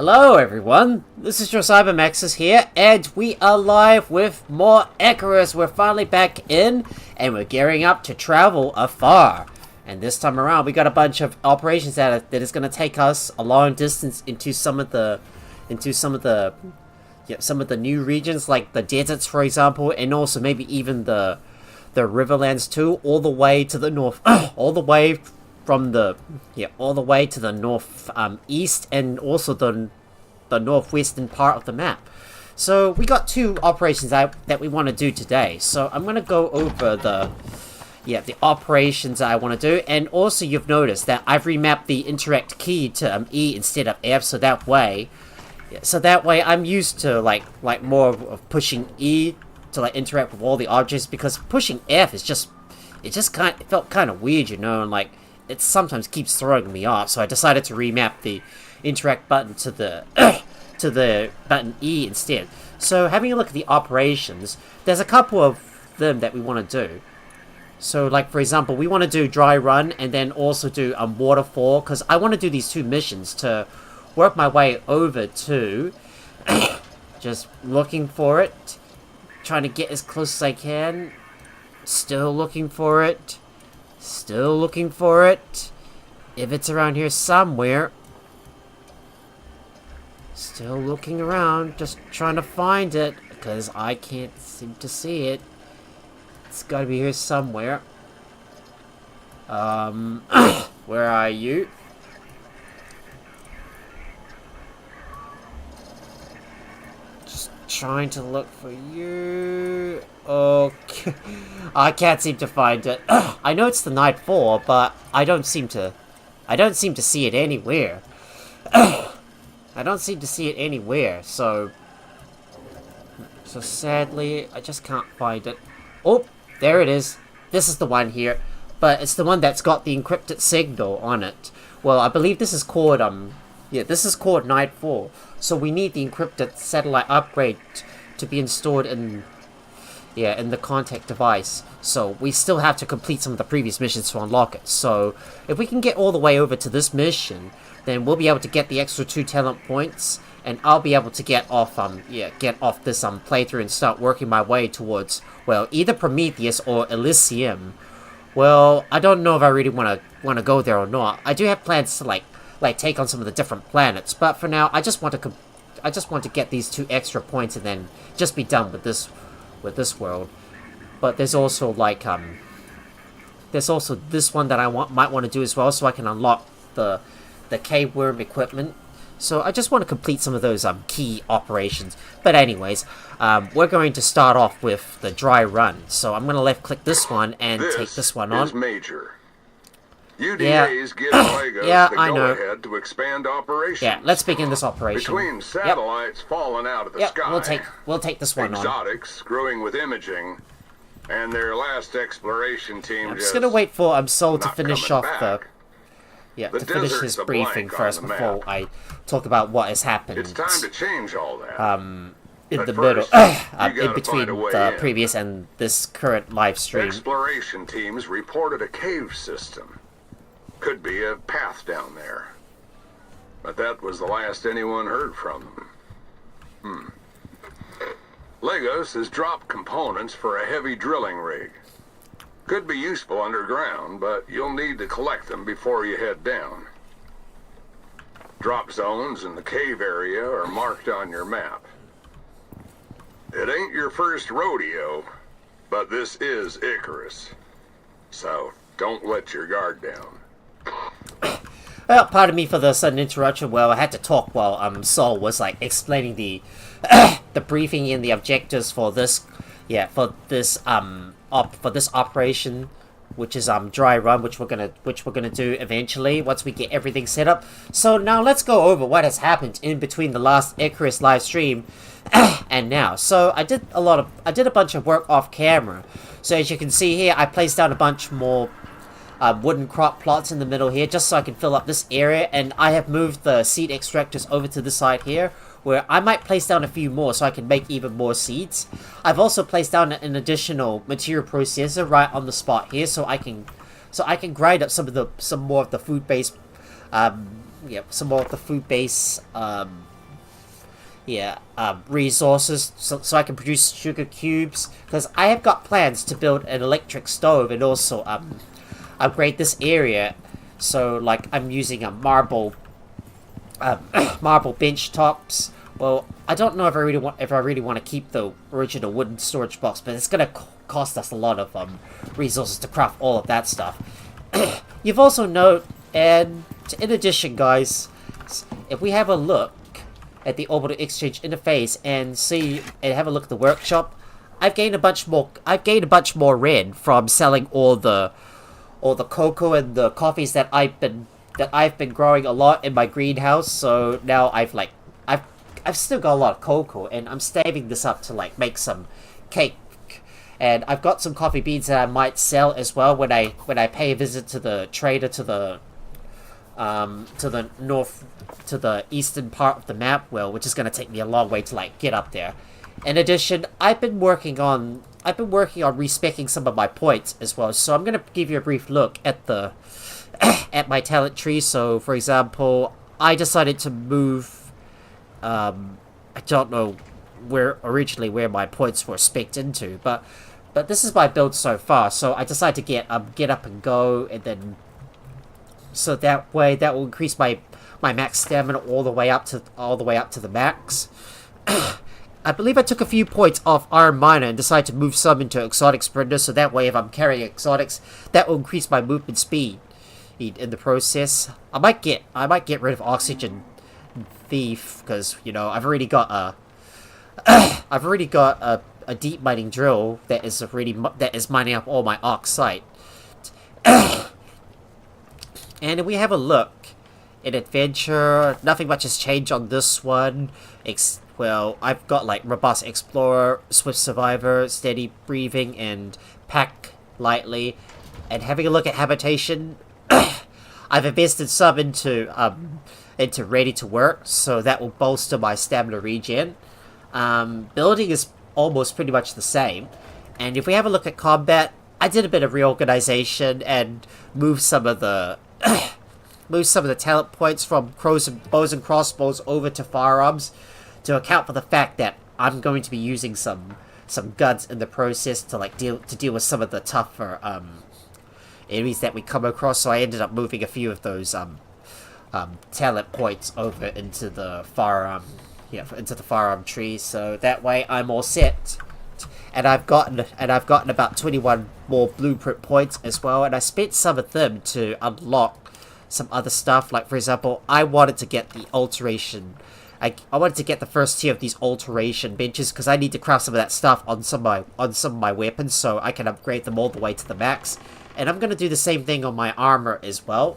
Hello everyone, this is your Cybermaxis here, and we are live with more Icarus. We're finally back in, and we're gearing up to travel afar. And this time around, we got a bunch of operations that is going to take us a long distance into some of the new regions, like the deserts, for example, and also maybe even the Riverlands too, all the way to the north, all the way to the north east, and also the northwestern part of the map. So we got two operations that we want to do today. So I'm gonna go over the operations that I want to do, and also you've noticed that I've remapped the interact key to E instead of F, so that way I'm used to like more of pushing E to like interact with all the objects, because pushing F is it felt kind of weird, you know, and like it sometimes keeps throwing me off. So I decided to remap the interact button to the to the button E instead. So having a look at the operations, there's a couple of them that we want to do. So like for example, we want to do dry run and then also do waterfall, because I want to do these two missions to work my way over to just looking for it, trying to get as close as I can, still looking for it. Still looking for it. If it's around here somewhere. Still looking around, just trying to find it, because I can't seem to see it. It's gotta be here somewhere. Where are you? Just trying to look for you. Okay. I can't seem to find it. I know it's the Nightfall, but I don't seem to see it anywhere. I don't seem to see it anywhere, so sadly, I just can't find it. Oh, there it is. This is the one here, but it's the one that's got the encrypted signal on it. Well, I believe this is called, this is called Nightfall. So we need the encrypted satellite upgrade to be installed in the contact device. So we still have to complete some of the previous missions to unlock it. So if we can get all the way over to this mission, then we'll be able to get the extra 2 talent points, and I'll be able to get off this playthrough and start working my way towards, well, either Prometheus or Elysium. Well, I don't know if I really want to go there or not. I do have plans to like take on some of the different planets, but for now I just want to get these 2 extra points and then just be done with this world. But there's also this one that I might want to do as well, so I can unlock the cave worm equipment. So I just want to complete some of those key operations. But anyways, we're going to start off with the dry run. So I'm going to left click this one and take this one on. This is major. UDA's give Legos the go-ahead to expand operations. Yeah, let's begin this operation. Between satellites falling out of the sky, we'll take this one on. Exotics growing with imaging, and their last exploration team. I'm just gonna wait for Sol to finish off to finish his briefing first before I talk about what has happened. It's time to change all that. In the middle, in between the previous and this current live stream. Exploration teams reported a cave system. Could be a path down there. But that was the last anyone heard from them. Legos has dropped components for a heavy drilling rig. Could be useful underground, but you'll need to collect them before you head down. Drop zones in the cave area are marked on your map. It ain't your first rodeo, but this is Icarus. So don't let your guard down. Well, pardon me for the sudden interruption. Well, I had to talk while Sol was like explaining the the briefing and the objectives for this operation, which is dry run, which we're gonna do eventually once we get everything set up. So now let's go over what has happened in between the last Icarus live stream and now. So I did a bunch of work off camera. So as you can see here, I placed down a bunch more wooden crop plots in the middle here, just so I can fill up this area, and I have moved the seed extractors over to the side here, where I might place down a few more so I can make even more seeds. I've also placed down an additional material processor right on the spot here, so I can grind up some more of the food-based resources so I can produce sugar cubes, because I have got plans to build an electric stove and also upgrade this area. So like I'm using a marble marble bench tops. Well, I don't know if I really want to keep the original wooden storage box, but it's gonna cost us a lot of resources to craft all of that stuff. You've also noted, and in addition, guys, if we have a look at the orbital exchange interface and have a look at the workshop, I've gained a bunch more red from selling all the cocoa and the coffees that I've been growing a lot in my greenhouse. So now I've still got a lot of cocoa, and I'm saving this up to like make some cake. And I've got some coffee beans that I might sell as well when I pay a visit to the trader to the eastern part of the map, well, which is going to take me a long way to like get up there. In addition, I've been working on respecing some of my points as well. So I'm going to give you a brief look at the at my talent tree. So for example, I decided to move I don't know where my points were spec'd into, but this is my build so far. So I decided to get up and go, and then so that way that will increase my max stamina all the way up to the max. I believe I took a few points off Iron Miner and decided to move some into Exotic Sprinter, so that way if I'm carrying exotics, that will increase my movement speed in the process. I might get rid of Oxygen Thief, because you know I've already got a deep mining drill that is mining up all my oxide. And if we have a look in Adventure, nothing much has changed on this one. Well, I've got like Robust Explorer, Swift Survivor, Steady Breathing, and Pack Lightly. And having a look at Habitation, I've invested some into Ready to Work, so that will bolster my stamina regen. Building is almost pretty much the same. And if we have a look at combat, I did a bit of reorganization and moved some of the talent points from bows and crossbows over to firearms to account for the fact that I'm going to be using some guns in the process to deal with some of the tougher enemies that we come across. So I ended up moving a few of those talent points over into the firearm tree, so that way I'm all set. And I've gotten about 21 more blueprint points as well, and I spent some of them to unlock some other stuff. Like for example, I wanted to get the alteration. I wanted to get the first tier of these alteration benches because I need to craft some of that stuff on some of my weapons so I can upgrade them all the way to the max. And I'm gonna do the same thing on my armor as well.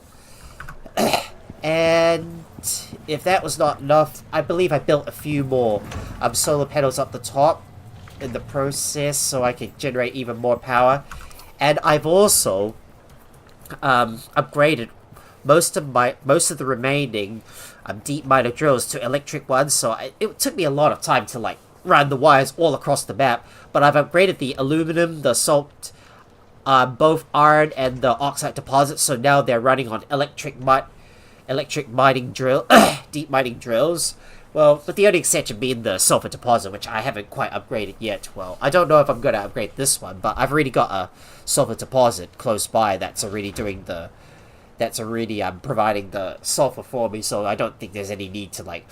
And if that was not enough, I believe I built a few more solar panels up the top in the process so I could generate even more power. And I've also upgraded most of the remaining deep miner drills to electric ones. So it took me a lot of time to like run the wires all across the map. But I've upgraded the aluminum, the salt, both iron and the oxide deposits. So now they're running on electric mining drill, deep mining drills. Well, but the only exception being the sulfur deposit, which I haven't quite upgraded yet. Well, I don't know if I'm going to upgrade this one, but I've already got a sulfur deposit close by that's already providing the sulfur for me, so I don't think there's any need to like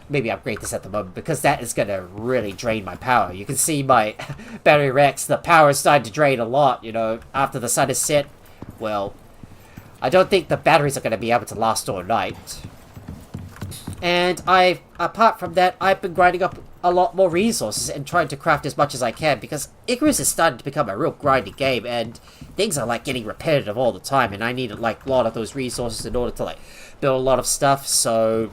maybe upgrade this at the moment, because that is going to really drain my power. You can see my battery racks, the power is starting to drain a lot, you know, after the sun is set. Well, I don't think the batteries are going to be able to last all night. And apart from that, I've been grinding up a lot more resources and trying to craft as much as I can, because Icarus is starting to become a real grinding game, and things are like getting repetitive all the time, and I need like a lot of those resources in order to like build a lot of stuff. So,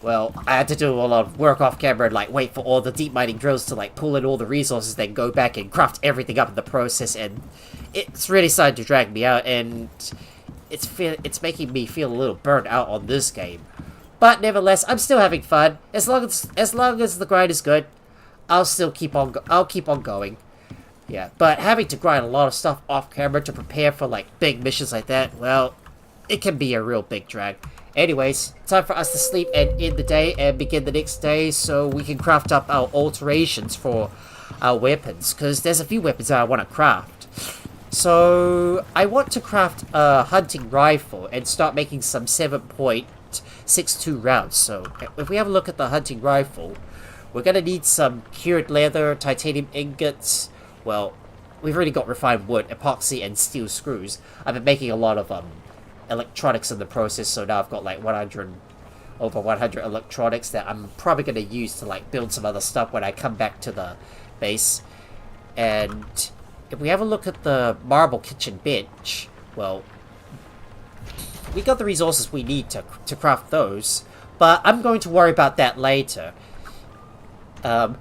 well, I had to do a lot of work off camera and like wait for all the deep mining drills to like pull in all the resources, then go back and craft everything up in the process, and it's really starting to drag me out, and it's making me feel a little burnt out on this game. But nevertheless, I'm still having fun. As long as the grind is good, I'll keep on going. Yeah, but having to grind a lot of stuff off camera to prepare for like big missions like that, well, it can be a real big drag. anyways, time for us to sleep and end the day and begin the next day so we can craft up our alterations for our weapons, because there's a few weapons that I want to craft. So I want to craft a hunting rifle and start making some 7.62 rounds. So if we have a look at the hunting rifle, we're going to need some cured leather, titanium ingots. Well, we've already got refined wood, epoxy, and steel screws. I've been making a lot of electronics in the process, so now I've got like over 100 electronics that I'm probably going to use to like build some other stuff when I come back to the base. And if we have a look at the marble kitchen bench, well, we got the resources we need to craft those, but I'm going to worry about that later. When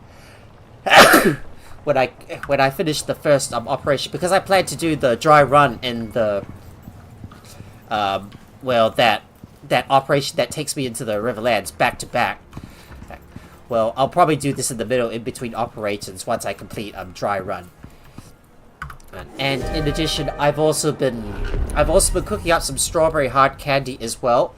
I finish the first operation, because I plan to do the dry run in the well, that operation that takes me into the Riverlands back to back. Well, I'll probably do this in the middle, in between operations, once I complete dry run. And in addition, I've also been cooking up some strawberry hard candy as well.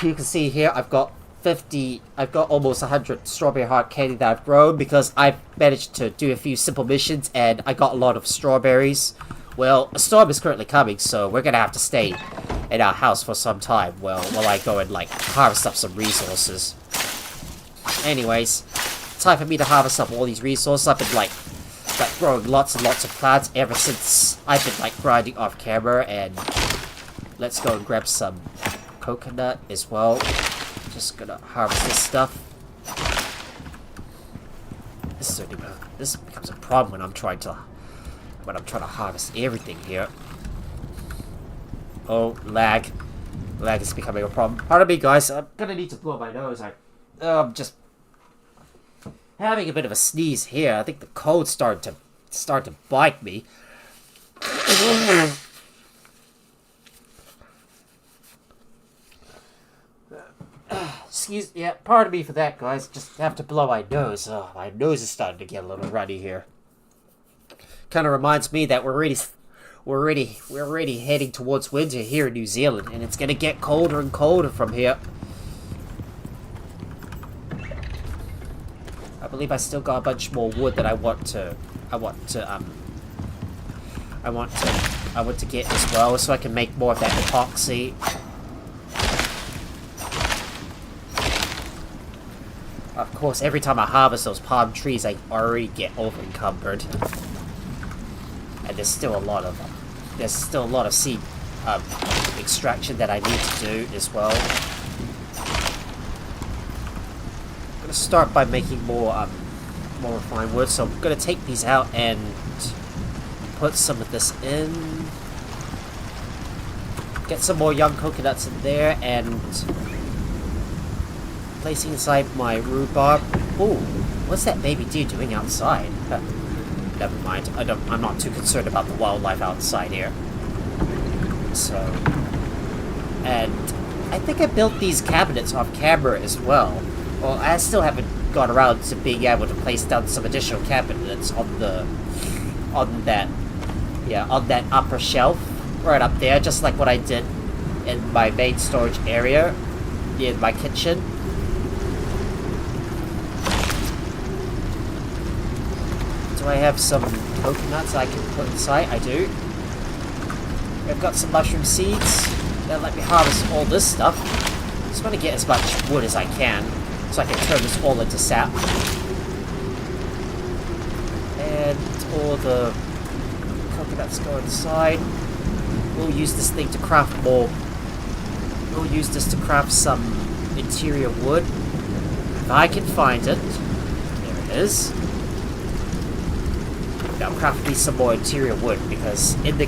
You can see here I've got almost 100 strawberry hard candy that I've grown because I've managed to do a few simple missions and I got a lot of strawberries. Well, a storm is currently coming, so we're gonna have to stay in our house for some time while I go and like harvest up some resources. Anyways, time for me to harvest up all these resources. I've been like growing lots and lots of plants ever since I've been like grinding off camera, and let's go and grab some coconut as well. Just gonna harvest this stuff. This becomes a problem when I'm trying to harvest everything here. Oh, lag. Lag is becoming a problem. Pardon me, guys. I'm gonna need to blow my nose. I'm just having a bit of a sneeze here. I think the cold's starting to bite me. Yeah, pardon me for that, guys. Just have to blow my nose. Oh, my nose is starting to get a little runny here. Kind of reminds me that we're already heading towards winter here in New Zealand, and it's gonna get colder and colder from here. I believe I still got a bunch more wood that I want to get as well, so I can make more of that epoxy. Of course, every time I harvest those palm trees, I already get over encumbered, and there's still a lot of seed extraction that I need to do as well. I'm gonna start by making more refined wood, so I'm gonna take these out and put some of this in. Get some more young coconuts in there and placing inside my rhubarb. Ooh, what's that baby deer doing outside? Never mind. I'm not too concerned about the wildlife outside here. So, and I think I built these cabinets off camera as well. Well, I still haven't got around to being able to place down some additional cabinets on that upper shelf right up there, just like what I did in my main storage area in my kitchen. Do I have some coconuts I can put inside? I do. I've got some mushroom seeds. That'll let me harvest all this stuff. Just want to get as much wood as I can, so I can turn this all into sap. And all the coconuts go inside. We'll use this thing to craft more. We'll use this to craft some interior wood. If I can find it. There it is. Now craft me some more interior wood, because in the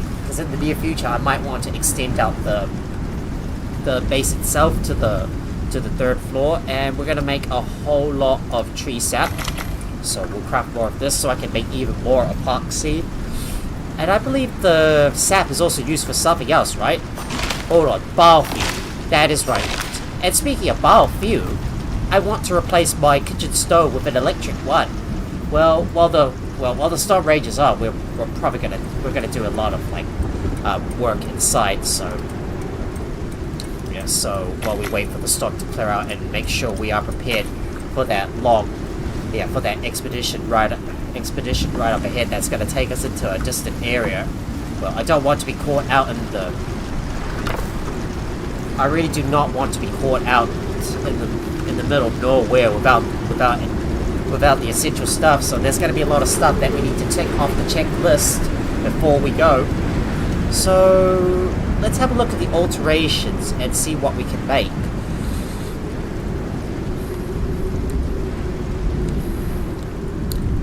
near future I might want to extend out the base itself to the third floor, and we're gonna make a whole lot of tree sap. So we'll craft more of this so I can make even more epoxy. And I believe the sap is also used for something else, right? Hold on, biofuel. That is right. And speaking of biofuel, I want to replace my kitchen stove with an electric one. Well, while the storm rages on, we're gonna do a lot of like work inside. So yeah, there. So while we wait for the stock to clear out and make sure we are prepared for that for that expedition right up ahead that's going to take us into a distant area. Well, I don't want to be caught out in the... I really do not want to be caught out in the middle of nowhere without the essential stuff. So there's going to be a lot of stuff that we need to tick off the checklist before we go. So let's have a look at the alterations and see what we can make.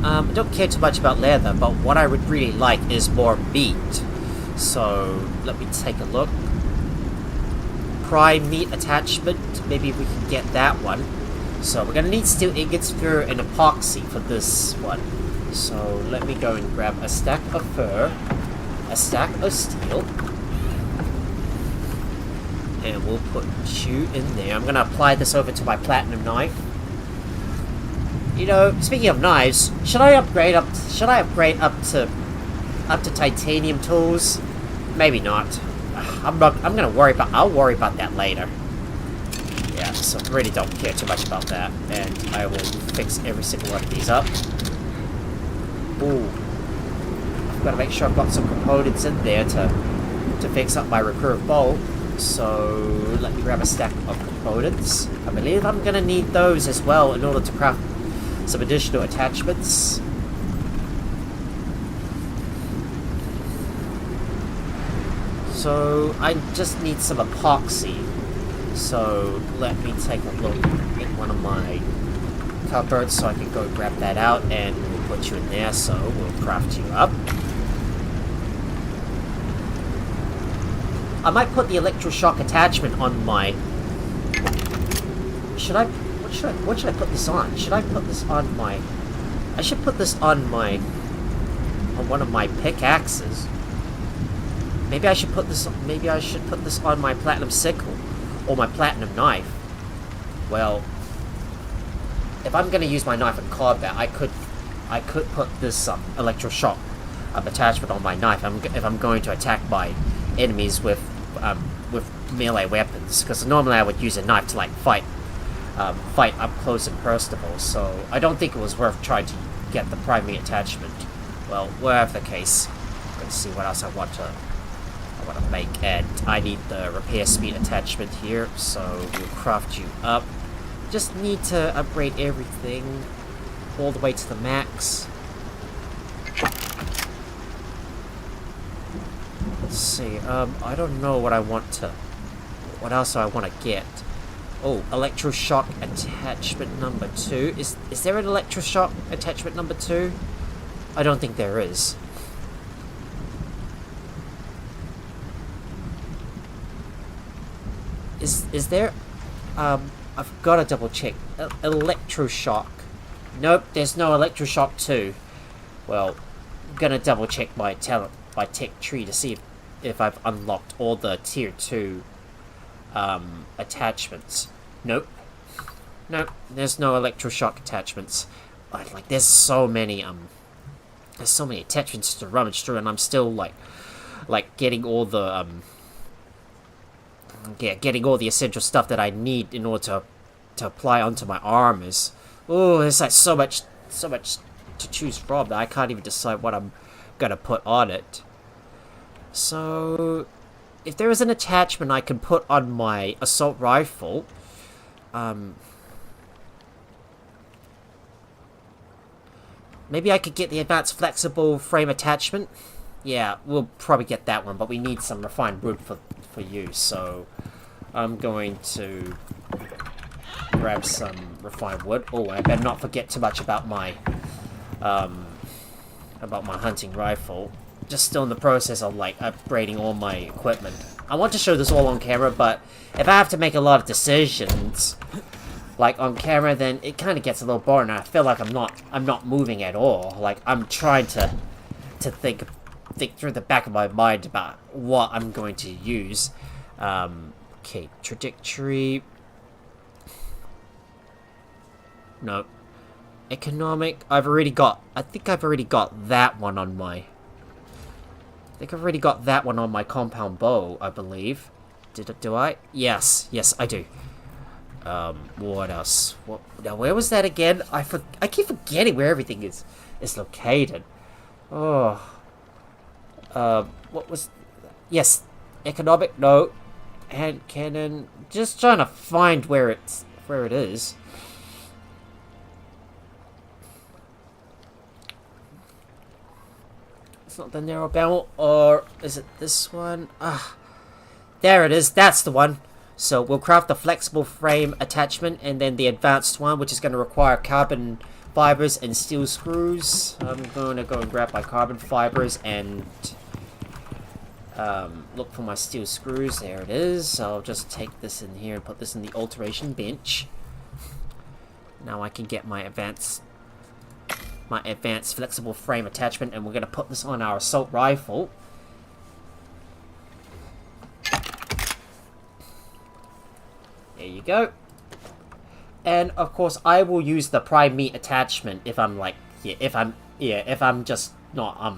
I don't care too much about leather, but what I would really like is more meat. So let me take a look. Prime meat attachment, maybe we can get that one. So we're going to need steel ingots, fur, and epoxy for this one. So let me go and grab a stack of fur, a stack of steel, and we'll put you in there. I'm going to apply this over to my platinum knife. You know, speaking of knives, should I upgrade up to titanium tools? Maybe not. I'll worry about that later. Yeah, so I really don't care too much about that, and I will fix every single one of these up. Ooh. I've got to make sure I've got some components in there to fix up my recurve bow. So let me grab a stack of components. I believe I'm gonna need those as well in order to craft some additional attachments. So I just need some epoxy. So let me take a look in one of my cupboards so I can go grab that out, and we'll put you in there. So we'll craft you up. I might put the electroshock attachment on my... What should I put this on? Should I put this on my... I should put this on my... on one of my pickaxes. Maybe I should put this on my platinum sickle or my platinum knife. Well, if I'm going to use my knife in combat, I could put this electroshock attachment on my knife if I'm going to attack my enemies with melee weapons, because normally I would use a knife to like fight up close and personal. So I don't think it was worth trying to get the primary attachment. Well, whatever the case, let's see what else I want to make, and I need the repair speed attachment here, so we'll craft you up. Just need to upgrade everything all the way to the max. Let's see, I don't know what else I want to get. Oh, electroshock attachment number 2. Is there an electroshock attachment number 2? I don't think there is. Is there? I've got to double check. Electroshock. Nope, there's no electroshock 2. Well, I'm gonna double check my tech tree to see if I've unlocked all the tier 2 attachments. Nope, there's no electroshock attachments. Like there's so many attachments to rummage through, and I'm still like getting all the getting all the essential stuff that I need in order to apply onto my armors. Oh, there's like so much to choose from that I can't even decide what I'm gonna put on it. So if there is an attachment I can put on my assault rifle, maybe I could get the advanced flexible frame attachment. Yeah, we'll probably get that one, but we need some refined wood for you, so I'm going to grab some refined wood. Oh, I better not forget too much about my hunting rifle. Just still in the process of like upgrading all my equipment. I want to show this all on camera, but if I have to make a lot of decisions like on camera, then it kind of gets a little boring. I feel like I'm not moving at all. Like I'm trying to think through the back of my mind about what I'm going to use. Okay, trajectory. No. Economic. I think I've already got that one on my... compound bow, I believe. Do I? Yes, I do. What else? Now, where was that again? I keep forgetting where everything is located. Oh. What was... Yes, economic note. Hand cannon. Just trying to find where it is. It's not the narrow barrel, or is it this one? Ah, there it is. That's the one. So we'll craft the flexible frame attachment, and then the advanced one, which is going to require carbon fibers and steel screws. I'm going to go and grab my carbon fibers and look for my steel screws. There it is. So I'll just take this in here and put this in the alteration bench. Now I can get my advanced flexible frame attachment, and we're going to put this on our assault rifle. There you go. And of course I will use the prime meat attachment if I'm like, if I'm just not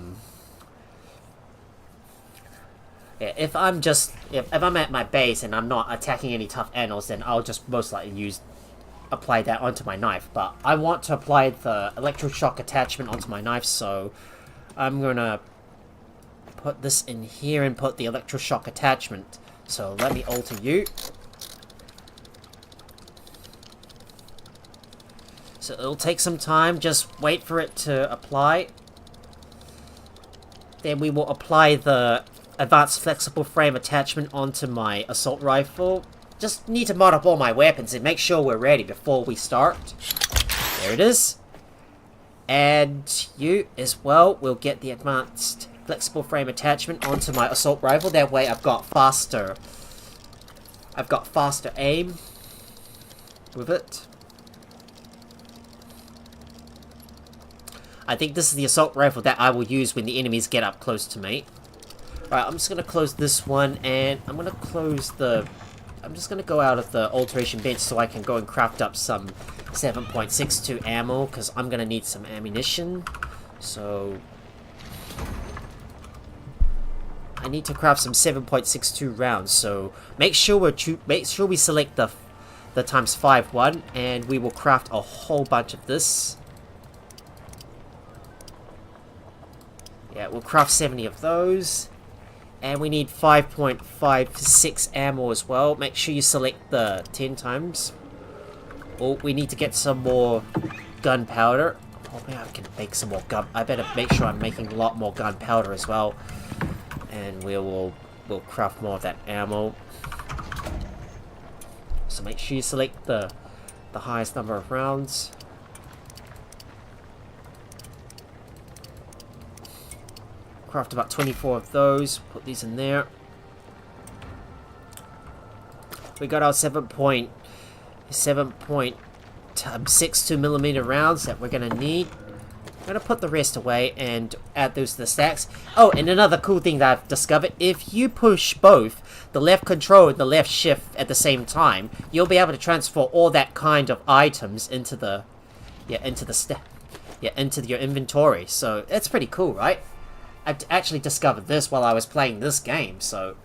if I'm at my base and I'm not attacking any tough animals, then I'll just most likely apply that onto my knife. But I want to apply the electroshock attachment onto my knife, so I'm gonna put this in here and put the electroshock attachment. So let me alter you. So it'll take some time, just wait for it to apply. Then we will apply the advanced flexible frame attachment onto my assault rifle. Just need to mod up all my weapons and make sure we're ready before we start. There it is. And you as well will get the advanced flexible frame attachment onto my assault rifle. That way I've got faster aim with it. I think this is the assault rifle that I will use when the enemies get up close to me. Alright, I'm just going to close this one, and I'm going to close the... I'm just going to go out of the alteration bench so I can go and craft up some 7.62 ammo, because I'm going to need some ammunition. So... I need to craft some 7.62 rounds, so make sure we select the ×5 one, and we will craft a whole bunch of this. Yeah, we'll craft 70 of those. And we need 5.56 ammo as well. Make sure you select the 10 times. Oh, we need to get some more gunpowder. Oh, maybe I can make some more gun. I better make sure I'm making a lot more gunpowder as well. And we'll craft more of that ammo. So make sure you select the highest number of rounds. Craft about 24 of those. Put these in there. We got our 7.62mm rounds that we're gonna need. I'm gonna put the rest away and add those to the stacks. Oh, and another cool thing that I've discovered: if you push both the left control and the left shift at the same time, you'll be able to transfer all that kind of items into your inventory. So it's pretty cool, right? I actually discovered this while I was playing this game, so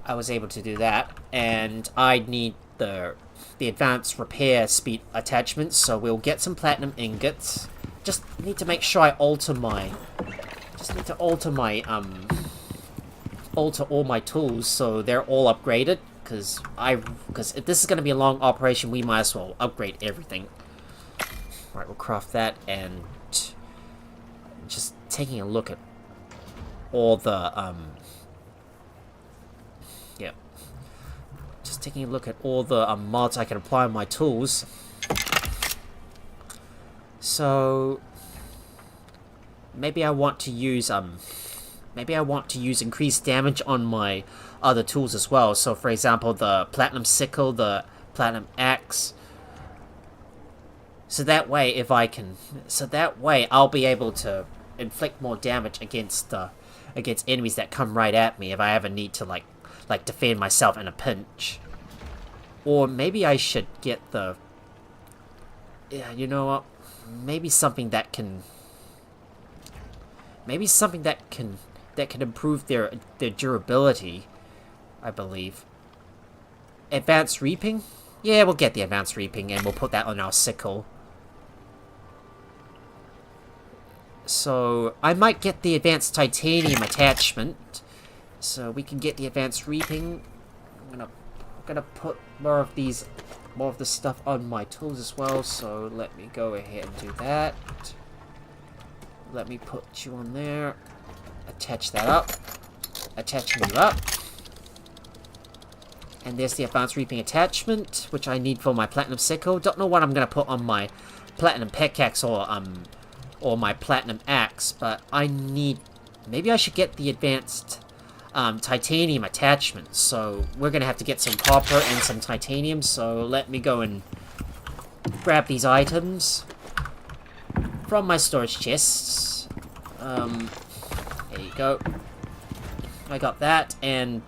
I was able to do that. And I need the advanced repair speed attachments, so we'll get some platinum ingots. Just need to make sure I alter all my tools so they're all upgraded, because if this is going to be a long operation, we might as well upgrade everything. Right, we'll craft that, and just taking a look at all the just taking a look at all the mods I can apply on my tools. So maybe I want to use increased damage on my other tools as well. So for example, the platinum sickle, the platinum axe. So that way I'll be able to inflict more damage against enemies that come right at me if I ever need to like defend myself in a pinch. Or maybe I should get the... Yeah, you know what? Maybe something that can improve their durability. I believe. Advanced reaping? Yeah, we'll get the advanced reaping and we'll put that on our sickle. So, I might get the advanced titanium attachment. So, we can get the advanced reaping. I'm gonna put more of the stuff on my tools as well. So, let me go ahead and do that. Let me put you on there. Attach that up. Attaching you up. And there's the advanced reaping attachment, which I need for my platinum sickle. Don't know what I'm gonna put on my platinum pickaxe or my platinum axe, but I need... Maybe I should get the advanced titanium attachment. So we're gonna have to get some copper and some titanium. So let me go and grab these items from my storage chests. There you go. I got that, and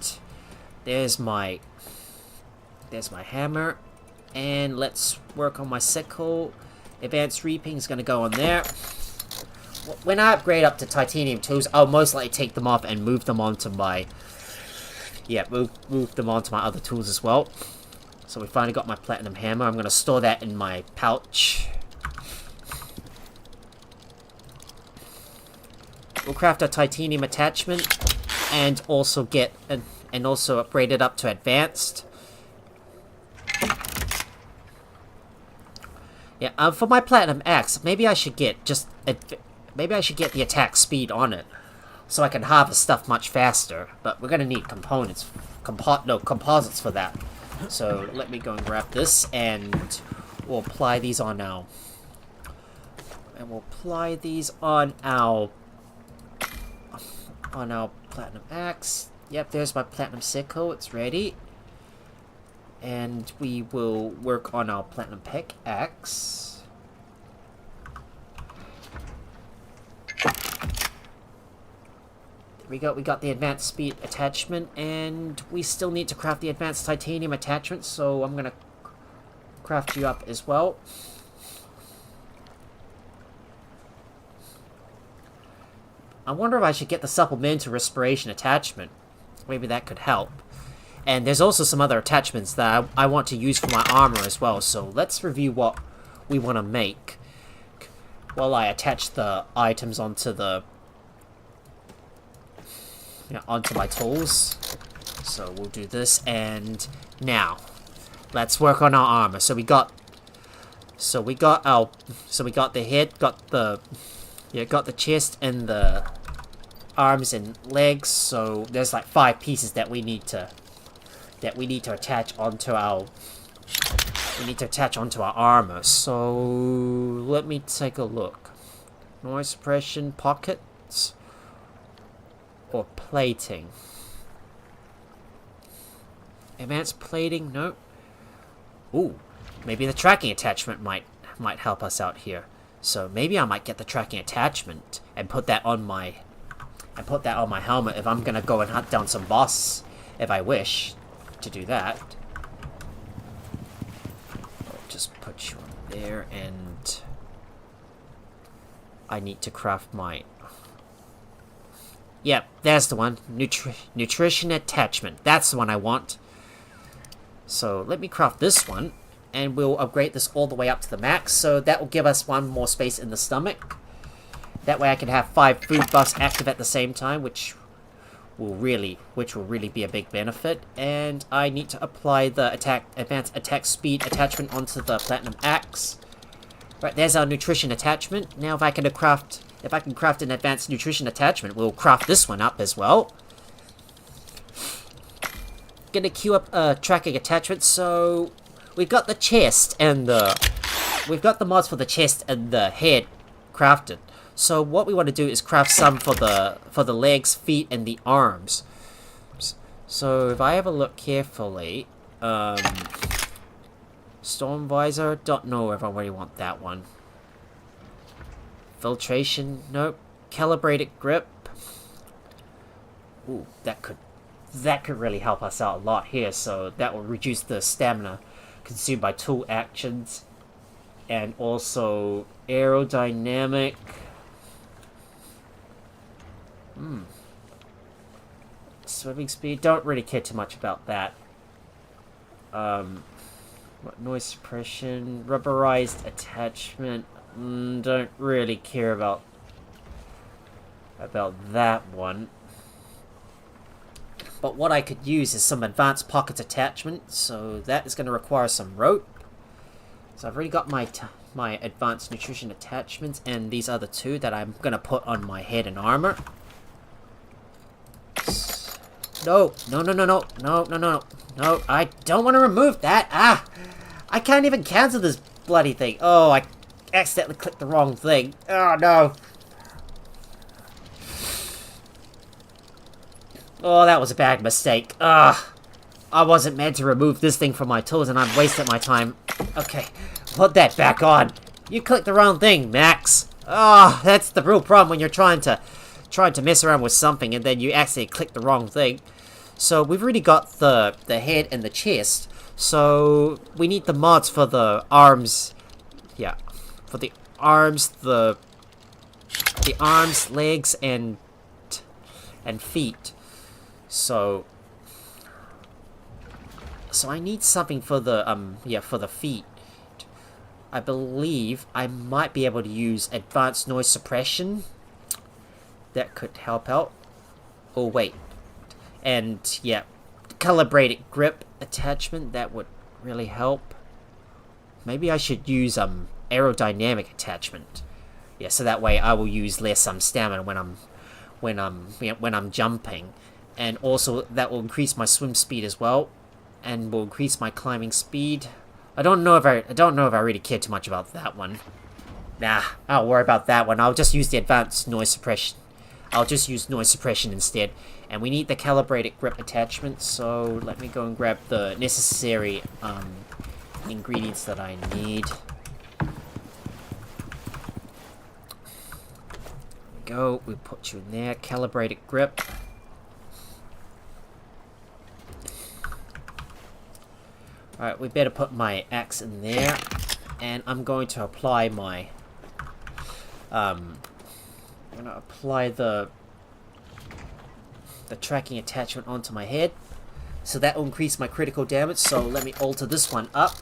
there's my hammer. And let's work on my sickle. Advanced reaping is going to go on there. When I upgrade up to titanium tools, I'll most likely take them off and move them onto my... Yeah, move them onto my other tools as well. So we finally got my platinum hammer. I'm going to store that in my pouch. We'll craft a titanium attachment and also get and also upgrade it up to advanced. Yeah, for my platinum axe, maybe I should get the attack speed on it, so I can harvest stuff much faster. But we're gonna need components, composites for that. So let me go and grab this, and we'll apply these on our. And we'll apply these on our platinum axe. Yep, there's my platinum sickle. It's ready. And we will work on our platinum pickaxe. We got the advanced speed attachment, and we still need to craft the advanced titanium attachment, so I'm gonna craft you up as well. I wonder if I should get the supplemental respiration attachment. Maybe that could help. And there's also some other attachments that I want to use for my armor as well. So let's review what we want to make while I attach the items onto onto my tools. So we'll do this, and now let's work on our armor. So we got the head, got the chest and the arms and legs. So there's like 5 pieces that we need to attach onto our armor. So let me take a look. Noise suppression, pockets, or plating. Advanced plating, no. Ooh, maybe the tracking attachment might help us out here. So maybe I might get the tracking attachment and put that on my helmet if I'm gonna go and hunt down some boss, if I wish to do that. I'll just put you on there, and I need to craft my... Yep, there's the one. Nutrition attachment. That's the one I want. So let me craft this one, and we'll upgrade this all the way up to the max. So that will give us 1 more space in the stomach. That way I can have 5 food buffs active at the same time, which will really be a big benefit. And I need to apply the advanced attack speed attachment onto the platinum axe. Right, there's our nutrition attachment. Now if I can craft an advanced nutrition attachment, we'll craft this one up as well. Gonna queue up a tracking attachment. So we've got the chest and we've got the mods for the chest and the head crafted. So what we want to do is craft some for the legs, feet, and the arms. So if I have a look carefully, storm visor, don't know if I really want that one. Filtration, nope. Calibrated grip. Ooh, that could really help us out a lot here. So that will reduce the stamina consumed by tool actions, and also aerodynamic. Swimming speed, don't really care too much about that. What noise suppression, rubberized attachment, don't really care about that one. But what I could use is some advanced pockets attachment, so that is going to require some rope. So I've already got my advanced nutrition attachments and these other two that I'm going to put on my head and armor. No, I don't want to remove that. Ah, I can't even cancel this bloody thing. Oh, I accidentally clicked the wrong thing. Oh, no. Oh, that was a bad mistake. Ugh. I wasn't meant to remove this thing from my tools and I'm wasting my time. Okay, put that back on. You clicked the wrong thing, Max. Oh, that's the real problem when you're trying to mess around with something and then you accidentally click the wrong thing. So we've already got the head and the chest. So we need the mods for the arms. Yeah, for the arms, the arms, legs, and feet. So I need something for the for the feet. I believe I might be able to use advanced noise suppression. That could help out. Oh wait. And yeah, calibrated grip attachment, that would really help. Maybe I should use aerodynamic attachment. Yeah, so that way I will use less stamina when I'm jumping. And also that will increase my swim speed as well, and will increase my climbing speed. I don't know if I really care too much about that one. Nah, I'll worry about that one. I'll just use the advanced noise suppression. I'll just use noise suppression instead. And we need the calibrated grip attachment, so let me go and grab the necessary ingredients that I need. There we go, we put you in there. Calibrated grip. Alright, we better put my axe in there. And I'm going to apply my... I'm going to apply the tracking attachment onto my head. So that will increase my critical damage. So let me alter this one up.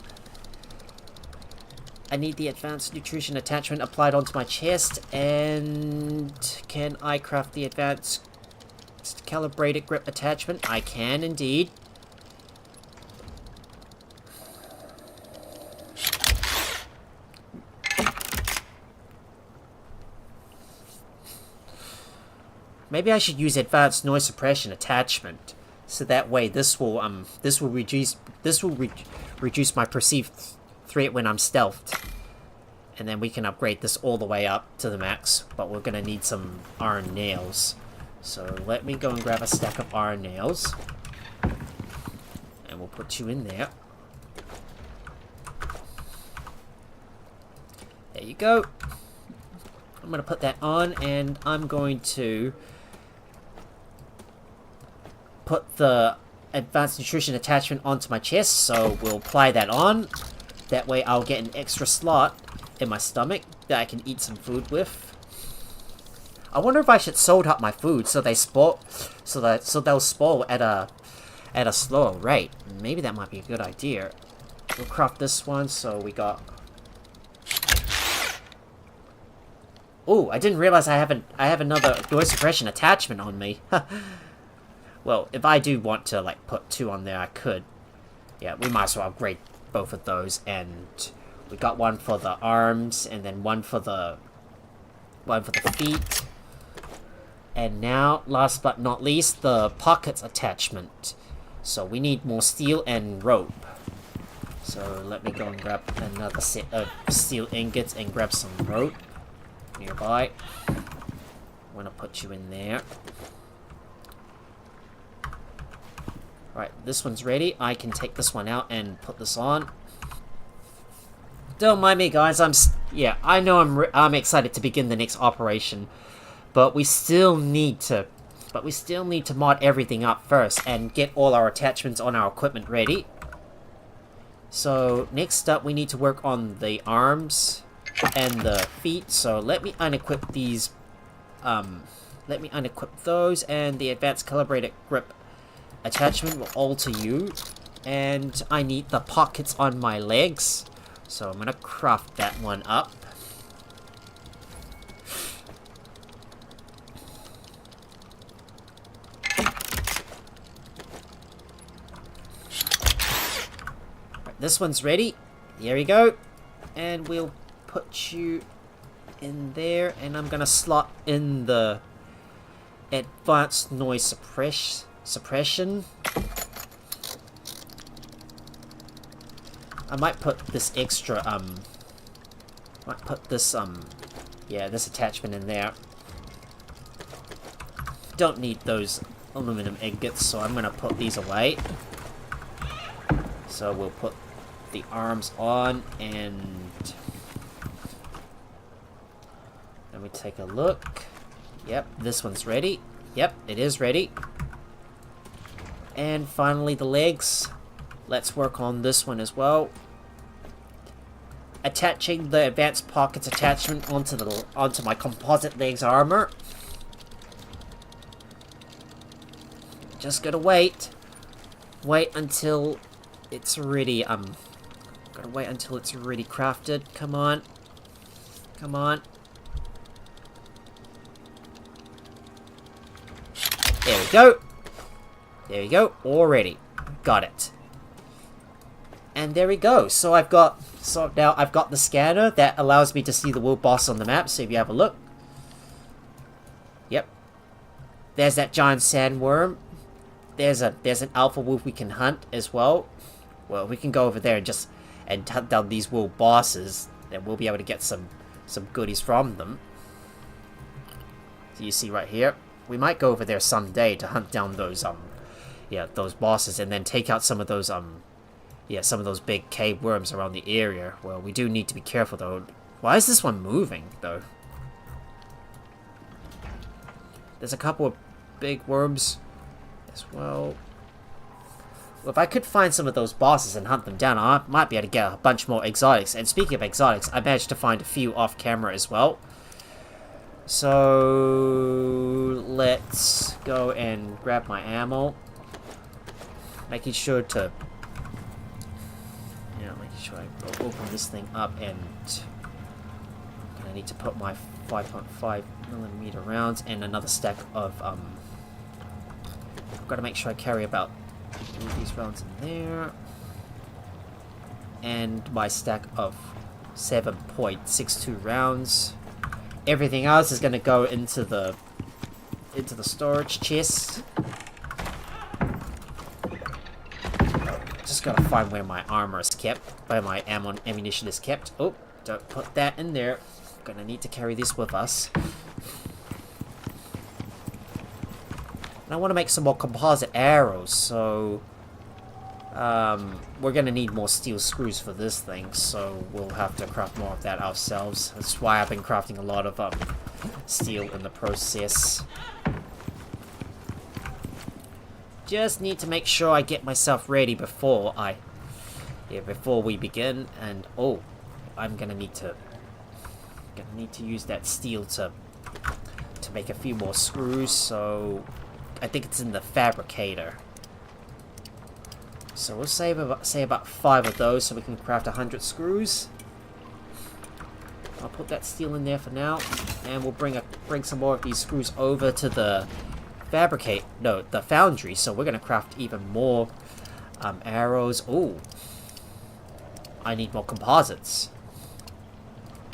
I need the advanced nutrition attachment applied onto my chest. And can I craft the advanced calibrated grip attachment? I can indeed. Maybe I should use advanced noise suppression attachment, so that way this will reduce my perceived threat when I'm stealthed, and then we can upgrade this all the way up to the max. But we're gonna need some iron nails, so let me go and grab a stack of iron nails, and we'll put you in there. There you go. I'm gonna put that on, and I'm going to put the advanced nutrition attachment onto my chest, so we'll apply that on. That way I'll get an extra slot in my stomach that I can eat some food with. I wonder if I should salt up my food so they spoil, so they'll spoil at a slower rate. Maybe that might be a good idea. We'll craft this one, so we got... Oh, I didn't realize I have another noise suppression attachment on me. Well, if I do want to like put two on there, I could. Yeah, we might as well upgrade both of those, and we got one for the arms, and then one for the feet. And now, last but not least, the pockets attachment. So we need more steel and rope. So let me go and grab another set of steel ingots and grab some rope nearby. I'm gonna put you in there. Right, this one's ready. I can take this one out and put this on. Don't mind me, guys. I know I'm excited to begin the next operation, but we still need to mod everything up first and get all our attachments on our equipment ready. So next up, we need to work on the arms and the feet. So let me unequip these let me unequip those, and the advanced calibrated grip attachment will alter you. And I need the pockets on my legs, so I'm gonna craft that one up. Right, this one's ready. Here we go. And we'll put you in there, and I'm gonna slot in the advanced noise suppression. I might put this extra, yeah, this attachment in there. Don't need those aluminum ingots, so I'm gonna put these away. So we'll put the arms on, and let me take a look. Yep, this one's ready. Yep, it is ready. And finally the legs. Let's work on this one as well. Attaching the advanced pockets attachment onto my composite legs armor. Just gotta wait. Wait until it's ready. Gotta wait until it's already crafted. Come on. Come on. There we go. There we go. Already. Got it. And there we go. So now I've got the scanner that allows me to see the world boss on the map. So if you have a look. Yep. There's that giant sandworm. There's an alpha wolf we can hunt as well. Well, we can go over there and hunt down these world bosses, and we'll be able to get some goodies from them. So you see right here, we might go over there someday to hunt down those those bosses, and then take out some of those some of those big cave worms around the area. Well, we do need to be careful though. Why is this one moving though? There's a couple of big worms as well. Well, if I could find some of those bosses and hunt them down, I might be able to get a bunch more exotics. And speaking of exotics, I managed to find a few off camera as well. So let's go and grab my ammo. Making sure I open this thing up, and I need to put my 5.5mm rounds and another stack of I've got to make sure I carry about these rounds in there, and my stack of 7.62 rounds. Everything else is going to go into the storage chest. Just gotta find where my armor is kept, where my ammunition is kept. Oh, don't put that in there. Gonna need to carry this with us. And I want to make some more composite arrows, so we're gonna need more steel screws for this thing, so we'll have to craft more of that ourselves. That's why I've been crafting a lot of steel in the process. Just need to make sure I get myself ready before we begin. And oh, I'm gonna need to use that steel to make a few more screws. So I think it's in the fabricator. So we'll say about 5 of those, so we can craft 100 screws. I'll put that steel in there for now, and we'll bring some more of these screws over to the foundry. So we're gonna craft even more arrows. Oh, I need more composites,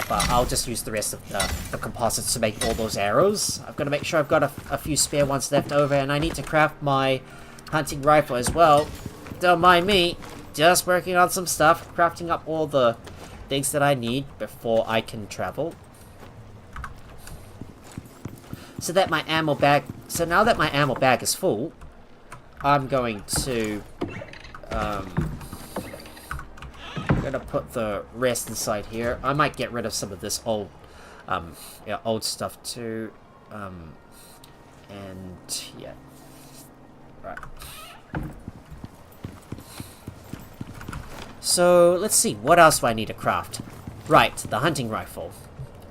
but I'll just use the rest of the composites to make all those arrows. I've got to make sure I've got a few spare ones left over, and I need to craft my hunting rifle as well. Don't mind me, just working on some stuff, crafting up all the things that I need before I can travel. So now that my ammo bag is full, I'm going to put the rest inside here. I might get rid of some of this old stuff too. And yeah, right. So let's see, what else do I need to craft? Right, the hunting rifle.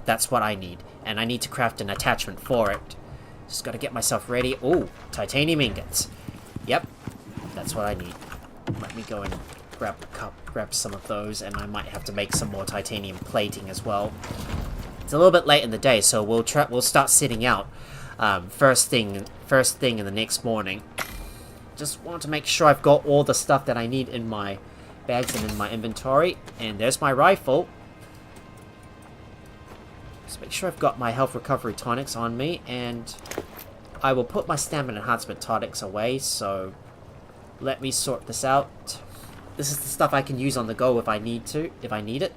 That's what I need, and I need to craft an attachment for it. Just gotta get myself ready. Oh, titanium ingots. Yep, that's what I need. Let me go and grab some of those, and I might have to make some more titanium plating as well. It's a little bit late in the day, so we'll start sitting out first thing in the next morning. Just want to make sure I've got all the stuff that I need in my bags and in my inventory. And there's my rifle. Just make sure I've got my health recovery tonics on me, and I will put my stamina enhancement tonics away. So let me sort this out. This is the stuff I can use on the go if I need it.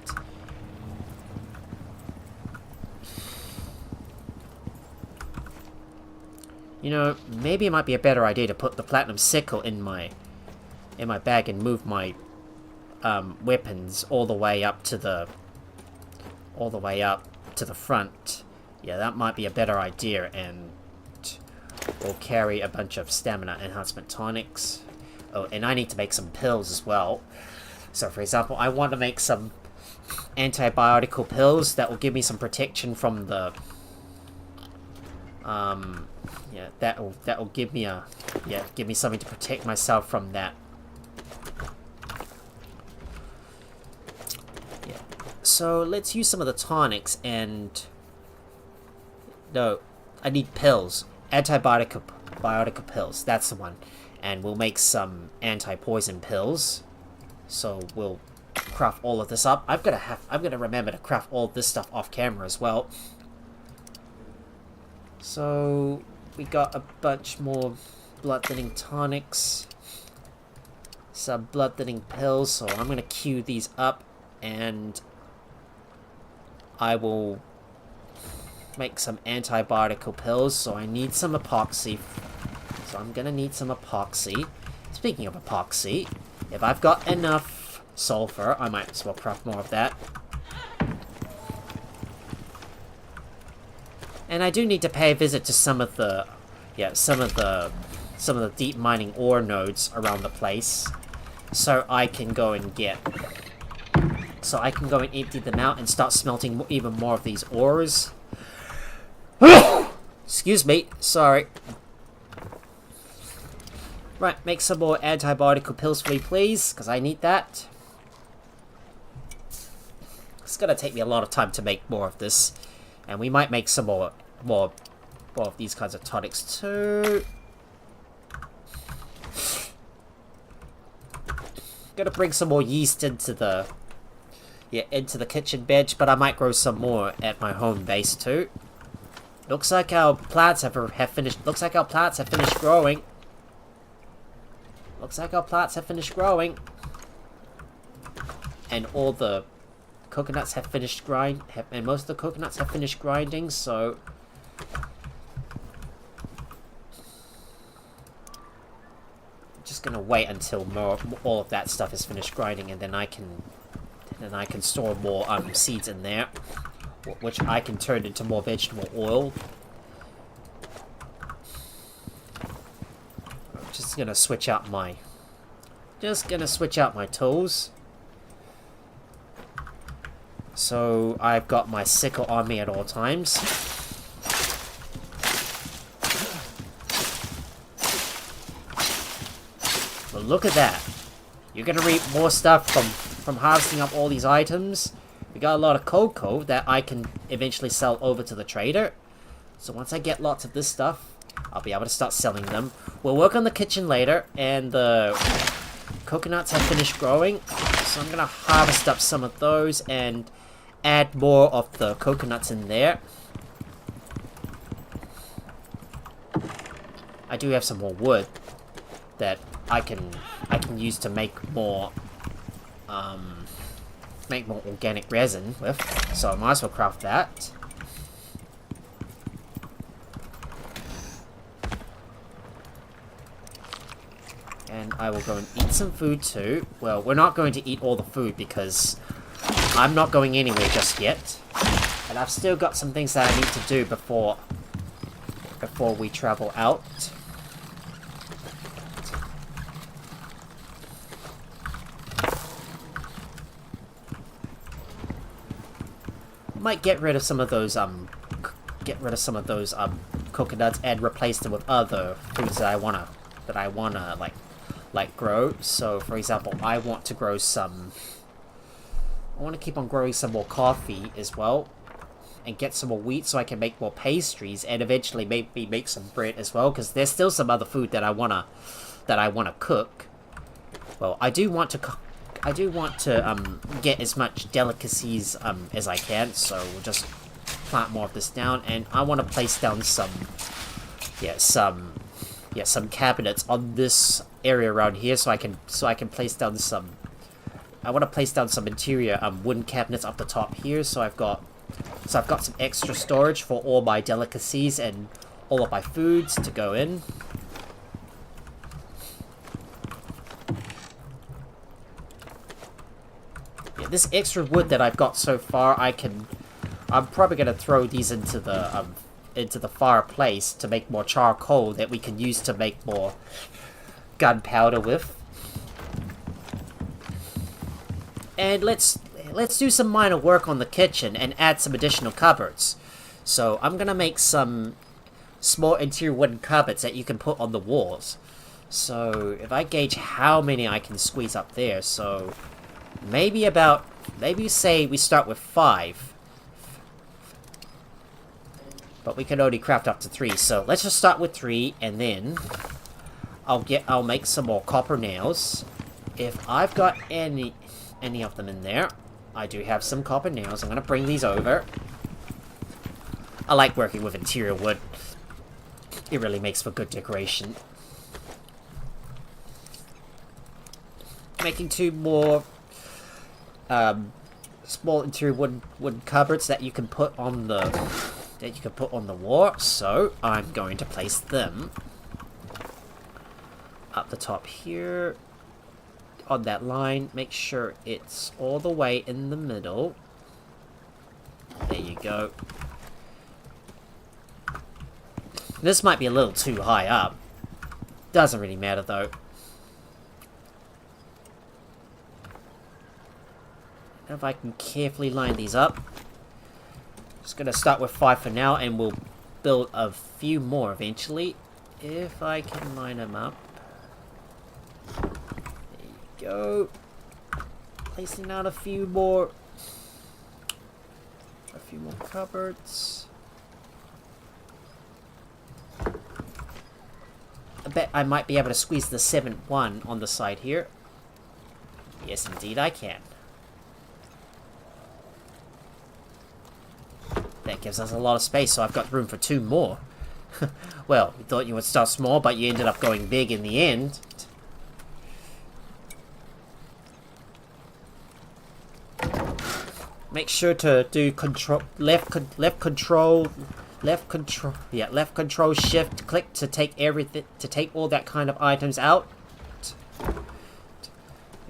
You know, maybe it might be a better idea to put the platinum sickle in my bag and move my weapons all the way up to the front. Yeah, that might be a better idea, and we'll carry a bunch of stamina enhancement tonics. Oh, and I need to make some pills as well. So, for example, I want to make some antibiotical pills that will give me some protection from the yeah, that'll give me something to protect myself from that. Yeah. So let's use some of the tonics, and no, I need pills. Antibiotic pills. That's the one. And we'll make some anti-poison pills. So we'll craft all of this up. I'm gonna remember to craft all this stuff off camera as well. So we got a bunch more blood thinning tonics, some blood thinning pills, so I'm gonna queue these up, and I will make some antibiotical pills. So I need some epoxy, so I'm gonna need some epoxy. Speaking of epoxy, if I've got enough sulfur, I might as well craft more of that. And I do need to pay a visit to some of the deep mining ore nodes around the place, so I can go and empty them out and start smelting even more of these ores. Excuse me, sorry. Right, make some more antibiotical pills for me, please, because I need that. It's gonna take me a lot of time to make more of this. And we might make some more of these kinds of tonics too. Gonna bring some more yeast into the kitchen bench, but I might grow some more at my home base too. Looks like our plants have finished. Looks like our plants have finished growing. Looks like our plants have finished growing, and all the coconuts have finished and most of the coconuts have finished grinding, so I'm just gonna wait until all of that stuff is finished grinding, and then I can store more seeds in there, which I can turn into more vegetable oil. I'm just gonna switch out my tools. So I've got my sickle on me at all times. But look at that. You're gonna reap more stuff from harvesting up all these items. We got a lot of cocoa that I can eventually sell over to the trader. So once I get lots of this stuff, I'll be able to start selling them. We'll work on the kitchen later, and the coconuts have finished growing. So I'm gonna harvest up some of those and add more of the coconuts in there. I do have some more wood that I can use to make more organic resin with, so I might as well craft that. And I will go and eat some food too. Well, we're not going to eat all the food because I'm not going anywhere just yet, and I've still got some things that I need to do before we travel out. I might get rid of some of those coconuts and replace them with other foods that I wanna like grow. So for example, I want to grow some. I want to keep on growing some more coffee as well, and get some more wheat so I can make more pastries and eventually maybe make some bread as well. Because there's still some other food that I wanna cook. Well, I do want to get as much delicacies as I can. So we'll just plant more of this down, and I want to place down some cabinets on this area around here, so I can place down some. I want to place down some interior wooden cabinets up the top here, so I've got some extra storage for all my delicacies and all of my foods to go in. Yeah, this extra wood that I've got so far, I'm probably gonna throw these into the fireplace to make more charcoal that we can use to make more gunpowder with. And let's do some minor work on the kitchen and add some additional cupboards. So I'm gonna make some small interior wooden cupboards that you can put on the walls. So if I gauge how many I can squeeze up there, so maybe say we start with 5. But we can only craft up to 3, so let's just start with 3, and then I'll make some more copper nails. If I've got any of them in there, I do have some copper nails. I'm gonna bring these over. I like working with interior wood. It really makes for good decoration. Making 2 more small interior wooden cupboards that you can put on the wall. So I'm going to place them up the top here on that line. Make sure it's all the way in the middle. There you go. This might be a little too high up. Doesn't really matter though. If I can carefully line these up. Just gonna start with 5 for now, and we'll build a few more eventually. If I can line them up. There you go. Placing out a few more cupboards. I bet I might be able to squeeze the 7th one on the side here. Yes, indeed I can. That gives us a lot of space, so I've got room for 2 more. Well, you thought you would start small, but you ended up going big in the end. Make sure to do left control shift click to take all that kind of items out.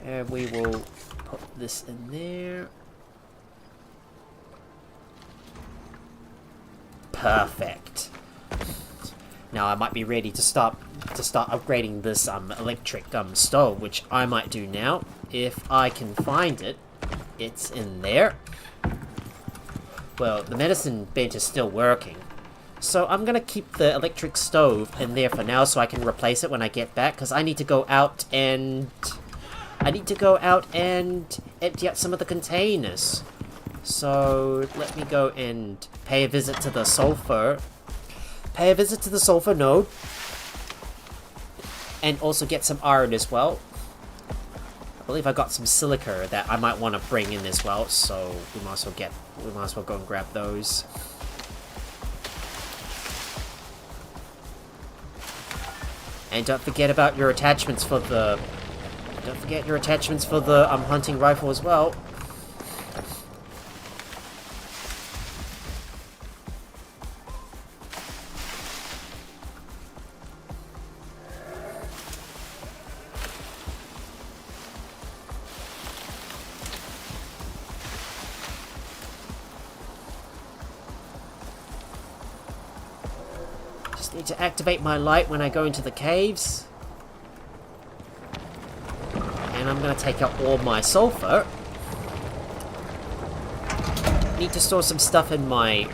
And we will put this in there. Perfect. Now I might be ready to start upgrading this electric stove, which I might do now if I can find it. It's in there. Well, the medicine bench is still working, so I'm gonna keep the electric stove in there for now, so I can replace it when I get back. Because I need to go out and empty out some of the containers. So let me go and pay a visit to the sulfur node, and also get some iron as well. I believe I got some silica that I might want to bring in as well, so we might as well go and grab those. And don't forget your attachments for the hunting rifle as well. Need to activate my light when I go into the caves. And I'm going to take out all my sulfur. Need to store some stuff in my...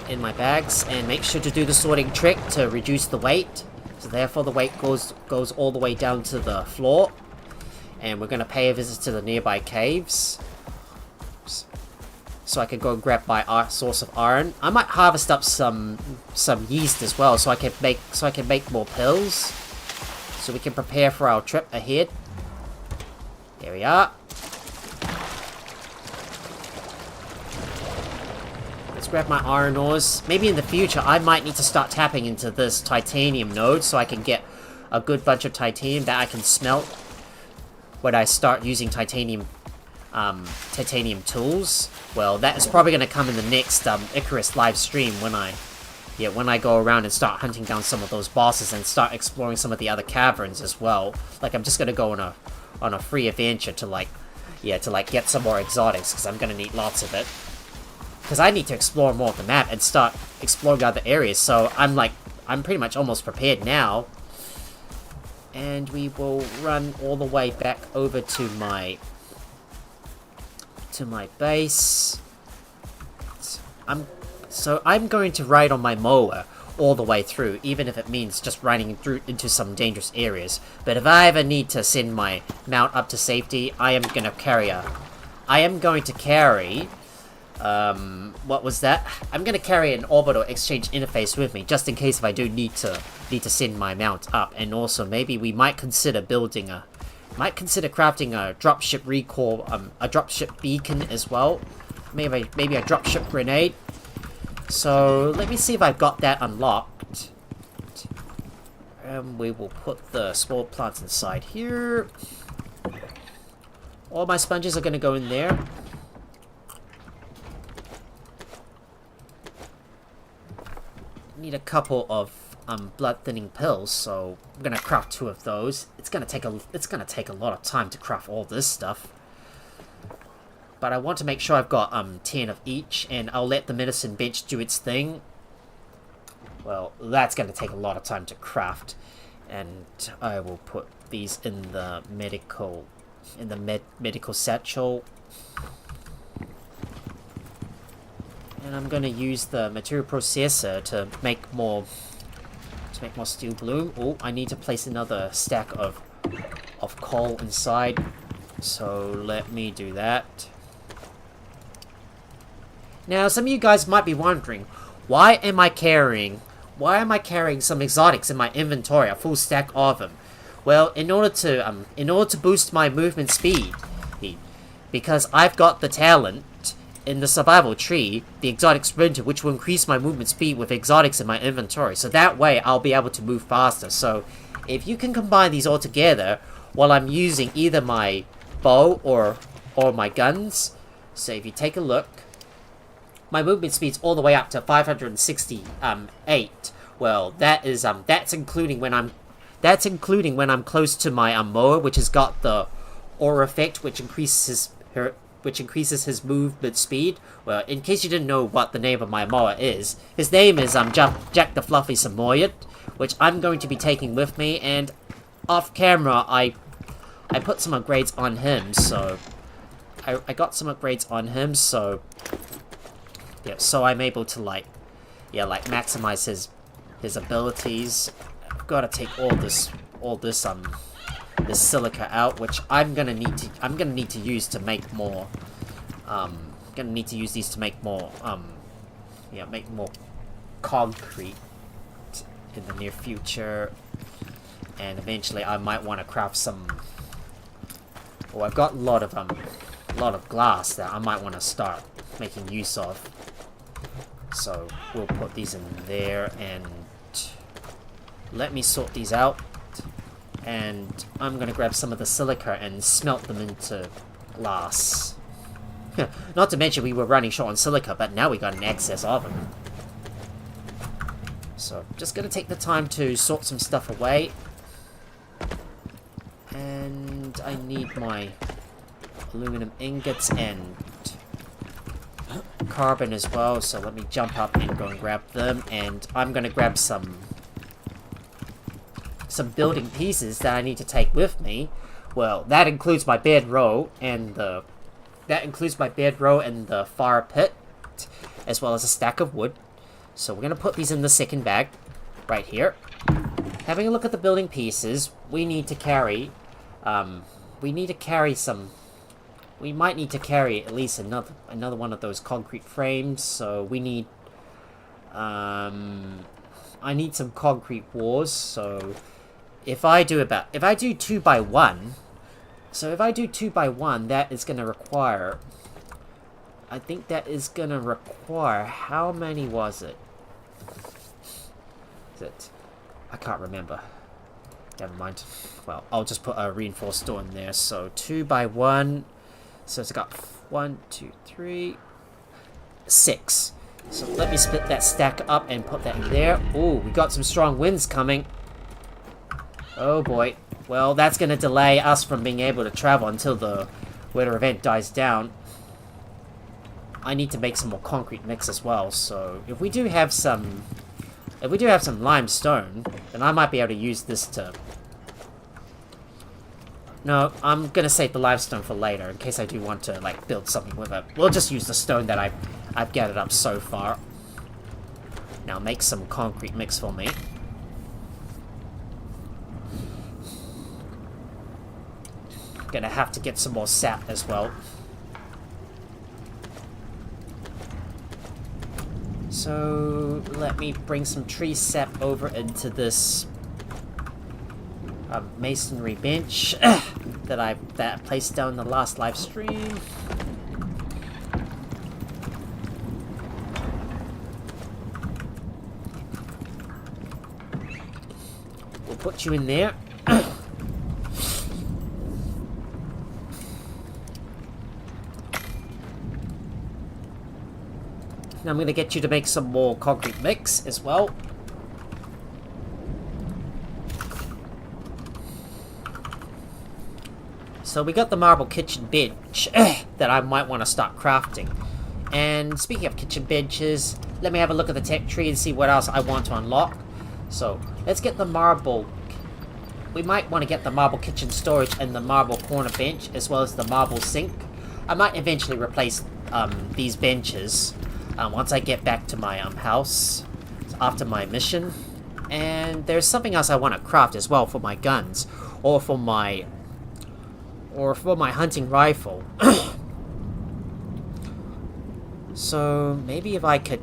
in my bags, and make sure to do the sorting trick to reduce the weight. So therefore the weight goes all the way down to the floor. And we're gonna pay a visit to the nearby caves. So I can go and grab my source of iron. I might harvest up some yeast as well, so I can make more pills. So we can prepare for our trip ahead. There we are. Let's grab my iron ores. Maybe in the future I might need to start tapping into this titanium node so I can get a good bunch of titanium that I can smelt when I start using titanium tools. Well, that is probably going to come in the next Icarus Livestream when I go around and start hunting down some of those bosses and start exploring some of the other caverns as well. Like, I'm just going to go on a free adventure to get some more exotics, because I'm going to need lots of it. Because I need to explore more of the map and start exploring other areas, so I'm pretty much almost prepared now. And we will run all the way back over to my base. I'm going to ride on my mower all the way through, even if it means just riding through into some dangerous areas. But if I ever need to send my mount up to safety, I am going to carry what was that? I'm going to carry an orbital exchange interface with me, just in case if I do need to send my mount up. And also, maybe we might consider crafting a dropship recall, a dropship beacon as well. Maybe a dropship grenade. So let me see if I've got that unlocked. We will put the small plants inside here. All my sponges are going to go in there. Need a couple of blood thinning pills, so I'm gonna craft 2 of those. It's gonna take a lot of time to craft all this stuff, but I want to make sure I've got 10 of each, and I'll let the medicine bench do its thing. Well, that's gonna take a lot of time to craft, and I will put these in the medical satchel. And I'm gonna use the material processor to make more steel bloom. Oh, I need to place another stack of coal inside. So let me do that. Now, some of you guys might be wondering, why am I carrying some exotics in my inventory, a full stack of them? Well, in order to boost my movement speed, because I've got the talent in the survival tree, the exotic sprinter, which will increase my movement speed with exotics in my inventory. So that way, I'll be able to move faster. So if you can combine these all together while I'm using either my bow or my guns. So if you take a look, my movement speed's all the way up to 568. Well, that's including when I'm close to my mower, which has got the aura effect, which increases his movement speed. Well, in case you didn't know what the name of my mower is, his name is Jack the Fluffy Samoyed, which I'm going to be taking with me, and off camera I put some upgrades on him, so I got some upgrades on him, so yeah, so I'm able to maximize his abilities. I've got to take all this silica out, which I'm gonna need to use to make more. Gonna need to use these to make more. Make more concrete in the near future, and eventually I might want to craft some. Oh, I've got a lot of glass that I might want to start making use of. So we'll put these in there, and let me sort these out. And I'm gonna grab some of the silica and smelt them into glass. Not to mention we were running short on silica, but now we got an excess of them. So just gonna take the time to sort some stuff away. And I need my aluminum ingots and carbon as well, so let me jump up and go and grab them. And I'm gonna grab some building pieces that I need to take with me. Well, that includes my bedroll and the fire pit, as well as a stack of wood. So we're going to put these in the second bag, right here. Having a look at the building pieces, we need to carry, we might need to carry at least another one of those concrete frames, so we need, I need some concrete walls, so if I do 2 by 1, that is going to require, I think that is going to require, how many was it? I can't remember. Never mind. Well, I'll just put a reinforced door in there. So 2 by 1. So it's got 1, 2, 3, 6. So let me split that stack up and put that in there. Ooh, we got some strong winds coming. Oh boy. Well, that's going to delay us from being able to travel until the weather event dies down. I need to make some more concrete mix as well. So if we do have some limestone, then I might be able to use this to... No, I'm gonna save the limestone for later, in case I do want to, like, build something with it. We'll just use the stone that I've gathered up so far. Now make some concrete mix for me. Gonna have to get some more sap as well. So let me bring some tree sap over into this masonry bench that I placed down in the last live stream. We'll put you in there. Now I'm going to get you to make some more concrete mix as well. So we got the marble kitchen bench that I might want to start crafting. And speaking of kitchen benches, let me have a look at the tech tree and see what else I want to unlock. So let's get the marble. We might want to get the marble kitchen storage and the marble corner bench, as well as the marble sink. I might eventually replace these benches once I get back to my house after my mission. And there's something else I want to craft as well for my guns, or for my hunting rifle. So maybe if I can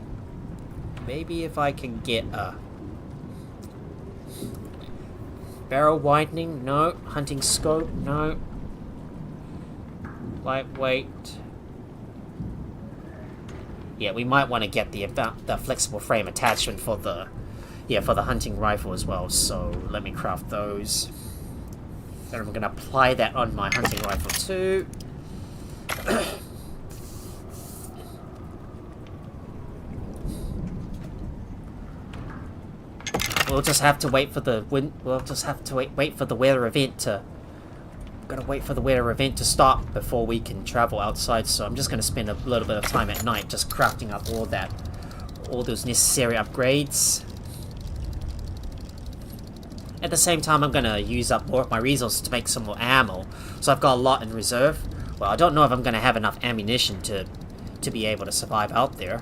get a barrel widening, no. Hunting scope, no. Lightweight. Yeah, we might want to get the flexible frame attachment for the hunting rifle as well. So let me craft those. Then I'm going to apply that on my hunting rifle too. We'll just have to wait for the wait for the weather event to. Gotta wait for the weather event to stop before we can travel outside. So I'm just going to spend a little bit of time at night just crafting up all those necessary upgrades. At the same time, I'm going to use up more of my resources to make some more ammo. So I've got a lot in reserve. Well, I don't know if I'm going to have enough ammunition to be able to survive out there.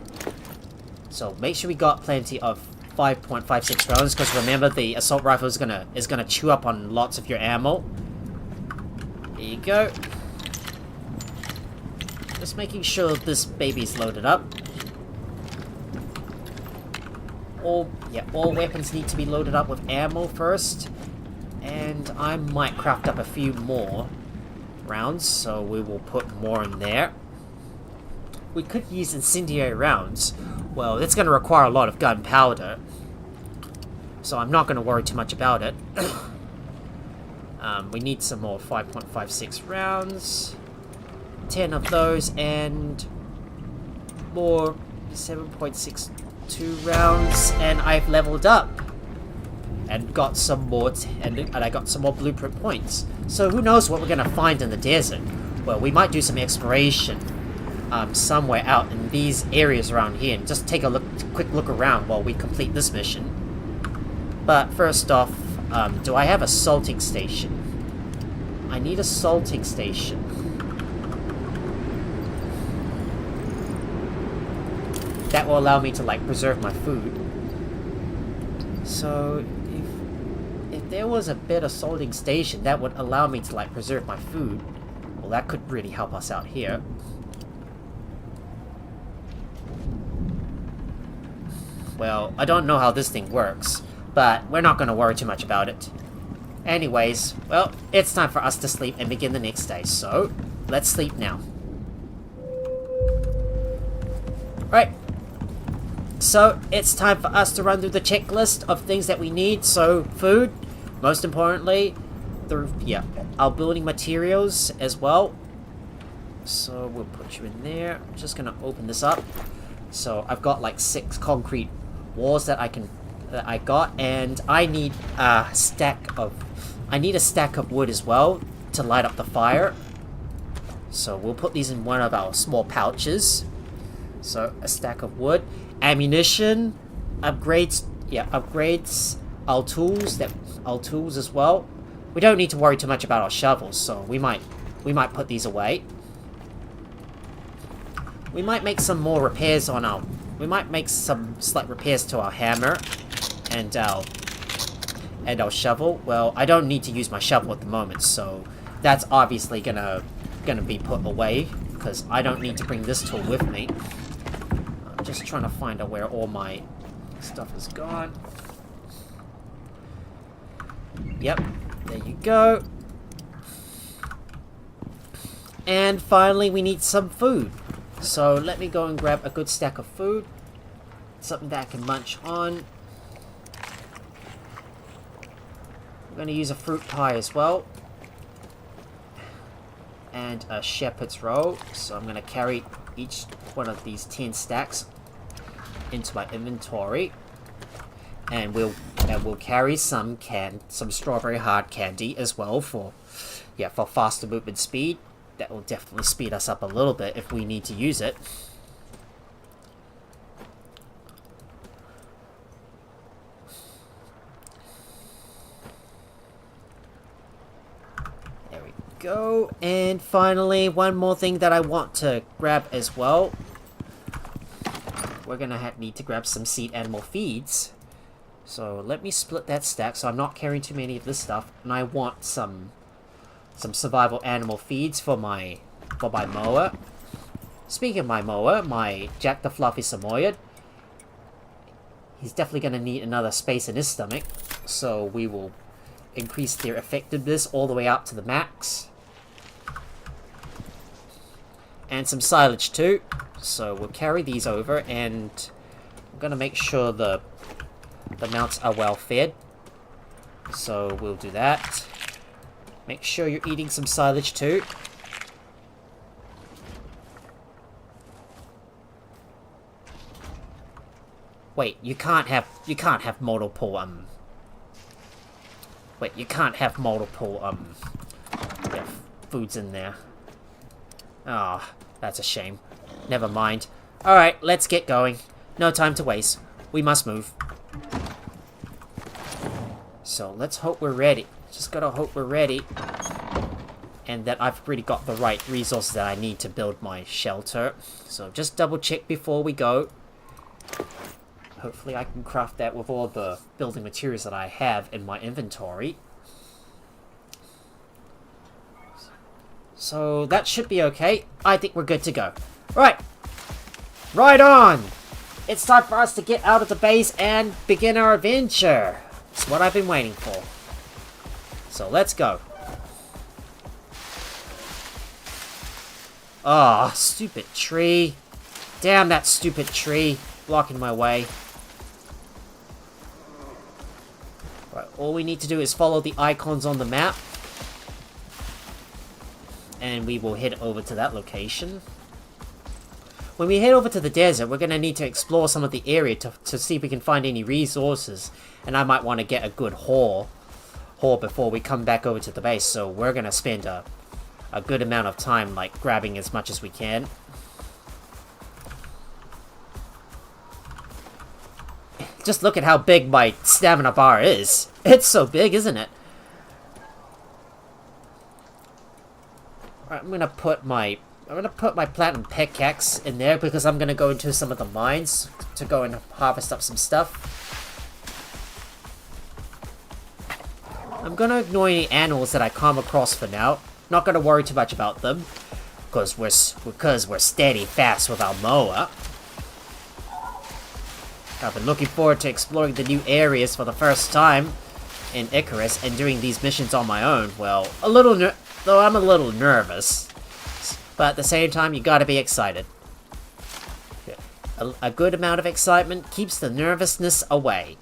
So make sure we got plenty of 5.56 rounds, because remember, the assault rifle is gonna chew up on lots of your ammo. There you go. Just making sure this baby's loaded up. All weapons need to be loaded up with ammo first. And I might craft up a few more rounds, so we will put more in there. We could use incendiary rounds. Well, it's going to require a lot of gunpowder, so I'm not going to worry too much about it. We need some more 5.56 rounds, 10 of those, and more 7.62 rounds, and I've leveled up and got some more, and I got some more blueprint points. So who knows what we're going to find in the desert? Well, we might do some exploration somewhere out in these areas around here, and just take a quick look around while we complete this mission. But first off, do I have a salting station? I need a salting station. that will allow me to, like, preserve my food. So, if there was a better salting station that would allow me to, like, preserve my food, well, that could really help us out here. Well, I don't know how this thing works, but we're not going to worry too much about it. Anyways, well, it's time for us to sleep and begin the next day, so let's sleep now. Right. So, it's time for us to run through the checklist of things that we need. So, food, most importantly, our building materials as well. So, we'll put you in there. I'm just gonna open this up. So, I've got like 6 concrete walls that I got, and I need a stack of wood as well to light up the fire. So, we'll put these in one of our small pouches. So, a stack of wood. Ammunition, upgrades our tools as well. We don't need to worry too much about our shovels, so we might put these away. We might make some more repairs we might make some slight repairs to our hammer and our shovel. Well, I don't need to use my shovel at the moment, so that's obviously gonna be put away because I don't need to bring this tool with me. Just trying to find out where all my stuff is gone. Yep, there you go. And finally, we need some food. So let me go and grab a good stack of food. Something that I can munch on. I'm going to use a fruit pie as well. And a shepherd's roll. So I'm going to carry each one of these 10 stacks into my inventory, and we'll carry some strawberry hard candy as well for faster movement speed. That will definitely speed us up a little bit if we need to use it. There we go. And finally, one more thing that I want to grab as well. We're gonna need to grab some seed animal feeds. So let me split that stack so I'm not carrying too many of this stuff. And I want some survival animal feeds for my mower. Speaking of my mower, my Jack the Fluffy Samoyed, he's definitely gonna need another space in his stomach. So we will increase their effectiveness all the way up to the max. And some silage too. So we'll carry these over, and I'm gonna make sure the mounts are well fed. So we'll do that. Make sure you're eating some silage too. Wait, you can't have multiple foods in there. Ah, that's a shame. Never mind. Alright, let's get going. No time to waste. We must move. So, let's hope we're ready. Just gotta hope we're ready. And that I've really got the right resources that I need to build my shelter. So, just double check before we go. Hopefully I can craft that with all the building materials that I have in my inventory. So, that should be okay. I think we're good to go. Right. Right on! It's time for us to get out of the base and begin our adventure. It's what I've been waiting for. So let's go. Ah, stupid tree. Damn that stupid tree. Blocking my way. Right, all we need to do is follow the icons on the map. And we will head over to that location. When we head over to the desert, we're going to need to explore some of the area to see if we can find any resources. And I might want to get a good haul before we come back over to the base. So we're going to spend a good amount of time, like, grabbing as much as we can. Just look at how big my stamina bar is. It's so big, isn't it? Alright, I'm going to put my I'm gonna put my platinum pickaxe in there because I'm gonna go into some of the mines to go and harvest up some stuff. I'm gonna ignore any animals that I come across for now. Not gonna worry too much about them because we're steady fast with our mower. I've been looking forward to exploring the new areas for the first time in Icarus and doing these missions on my own. Well, though I'm a little nervous. But at the same time, you gotta be excited. A good amount of excitement keeps the nervousness away.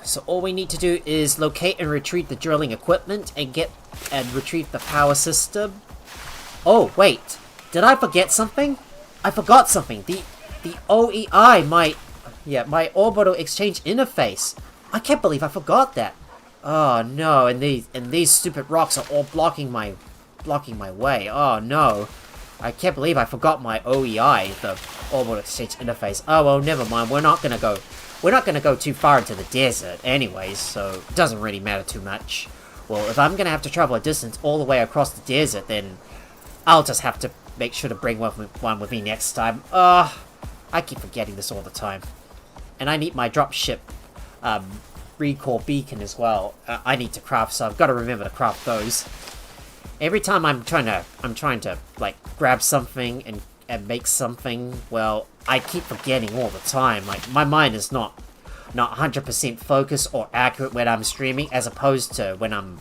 So all we need to do is locate and retrieve the drilling equipment and retrieve the power system. Oh, wait. Did I forget something? I forgot something. The OEI, my orbital exchange interface. I can't believe I forgot that. Oh no, and these stupid rocks are all blocking my way. Oh no. I can't believe I forgot my OEI, the orbital exchange interface. Oh well, never mind. We're not gonna go too far into the desert anyways, so it doesn't really matter too much. Well, if I'm gonna have to travel a distance all the way across the desert, then I'll just have to make sure to bring one with me next time. I keep forgetting this all the time. And I need my dropship recall beacon as well. I need to craft, so I've got to remember to craft those. Every time I'm trying to like grab something and make something, well, I keep forgetting all the time. Like my mind is not 100% focused or accurate when I'm streaming, as opposed to when I'm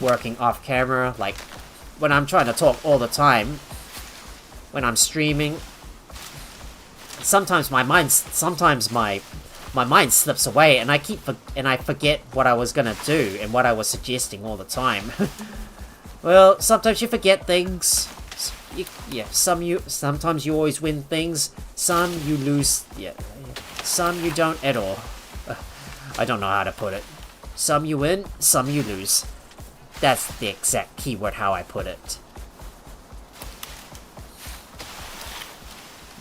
working off camera. Like when I'm trying to talk all the time, when I'm streaming, sometimes my mind slips away, and I forget what I was gonna do and what I was suggesting all the time. Well, sometimes you forget things. Sometimes you always win things. Some you lose. Some you don't at all. I don't know how to put it. Some you win, some you lose. That's the exact keyword how I put it.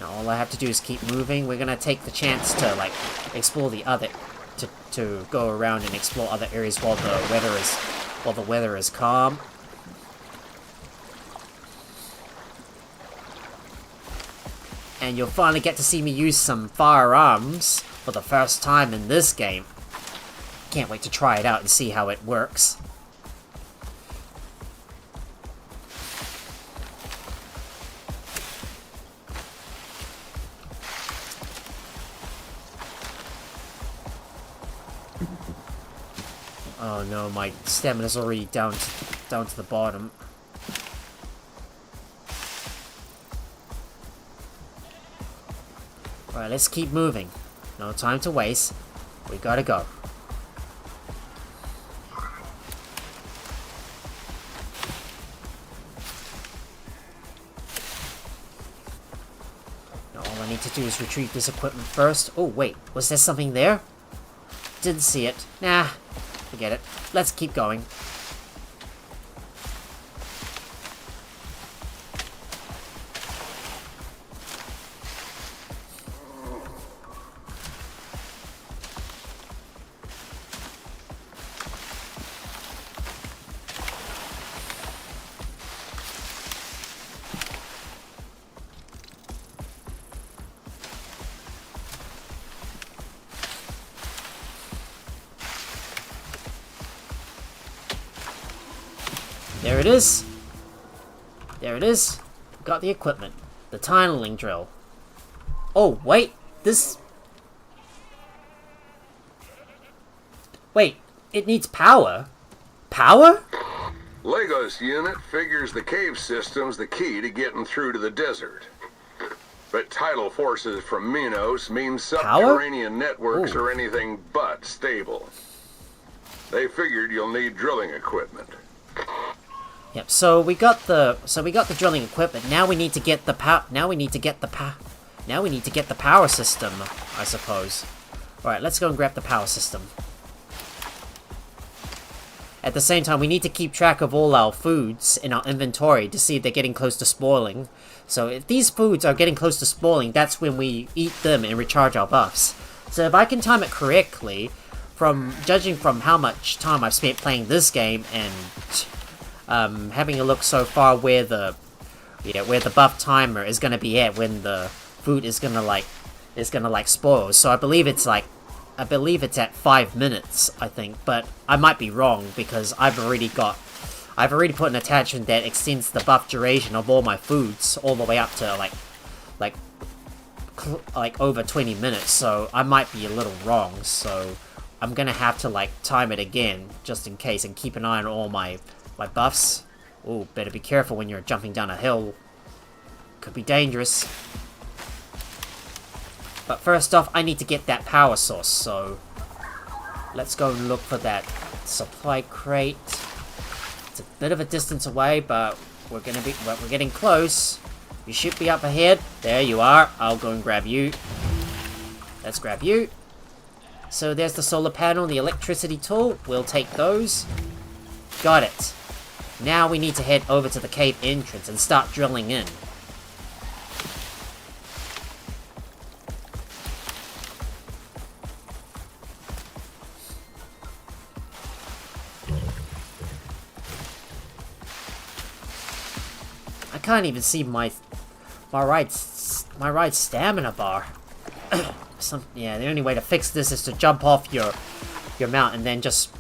Now all I have to do is keep moving. We're gonna take the chance to like explore the other, to go around and explore other areas while the weather is calm. And you'll finally get to see me use some firearms for the first time in this game. Can't wait to try it out and see how it works. Oh no, my stamina's already down to the bottom. Alright, let's keep moving. No time to waste. We gotta go. Now all I need to do is retrieve this equipment first. Oh wait, was there something there? Didn't see it. Nah, forget it. Let's keep going. There it is. There it is. Got the equipment. The tunneling drill. Oh, wait. This... Wait. It needs power? Power? Legos unit figures the cave system's the key to getting through to the desert. But tidal forces from Minos mean subterranean networks are anything but stable. They figured you'll need drilling equipment. Yep. So we got the drilling equipment. Now we need to get the power system, I suppose. All right, let's go and grab the power system. at the same time, we need to keep track of all our foods in our inventory to see if they're getting close to spoiling. So if these foods are getting close to spoiling, that's when we eat them and recharge our buffs. So if I can time it correctly, from judging from how much time I've spent playing this game and having a look so far where the buff timer is gonna be at when the food is gonna spoil. So I believe it's at 5 minutes, I think, but I might be wrong because I've already put an attachment that extends the buff duration of all my foods all the way up to like over 20 minutes, so I might be a little wrong, so I'm gonna have to time it again just in case and keep an eye on all my buffs. Ooh, better be careful when you're jumping down a hill. Could be dangerous. But first off, I need to get that power source, so let's go and look for that supply crate. It's a bit of a distance away, but we're getting close. You should be up ahead. There you are. I'll go and grab you. Let's grab you. So there's the solar panel and the electricity tool. We'll take those. Got it. Now we need to head over to the cave entrance and start drilling in. I can't even see my right stamina bar. The only way to fix this is to jump off your mount and then just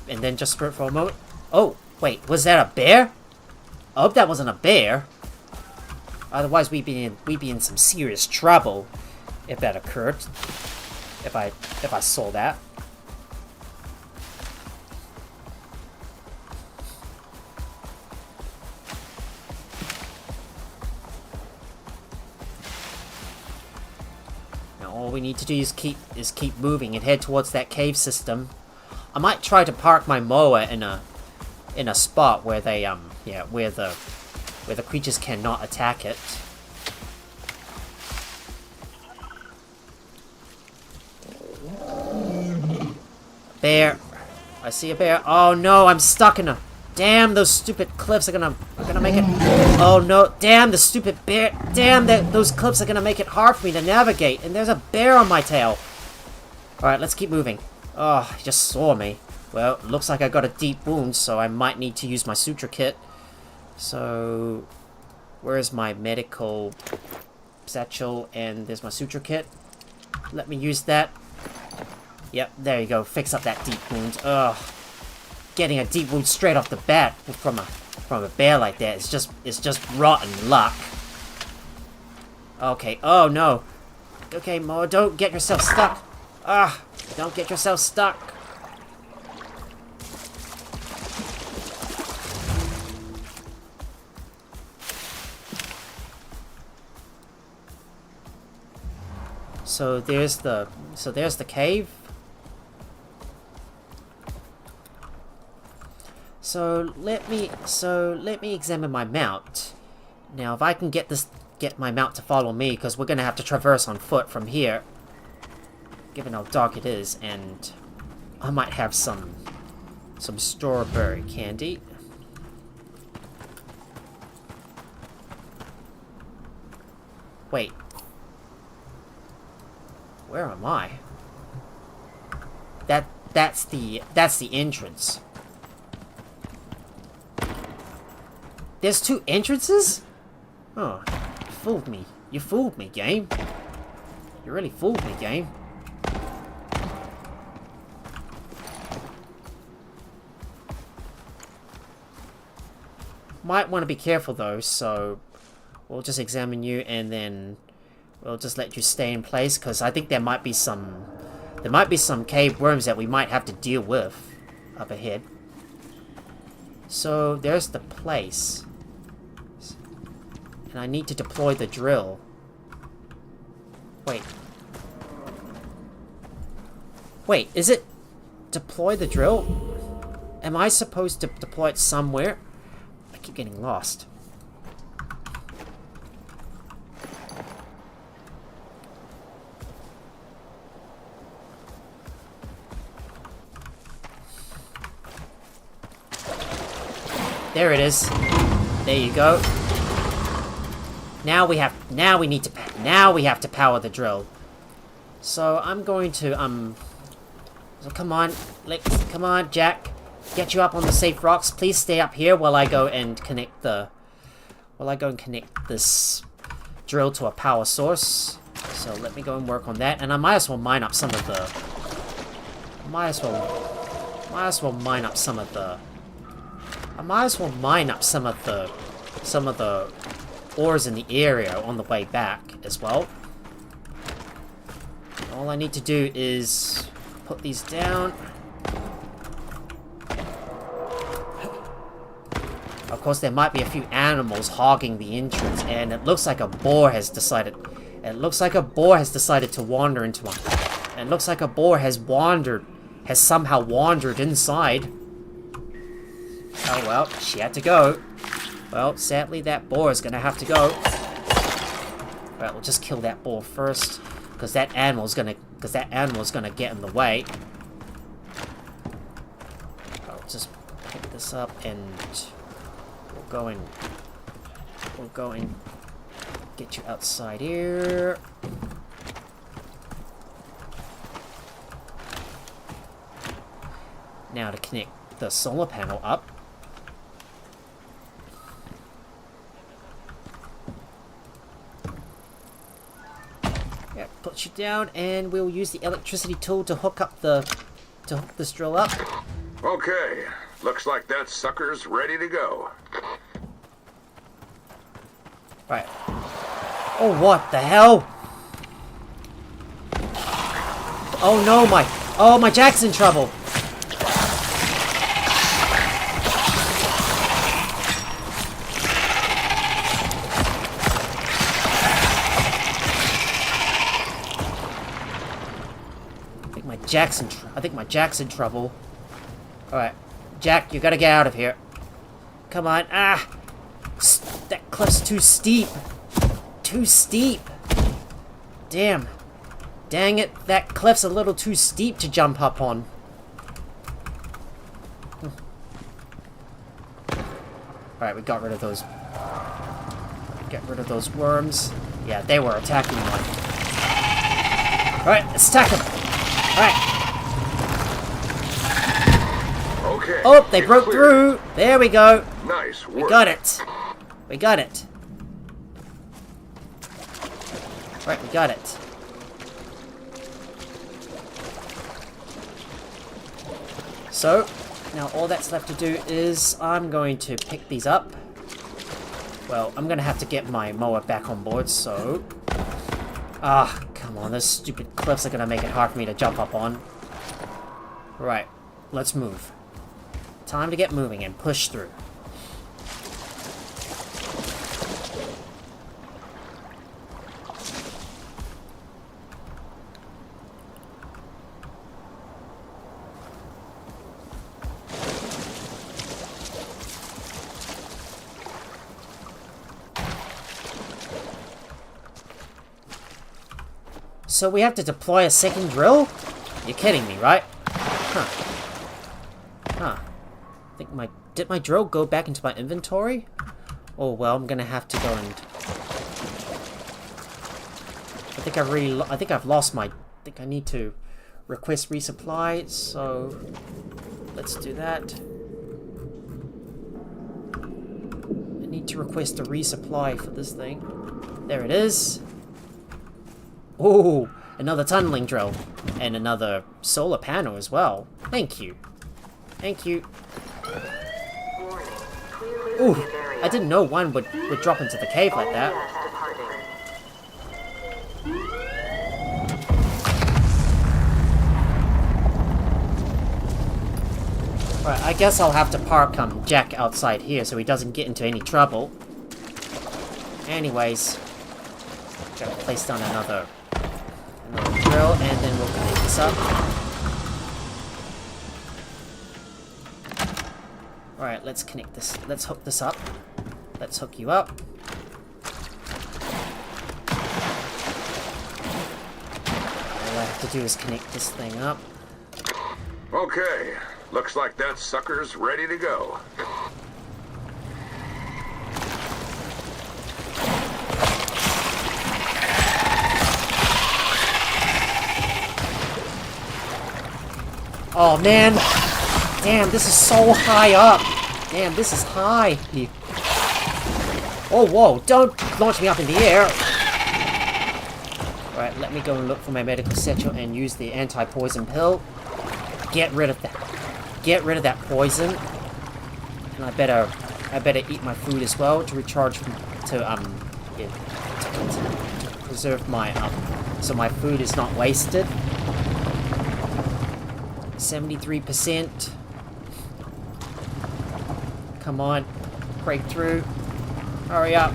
sprint for a moment. Oh, wait, was that a bear? I hope that wasn't a bear. Otherwise, we'd be in some serious trouble if that occurred. If I saw that. All we need to do is keep moving and head towards that cave system. I might try to park my mower in a spot where where the creatures cannot attack it. Bear. I see a bear. Oh no, I'm stuck in a... Damn, those stupid cliffs are gonna make it... Oh no, damn, the stupid bear... Damn, those cliffs are gonna make it hard for me to navigate, and there's a bear on my tail. Alright, let's keep moving. Oh, he just saw me. Well, looks like I got a deep wound, so I might need to use my suture kit. So... Where's my medical satchel? And there's my suture kit. Let me use that. Yep, there you go. Fix up that deep wound. Ugh. Getting a deep wound straight off the bat from a bear like that is just rotten luck. Okay. Oh no. Okay, Mo, don't get yourself stuck. Don't get yourself stuck. So there's the cave. So let me examine my mount. Now, if I can get my mount to follow me, because we're gonna have to traverse on foot from here, given how dark it is, and I might have some strawberry candy. Wait. Where am I? That's the entrance. There's two entrances? Oh, you fooled me. You fooled me, game. You really fooled me, game. Might want to be careful though, so we'll just examine you and then we'll just let you stay in place, because I think there might be some cave worms that we might have to deal with up ahead. So there's the place. And I need to deploy the drill. Wait. Wait, is it deploy the drill? Am I supposed to deploy it somewhere? I keep getting lost. there it is. There you go. Now we have to power the drill. So I'm going to so come on, come on, Jack. Get you up on the safe rocks. Please stay up here while I go and connect this drill to a power source. So let me go and work on that, and I might as well mine up some of the mine up some of the ores in the area on the way back as well. All I need to do is put these down. Of course, there might be a few animals hogging the entrance, and it looks like a boar has decided to wander into one. And it looks like a boar has somehow wandered inside. Oh well, she had to go. Well, sadly that boar is gonna have to go. Right, we'll just kill that boar first, because that animal's gonna get in the way. I'll just pick this up and we'll go and get you outside here. Now to connect the solar panel up. Yeah, put you down, and we'll use the electricity tool to hook this drill up. Okay, looks like that sucker's ready to go. Right. Oh, what the hell? Oh no, my Jack's in trouble. I think my Jack's in trouble. Alright. Jack, you gotta get out of here. Come on. Ah! That cliff's too steep. Too steep. Damn. Dang it. That cliff's a little too steep to jump up on. Alright, we got rid of those. Get rid of those worms. Yeah, they were attacking one. Alright, let's attack them. Alright. Okay. Oh, they broke through. There we go. Nice work. We got it. We got it. Right, we got it. So, now all that's left to do is I'm going to pick these up. Well, I'm going to have to get my mower back on board, so... Ah, come on, those stupid cliffs are going to make it hard for me to jump up on. Right, let's move. Time to get moving and push through. So we have to deploy a second drill? You're kidding me, right? Huh. Did my drill go back into my inventory? Oh well, I'm gonna have to go and... I think I've lost my... I think I need to request resupply, so... Let's do that. I need to request a resupply for this thing. There it is. Oh, another tunneling drill. And another solar panel as well. Thank you. Thank you. Ooh, I didn't know one would drop into the cave like that. Right, I guess I'll have to park Jack outside here so he doesn't get into any trouble. Anyways, gotta place down another drill, and then we'll connect this up. Alright, let's connect this. Let's hook this up. Let's hook you up. All I have to do is connect this thing up. Okay, looks like that sucker's ready to go. Oh, man. Damn, this is so high up. Damn, this is high. Oh, whoa. Don't launch me up in the air. Alright, let me go and look for my medical satchel and use the anti-poison pill. Get rid of that. Get rid of that poison. And I better eat my food as well to recharge, to preserve my, so my food is not wasted. 73%. Come on. Break through. Hurry up.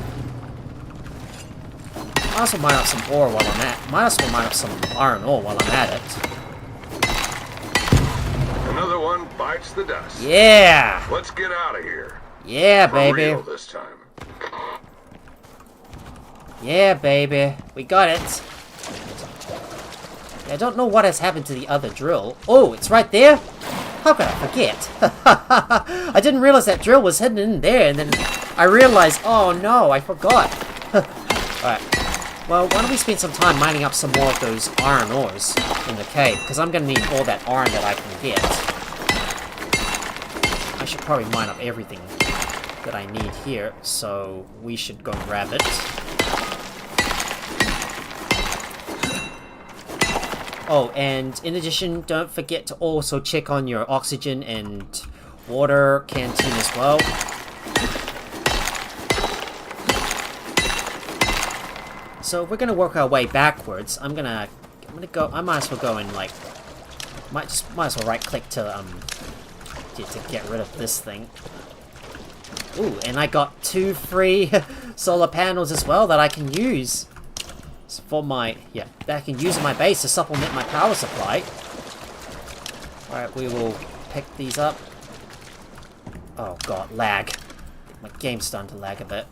Might as well mine up some ore while I'm at. Might as well mine up some iron ore while I'm at it. Another one bites the dust. Yeah! Let's get out of here. Yeah, For baby. real this time. Yeah, baby. We got it. I don't know what has happened to the other drill. Oh, it's right there? How could I forget? I didn't realize that drill was hidden in there, and then I realized, oh no, I forgot. Alright. Well, why don't we spend some time mining up some more of those iron ores in the cave, because I'm going to need all that iron that I can get. I should probably mine up everything that I need here, so we should go grab it. Oh, and in addition, don't forget to also check on your oxygen and water canteen as well. So we're gonna work our way backwards. I'm gonna go. I might as well go and like, might as well right click to get rid of this thing. Ooh, and I got 2 free solar panels as well that I can use. For my, yeah, that I can use in my base to supplement my power supply. Alright, we will pick these up. Oh god, lag. My game's starting to lag a bit.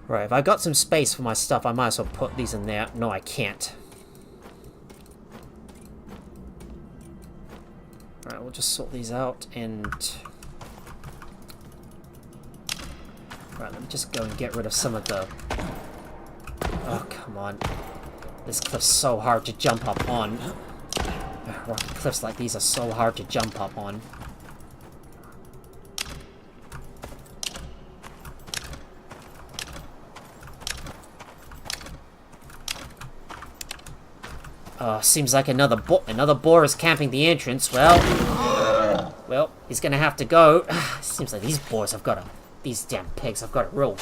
Right, if I got some space for my stuff, I might as well put these in there. No, I can't. Alright, we'll just sort these out and... Right, let me just go and get rid of some of the... Oh, come on. This cliff's so hard to jump up on. Rocky cliffs like these are so hard to jump up on. Seems like another boar is camping the entrance. Well, he's gonna have to go. Seems like these boars have got a... These damn pigs have got a real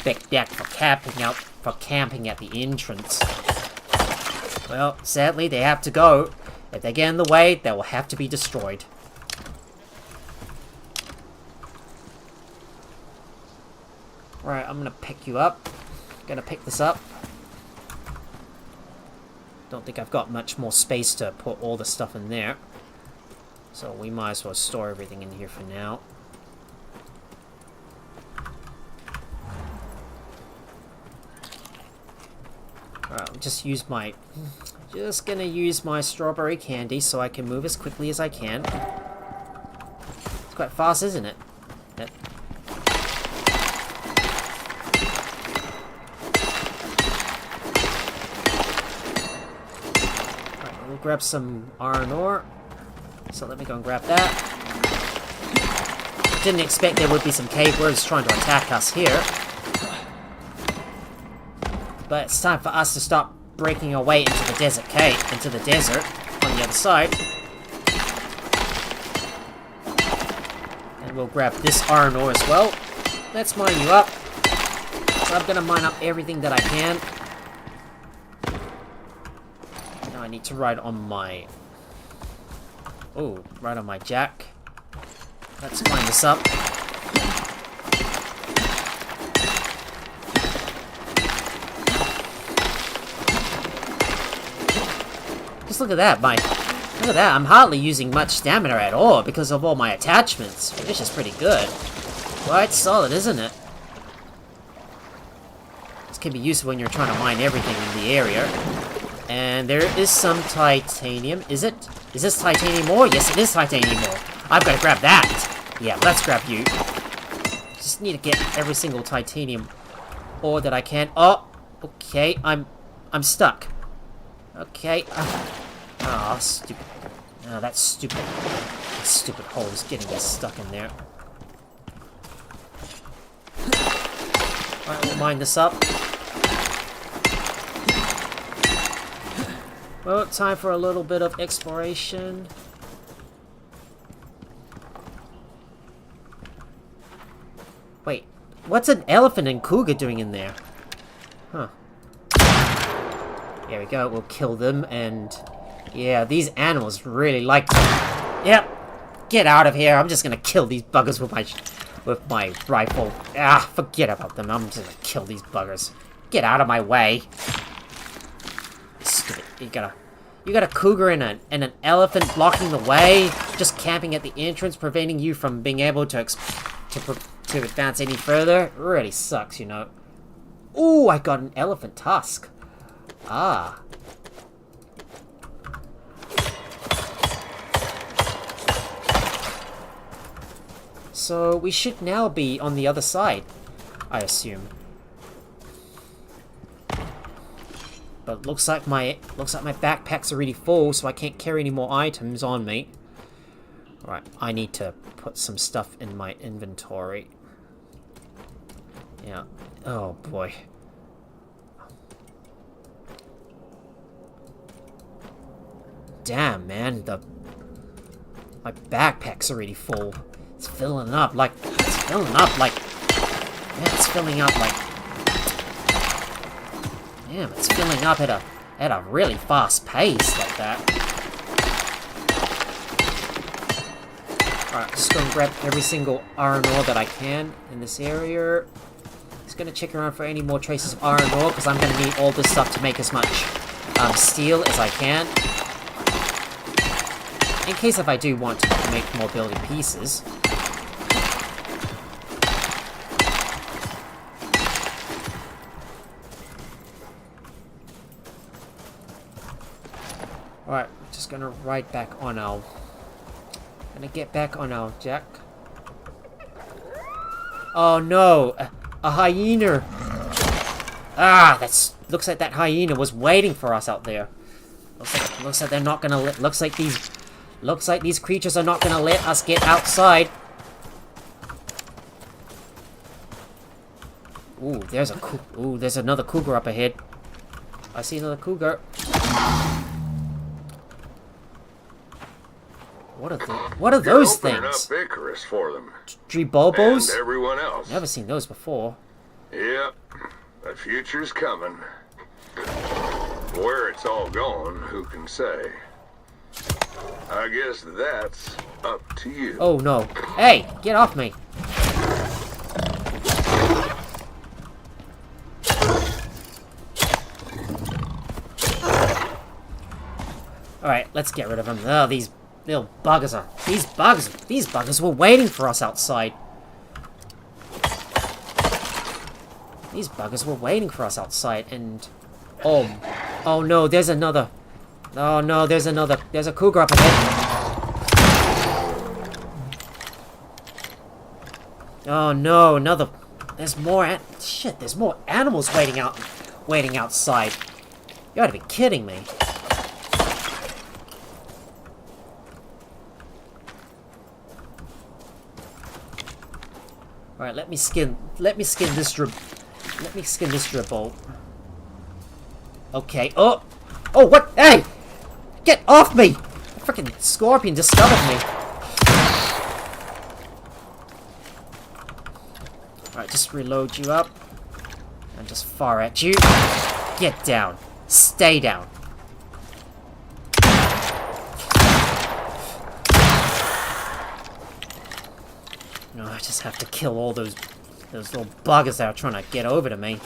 big deck for camping at the entrance. Well, sadly, they have to go. If they get in the way, they will have to be destroyed. Right, I'm gonna pick you up. Gonna pick this up. Don't think I've got much more space to put all the stuff in there. So we might as well store everything in here for now. Alright, I'll just use my... Just gonna use my strawberry candy so I can move as quickly as I can. It's quite fast, isn't it? Yep. Alright, we'll grab some iron ore. So let me go and grab that. Didn't expect there would be some cave birds trying to attack us here. But it's time for us to start breaking our way into the desert cave, into the desert on the other side. And we'll grab this iron ore as well. Let's mine you up. So I'm gonna mine up everything that I can. Now I need to ride on my... Oh, right on my jack. Let's mine this up. Just look at that, look at that, I'm hardly using much stamina at all because of all my attachments, which is pretty good. Quite solid, isn't it? This can be useful when you're trying to mine everything in the area. And there is some titanium, is it? Is this titanium ore? Yes, it is titanium ore. I've got to grab that. Yeah, let's grab you. Just need to get every single titanium ore that I can. Oh, okay, I'm stuck. Okay. Ah, stupid. Ah, that stupid hole is getting me stuck in there. Alright, we'll mine this up. Well, time for a little bit of exploration. Wait, what's an elephant and cougar doing in there? Huh. There we go, we'll kill them, and... yeah, these animals really like them. Yep, get out of here. I'm just gonna kill these buggers with my rifle. Ah, forget about them. I'm just gonna kill these buggers. Get out of my way. Stupid. You got a cougar and an elephant blocking the way, just camping at the entrance, preventing you from being able to advance any further. It really sucks, you know. Ooh, I got an elephant tusk. Ah. So we should now be on the other side, I assume. But looks like my backpack's already full, so I can't carry any more items on me. Alright, I need to put some stuff in my inventory. Yeah. Oh boy. Damn, man, my backpack's already full. It's filling up like yeah, it's filling up like damn, it's filling up at a really fast pace like that. Alright, just gonna grab every single iron ore that I can in this area. Just gonna check around for any more traces of iron ore, because I'm gonna need all this stuff to make as much steel as I can. In case if I do want to make more building pieces. Alright, just gonna ride back on our... gonna get back on our jack. Oh no! A hyena! Ah, looks like that hyena was waiting for us out there. Looks like they're not gonna let... Looks like these creatures are not gonna let us get outside. Ooh, there's another cougar up ahead. I see another cougar. What are those things? Up Icarus for them. Dribobos? And everyone else. Never seen those before. Yep, the future's coming. Where it's all going, who can say? I guess that's up to you. Oh no. Hey, get off me. Alright, let's get rid of them. Oh, these little buggers are... These buggers were waiting for us outside. These buggers were waiting for us outside, and... Oh no, there's another... Oh no, there's a cougar up ahead. Oh no, another... There's more there's more animals waiting outside. You gotta be kidding me. Alright, let me skin this dribble. Okay. Oh, what? Hey! Get off me! A freaking scorpion discovered me. Alright, just reload you up. And just fire at you. Get down. Stay down. No, I just have to kill all those little buggers that are trying to get over to me.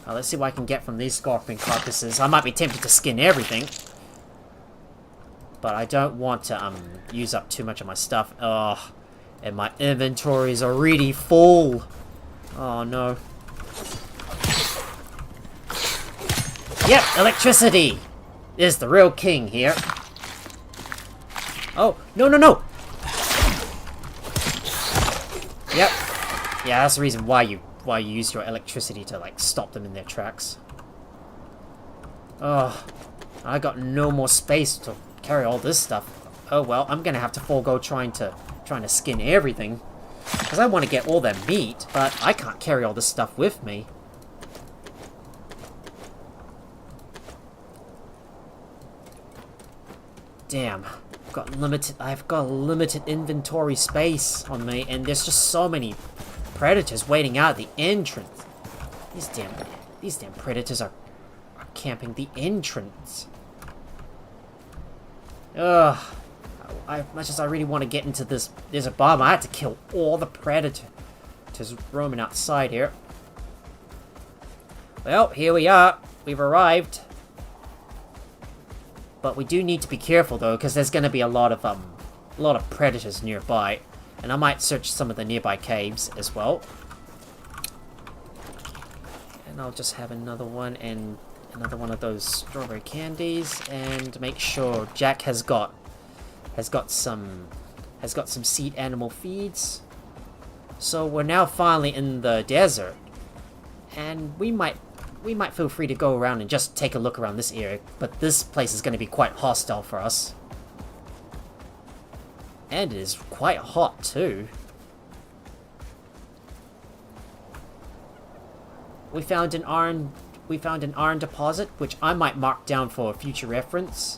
Let's see what I can get from these scorpion carcasses. I might be tempted to skin everything. But I don't want to use up too much of my stuff. Ugh. And my inventory is already full. Oh no. Yep, electricity is the real king here. Oh, no. Yep. Yeah, that's the reason why you use your electricity to, like, stop them in their tracks. Oh. I got no more space to carry all this stuff. Oh well, I'm gonna have to forego trying to skin everything. Because I want to get all that meat, but I can't carry all this stuff with me. Damn. I've got limited inventory space on me, and there's just so many predators waiting out at the entrance. These damn predators are camping the entrance. Ugh. As much as I really want to get into this, there's a bomb. I had to kill all the predators roaming outside here. Well, here we are. We've arrived. But we do need to be careful though, because there's going to be a lot of predators nearby, and I might search some of the nearby caves as well. And I'll just have another one and another one of those strawberry candies, and make sure Jack has got some seed animal feeds. So we're now finally in the desert, and we might feel free to go around and just take a look around this area, but this place is going to be quite hostile for us. And it is quite hot too. We found an iron deposit, which I might mark down for future reference.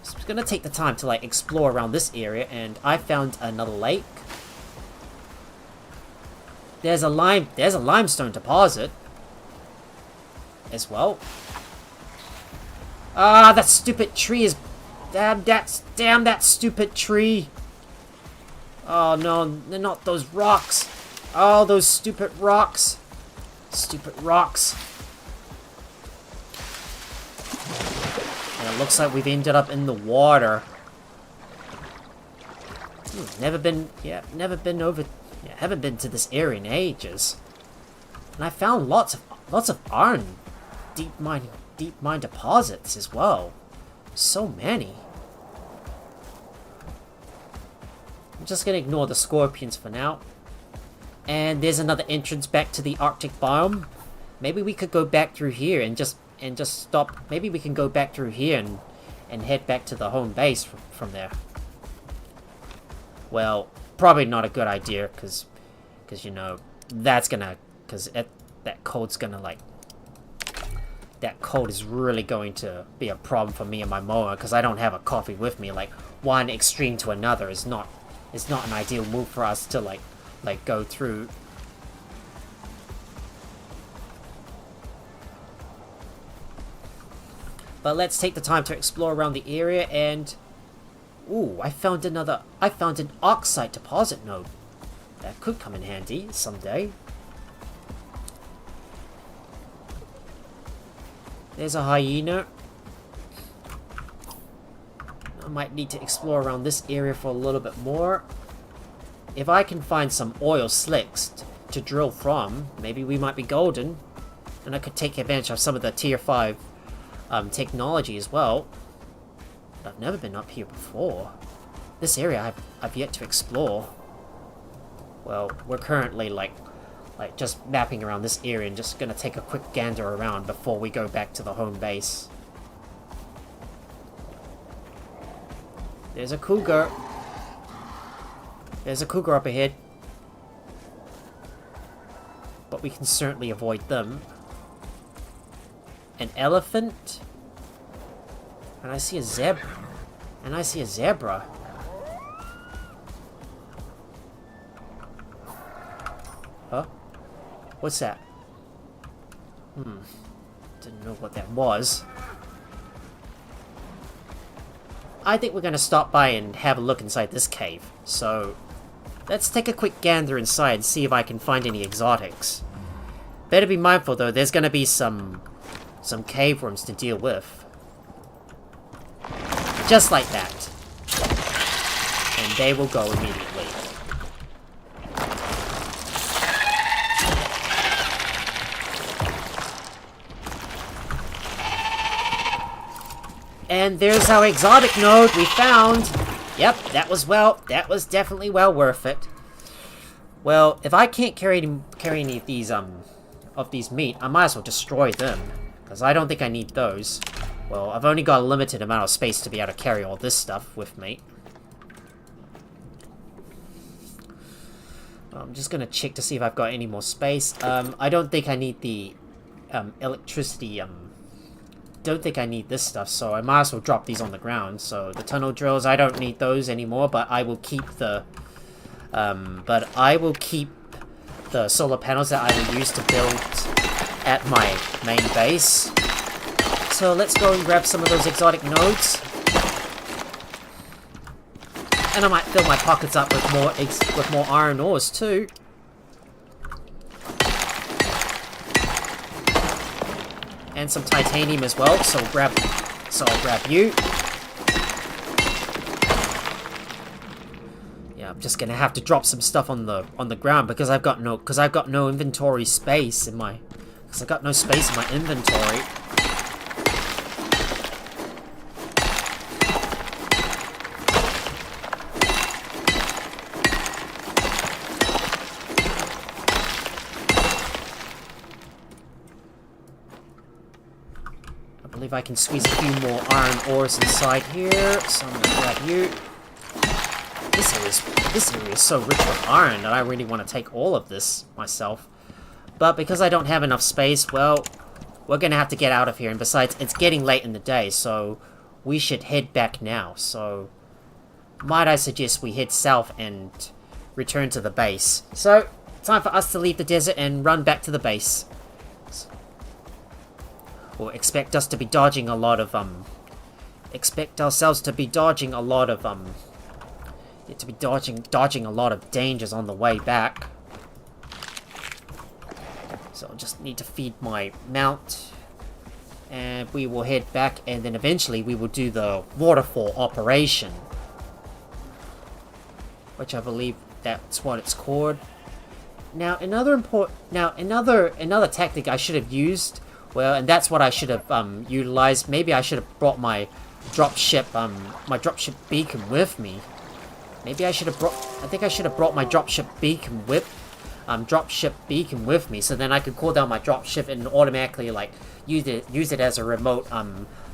So I'm gonna take the time to like explore around this area, and I found another lake. There's a limestone deposit as well. Ah, that stupid tree is damn that stupid tree. Oh no, they're not those rocks. Oh, those stupid rocks. Stupid rocks. And it looks like we've ended up in the water. Never been over. Yeah, haven't been to this area in ages. And I found lots of iron deep mine deposits as well. So many. I'm just gonna ignore the scorpions for now. And there's another entrance back to the Arctic biome. Maybe we could go back through here and just stop. Maybe we can go back through here and head back to the home base from there. Well, probably not a good idea, because you know, that cold's gonna like, that cold is really going to be a problem for me and my mower, because I don't have a coffee with me. Like, one extreme to another is not an ideal move for us to like go through. But let's take the time to explore around the area. And ooh, I found an oxide deposit node. That could come in handy someday. There's a hyena. I might need to explore around this area for a little bit more. If I can find some oil slicks to drill from, maybe we might be golden. And I could take advantage of some of the tier 5 technology as well. But I've never been up here before. This area I've yet to explore. Well, we're currently like just mapping around this area and just gonna take a quick gander around before we go back to the home base. There's a cougar. There's a cougar up ahead. But we can certainly avoid them. An elephant. And I see a zebra. Huh? What's that? Didn't know what that was. I think we're gonna stop by and have a look inside this cave. So let's take a quick gander inside and see if I can find any exotics. Better be mindful though, there's gonna be some cave worms to deal with. Just like that. And they will go immediately. And there's our exotic node we found. Yep, that was definitely well worth it. Well, if I can't carry any of these meat, I might as well destroy them. Because I don't think I need those. Well, I've only got a limited amount of space to be able to carry all this stuff with me. I'm just gonna check to see if I've got any more space. I don't think I need the electricity. Don't think I need this stuff, so I might as well drop these on the ground. So the tunnel drills, I don't need those anymore, but I will keep the solar panels that I will use to build at my main base. So let's go and grab some of those exotic nodes. And I might fill my pockets up with more iron ores too. And some titanium as well, so I'll grab you. Yeah, I'm just gonna have to drop some stuff on the ground because I've got no inventory space in my inventory. I believe I can squeeze a few more iron ores inside here, so I'm gonna grab you. This area is so rich with iron that I really want to take all of this myself. But because I don't have enough space, well, we're gonna have to get out of here. And besides, it's getting late in the day, so we should head back now. So, might I suggest we head south and return to the base. So, time for us to leave the desert and run back to the base. Or expect us to be dodging a lot of, expect ourselves to be dodging a lot of, dodging a lot of dangers on the way back. So I'll just need to feed my mount. And we will head back, and then eventually we will do the waterfall operation. Which I believe that's what it's called. Now, another tactic I should have used, well, and that's what I should have utilized. Maybe I should have brought my dropship beacon with me. Maybe I should have brought. I think I should have brought my dropship beacon with me, so then I could call down my dropship and automatically like use it as a remote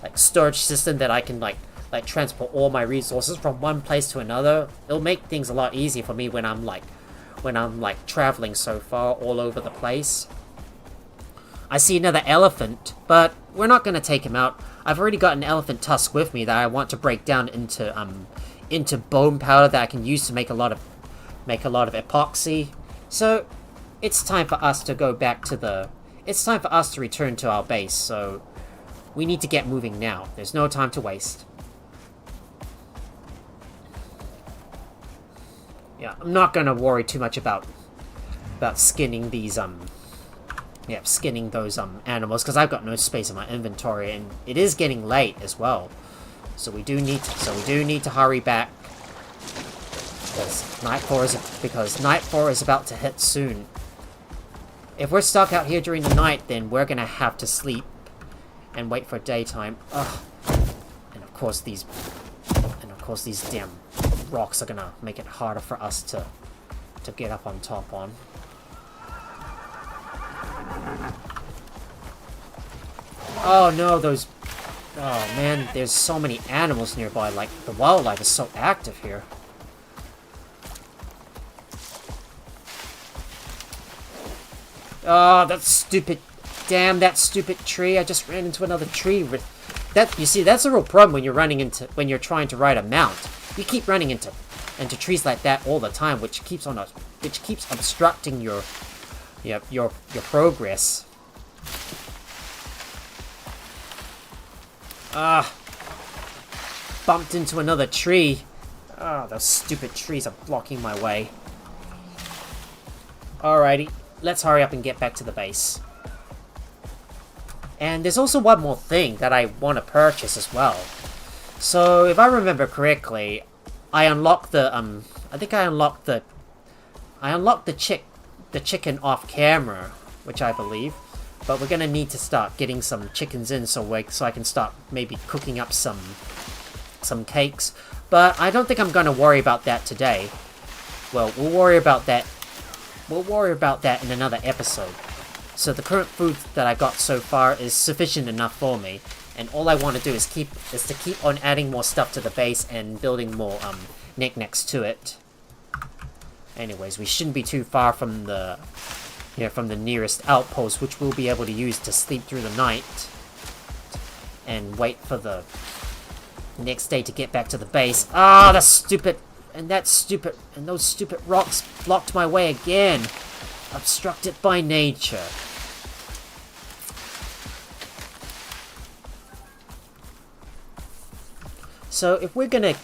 like storage system that I can like transport all my resources from one place to another. It'll make things a lot easier for me when I'm traveling so far all over the place. I see another elephant, but we're not gonna take him out. I've already got an elephant tusk with me that I want to break down into bone powder that I can use to make a lot of epoxy. So it's time for us to go back to it's time for us to return to our base. So we need to get moving now. There's no time to waste. Yeah, I'm not gonna worry too much about skinning these skinning those animals because I've got no space in my inventory, and it is getting late as well. So we do need to hurry back because nightfall is about to hit soon. If we're stuck out here during the night, then we're gonna have to sleep and wait for daytime. Ugh. And of course these damn rocks are gonna make it harder for us to get up on top on. Oh no, those... Oh man, there's so many animals nearby, like, the wildlife is so active here. Oh, that stupid tree. I just ran into another tree. You see, that's a real problem when you're trying to ride a mount. You keep running into trees like that all the time, which keeps obstructing your progress. Bumped into another tree. Oh, those stupid trees are blocking my way. Alrighty, let's hurry up and get back to the base. And there's also one more thing that I want to purchase as well. So, if I remember correctly, I unlocked the, the chicken off camera, which I believe. But we're gonna need to start getting some chickens in so I can start maybe cooking up some cakes. But I don't think I'm gonna worry about that today. Well, we'll worry about that in another episode. So the current food that I got so far is sufficient enough for me. And all I want to do is to keep on adding more stuff to the base and building more knickknacks to it. Anyways, we shouldn't be too far from the nearest outpost, which we'll be able to use to sleep through the night and wait for the next day to get back to the base. Ah, those stupid rocks blocked my way again. Obstructed by nature. So if we're gonna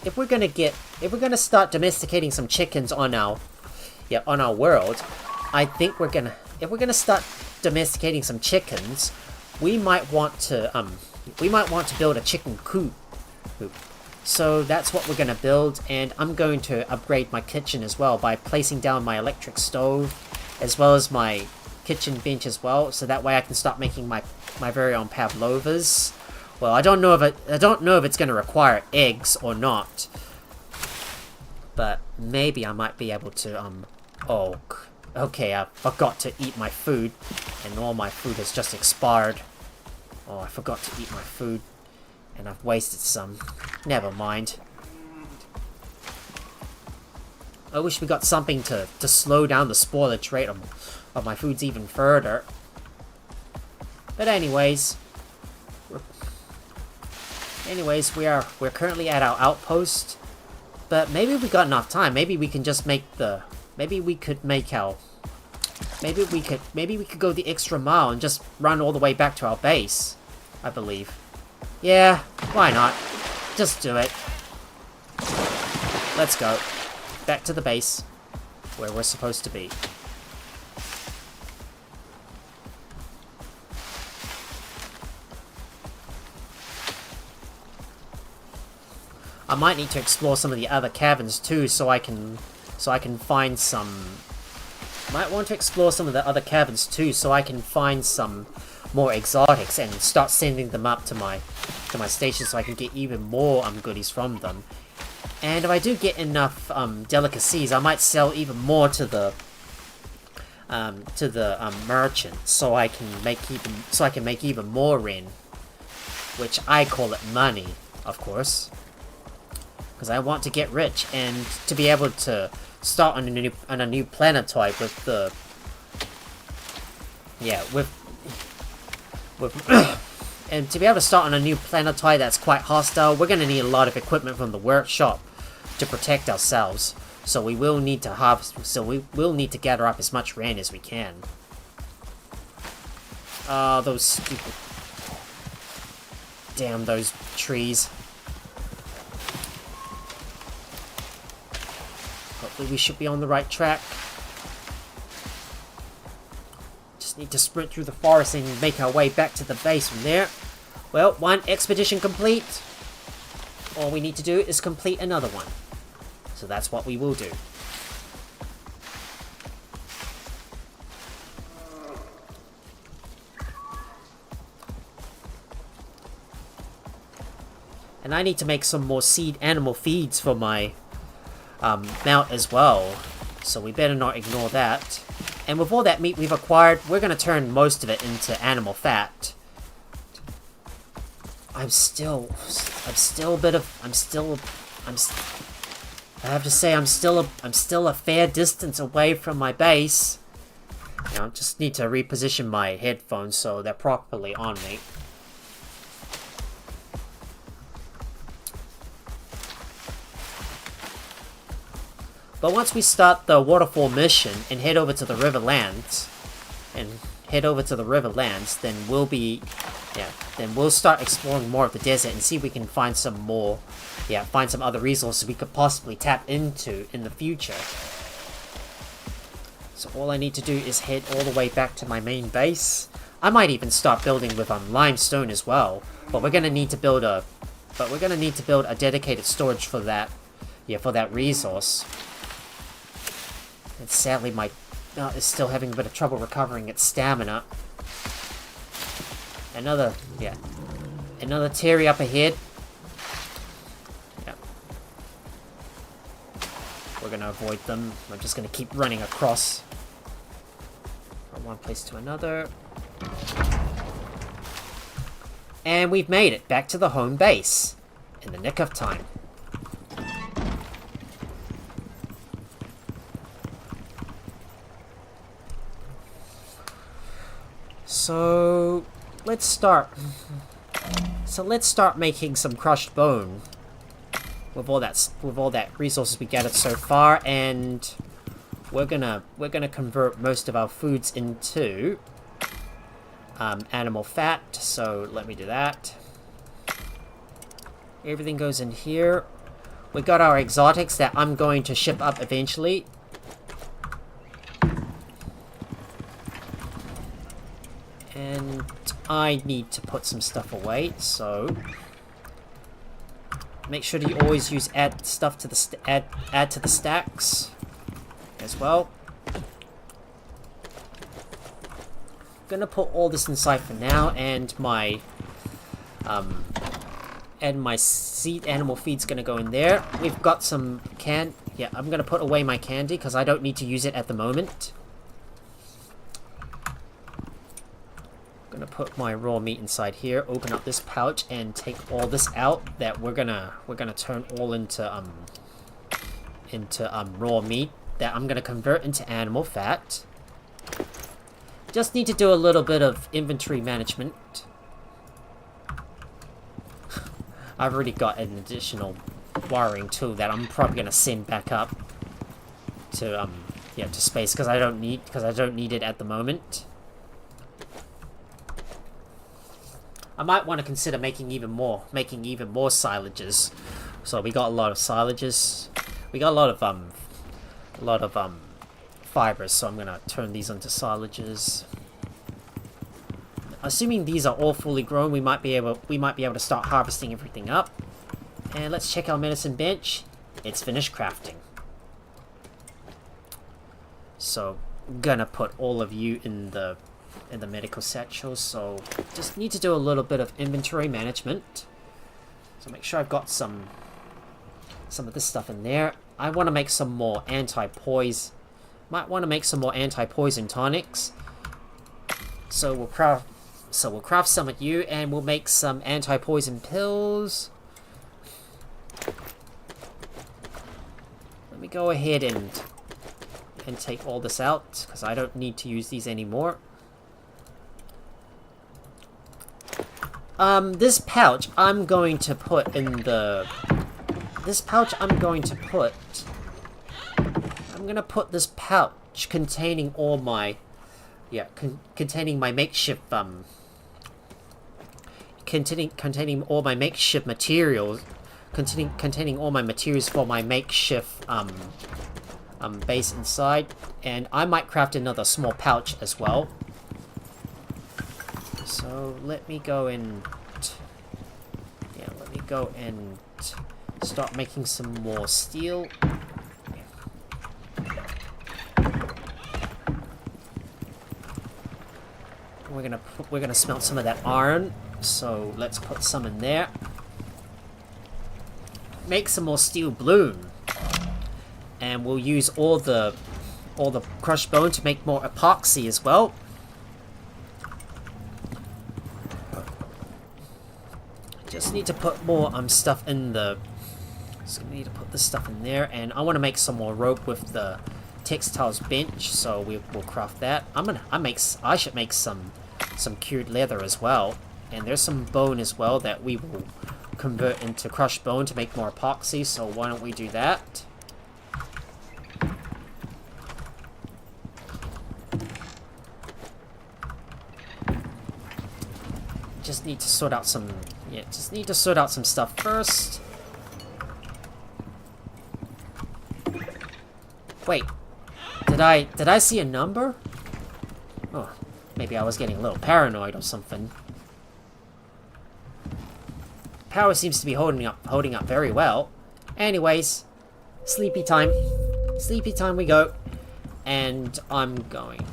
start domesticating some chickens on our world, I think if we're gonna start domesticating some chickens, we might want to build a chicken coop. So that's what we're gonna build, and I'm going to upgrade my kitchen as well by placing down my electric stove, as well as my kitchen bench as well, so that way I can start making my very own pavlovas. Well, I don't know if it's gonna require eggs or not, but maybe I might be able to. Oh, okay. I forgot to eat my food, and all my food has just expired. Oh, I forgot to eat my food, and I've wasted some. Never mind. I wish we got something to slow down the spoilage rate of my foods even further. But anyways, we're currently at our outpost. But maybe we got enough time. Maybe we can just make the. Maybe we could go the extra mile and just run all the way back to our base. I believe. Yeah, why not? Just do it. Let's go. Back to the base, where we're supposed to be. I might need to explore some of the other caverns too, so I can find some. Might want to explore some of the other caverns too, so I can find some more exotics and start sending them up to my station, so I can get even more goodies from them. And if I do get enough delicacies, I might sell even more to the merchants, so I can make even more in, which I call it money, of course, because I want to get rich and to be able to start on a new planetoid with the and to be able to start on a new planetoid that's quite hostile, we're going to need a lot of equipment from the workshop to protect ourselves. So we will need to gather up as much rain as we can. Oh, those stupid. Damn those trees. Hopefully we should be on the right track. Just need to sprint through the forest and make our way back to the base from there. Well, one expedition complete. All we need to do is complete another one. So that's what we will do. And I need to make some more seed animal feeds for my mount as well. So we better not ignore that. And with all that meat we've acquired, we're going to turn most of it into animal fat. I have to say, I'm still a fair distance away from my base. You know, just need to reposition my headphones so they're properly on me. But once we start the waterfall mission and head over to the Riverlands, then we'll start exploring more of the desert and see if we can find some other resources we could possibly tap into in the future. So all I need to do is head all the way back to my main base. I might even start building with limestone as well, but we're gonna need to build a dedicated storage for that. Yeah, for that resource. And sadly, my mount is still having a bit of trouble recovering its stamina. Another Terry up ahead. Yeah. We're gonna avoid them. I'm just gonna keep running across. From one place to another. And we've made it back to the home base. In the nick of time. So let's start making some crushed bone with all that resources we gathered so far, and we're gonna convert most of our foods into animal fat. So let me do that. Everything goes in here. We got our exotics that I'm going to ship up eventually. And I need to put some stuff away, so make sure that you always use add stuff to the add to the stacks as well. Gonna put all this inside for now, and my seed animal feed's gonna go in there. We've got some yeah, I'm gonna put away my candy because I don't need to use it at the moment. Gonna put my raw meat inside here, open up this pouch and take all this out that we're gonna turn all into raw meat that I'm gonna convert into animal fat. Just need to do a little bit of inventory management. I've already got an additional wiring tool that I'm probably gonna send back up to to space because I don't need it at the moment. I might want to consider making even more silages. So we got a lot of silages. We got a lot of fibers, so I'm gonna turn these into silages. Assuming these are all fully grown, we might be able to start harvesting everything up. And let's check our medicine bench. It's finished crafting. So I'm gonna put all of you in the medical satchel, so just need to do a little bit of inventory management. So make sure I've got some of this stuff in there. I want to make some more anti-poison. Might want to make some more anti-poison tonics. So we'll craft some at you, and we'll make some anti-poison pills. Let me go ahead and take all this out because I don't need to use these anymore. This pouch I'm going to put in the... I'm gonna put this pouch containing all my... containing my makeshift, containing all my makeshift materials... Containing all my materials for my makeshift, base inside. And I might craft another small pouch as well. So let me go and start making some more steel. We're gonna smelt some of that iron. So let's put some in there. Make some more steel bloom, and we'll use all the crushed bone to make more epoxy as well. Just need to put more stuff in the... So we need to put this stuff in there, and I want to make some more rope with the textiles bench, so we'll craft that. I should make some cured leather as well, and there's some bone as well that we will convert into crushed bone to make more epoxy, so why don't we do that? Just need to sort out some... Yeah, just need to sort out some stuff first. Wait, did I see a number? Oh, maybe I was getting a little paranoid or something. Power seems to be holding up very well. Anyways, sleepy time. Sleepy time we go. And I'm going.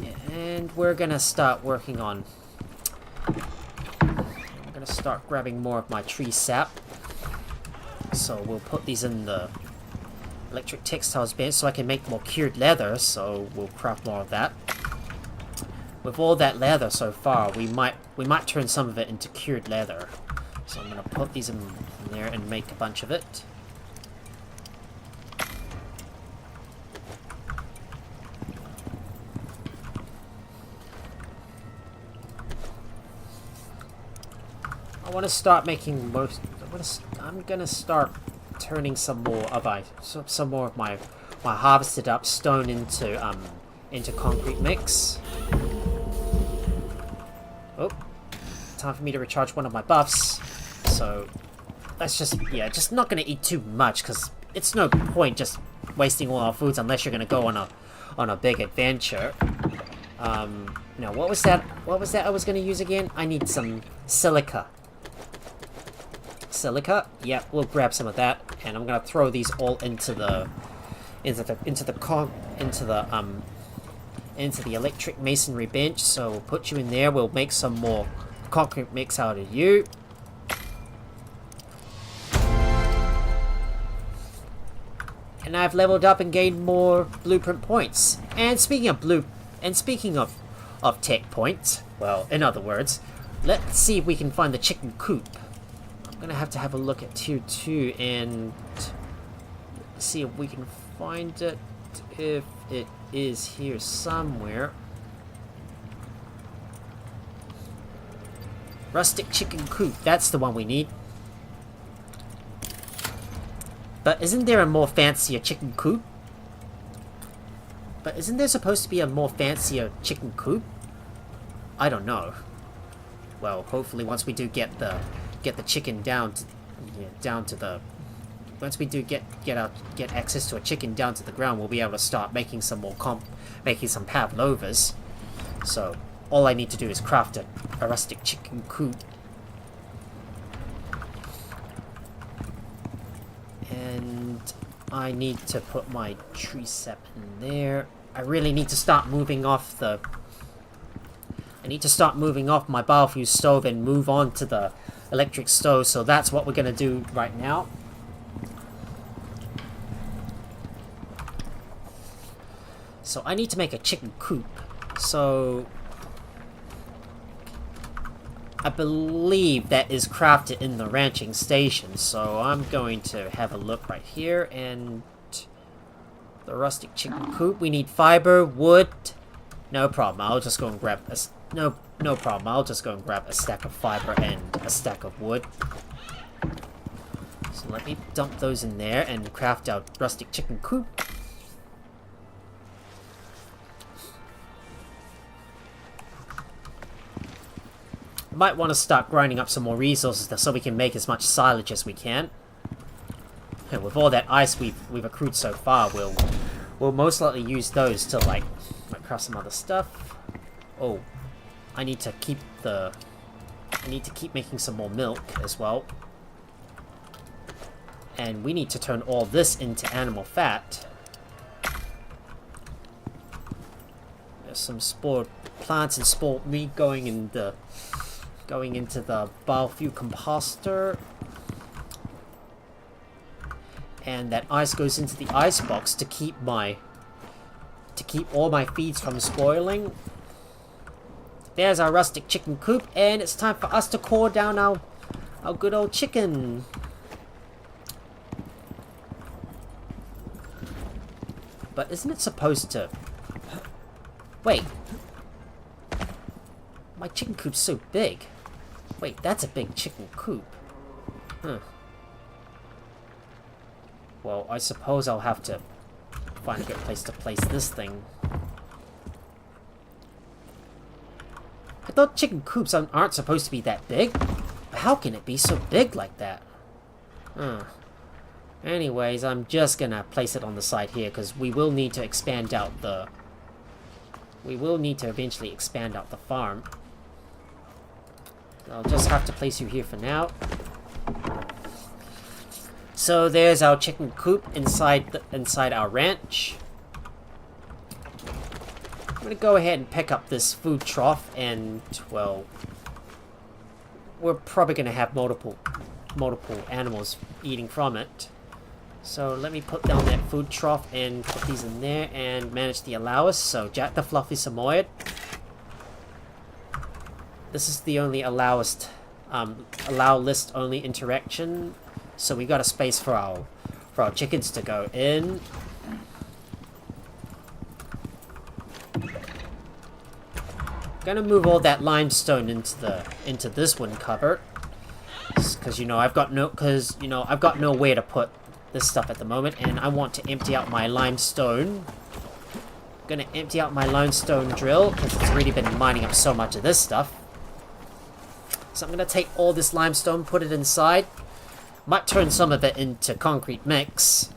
Yeah, and we're gonna start working on... I'm gonna start grabbing more of my tree sap. So we'll put these in the electric textiles bench so I can make more cured leather, so we'll craft more of that. With all that leather so far, we might turn some of it into cured leather. So I'm gonna put these in there and make a bunch of it. I want to start making most. I'm gonna start turning some more of my harvested up stone into concrete mix. Oh, time for me to recharge one of my buffs. So that's just not gonna eat too much because it's no point just wasting all our foods unless you're gonna go on a big adventure. Now what was that? What was that I was gonna use again? I need some silica. Silica? Yeah, we'll grab some of that, and I'm gonna throw these all into the electric masonry bench. So we'll put you in there. We'll make some more concrete mix out of you. And I've leveled up and gained more blueprint points. And speaking of tech points, well, in other words, let's see if we can find the chicken coop. I'm gonna have a look at tier 2 and see if we can find it. If it is here somewhere. Rustic chicken coop, that's the one we need. But isn't there a more fancier chicken coop? But isn't there supposed to be a more fancier chicken coop? I don't know. Well, hopefully once we do get the chicken down to the once we do get access to a chicken down to the ground, we'll be able to start making some more pavlovas. So all I need to do is craft a rustic chicken coop. And I need to put my tree sap in there. I really need to start moving off my biofuel stove and move on to the electric stove, so that's what we're gonna do right now. So I need to make a chicken coop. So I believe that is crafted in the ranching station. So I'm going to have a look right here, and the rustic chicken coop. We need fiber, wood. No problem. I'll just go and grab a no problem. I'll just go and grab a stack of fiber and a stack of wood. So let me dump those in there and craft out rustic chicken coop. Might want to start grinding up some more resources so we can make as much silage as we can. And with all that ice we've accrued so far, we'll most likely use those to like craft some other stuff. Oh, I need to keep making some more milk as well. And we need to turn all this into animal fat. There's some spoiled plants and spoiled meat going into the biofuel composter. And that ice goes into the ice box to keep all my feeds from spoiling. There's our rustic chicken coop, and it's time for us to core down our good old chicken. But isn't it supposed to... Wait. My chicken coop's so big. Wait, that's a big chicken coop. Huh. Well, I suppose I'll have to find a good place to place this thing. I thought chicken coops aren't supposed to be that big. But how can it be so big like that? Anyways, I'm just gonna place it on the side here because we will need to expand out the... We will need to eventually expand out the farm. I'll just have to place you here for now. So there's our chicken coop inside our ranch. I'm gonna go ahead and pick up this food trough, and well, we're probably gonna have multiple animals eating from it. So let me put down that food trough and put these in there and manage the allowers. So Jack the Fluffy Samoyed. This is the only allow list only interaction. So we got a space for our chickens to go in. Gonna move all that limestone into this one cupboard. Because I've got nowhere to put this stuff at the moment, and I want to empty out my limestone. Gonna empty out my limestone drill because it's already been mining up so much of this stuff. So I'm gonna take all this limestone, put it inside. Might turn some of it into concrete mix,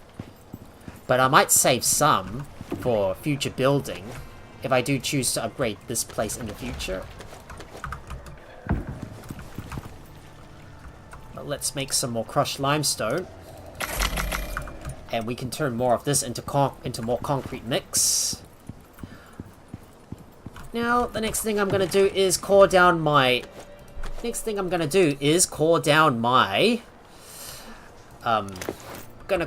but I might save some for future building if I do choose to upgrade this place in the future. But let's make some more crushed limestone, and we can turn more of this into more concrete mix. Now the next thing I'm gonna do is core down my. I'm gonna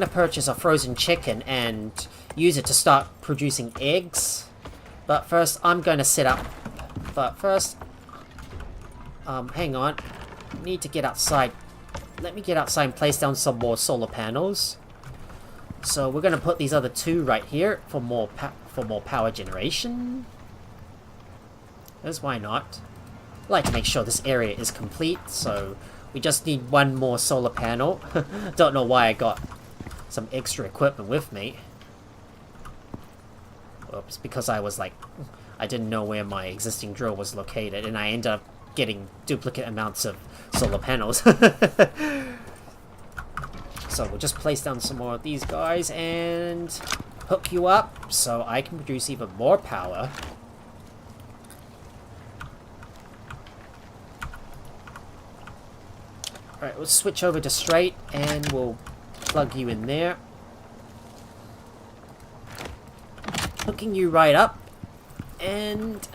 purchase a frozen chicken and use it to start producing eggs. But first, I'm gonna set up. But first, hang on. Need to get outside. Let me get outside and place down some more solar panels. So we're gonna put these other two right here for more power generation. Because why not? I like to make sure this area is complete, so we just need one more solar panel. Don't know why I got some extra equipment with me. Oops, because I didn't know where my existing drill was located, and I ended up getting duplicate amounts of solar panels. So we'll just place down some more of these guys and hook you up so I can produce even more power. Alright, we'll switch over to straight and we'll plug you in there. Hooking you right up. And,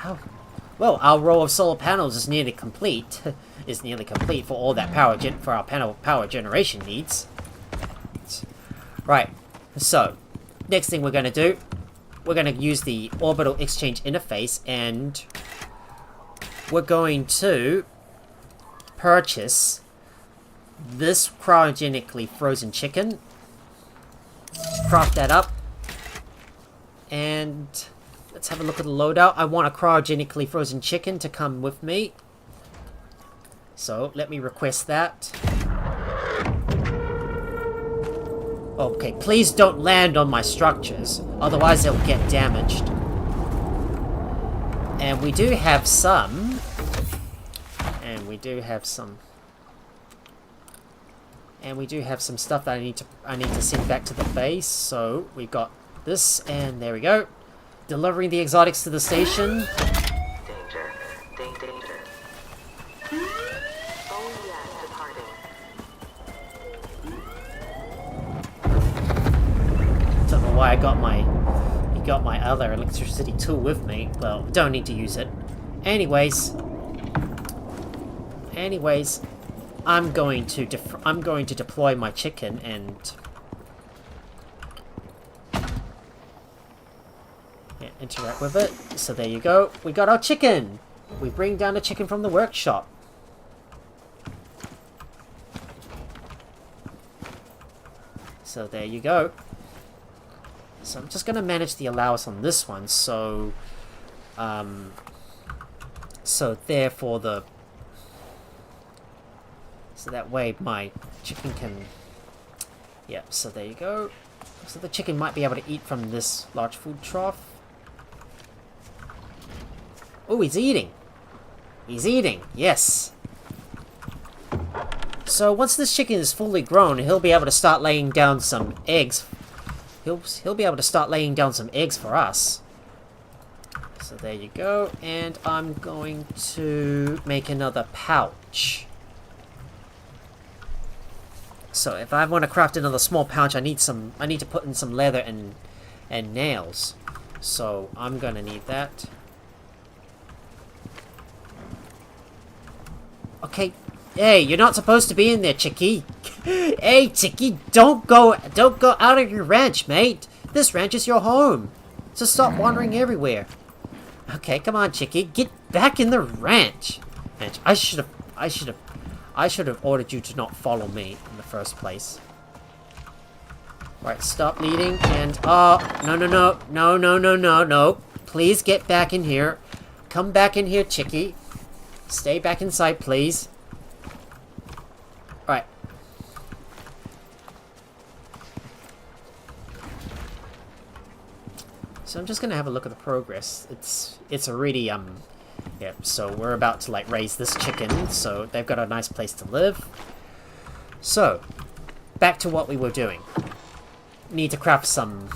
well, our row of solar panels is nearly complete. For all that power for our power generation needs. Right, so next thing we're going to do, we're going to use the orbital exchange interface, and we're going to purchase this cryogenically frozen chicken, craft that up, and let's have a look at the loadout. I want a cryogenically frozen chicken to come with me, so let me request that. Okay, please don't land on my structures, otherwise they'll get damaged. And we do have some. And we do have some stuff that I need to send back to the base. So we got this, and there we go. Delivering the exotics to the station. Danger. Danger. Oh yeah, departing. Don't know why I got my other electricity tool with me. Well, don't need to use it. Anyways, I'm going to deploy my chicken and interact with it. So there you go. We got our chicken. We bring down the chicken from the workshop. So there you go. So I'm just going to manage the allowance on this one, so therefore so that way my chicken can, yep, so there you go. So the chicken might be able to eat from this large food trough. Oh, he's eating! He's eating, yes! So once this chicken is fully grown, he'll be able to start laying down some eggs. He'll be able to start laying down some eggs for us. So there you go, and I'm going to make another pouch. So if I want to craft another small pouch, I need to put in some leather and nails. So I'm gonna need that. Okay, Hey, you're not supposed to be in there, chickie. Hey, chickie, don't go out of your ranch, mate. This ranch is your home. So stop wandering everywhere. Okay, come on, chickie, get back in the ranch. Ranch, I should have ordered you to not follow me in the first place. Right, stop leading and no. Please get back in here. Come back in here, chickie. Stay back inside, please. Alright. So I'm just gonna have a look at the progress. It's already yeah, so we're about to like raise this chicken, so they've got a nice place to live. So back to what we were doing. Need to craft some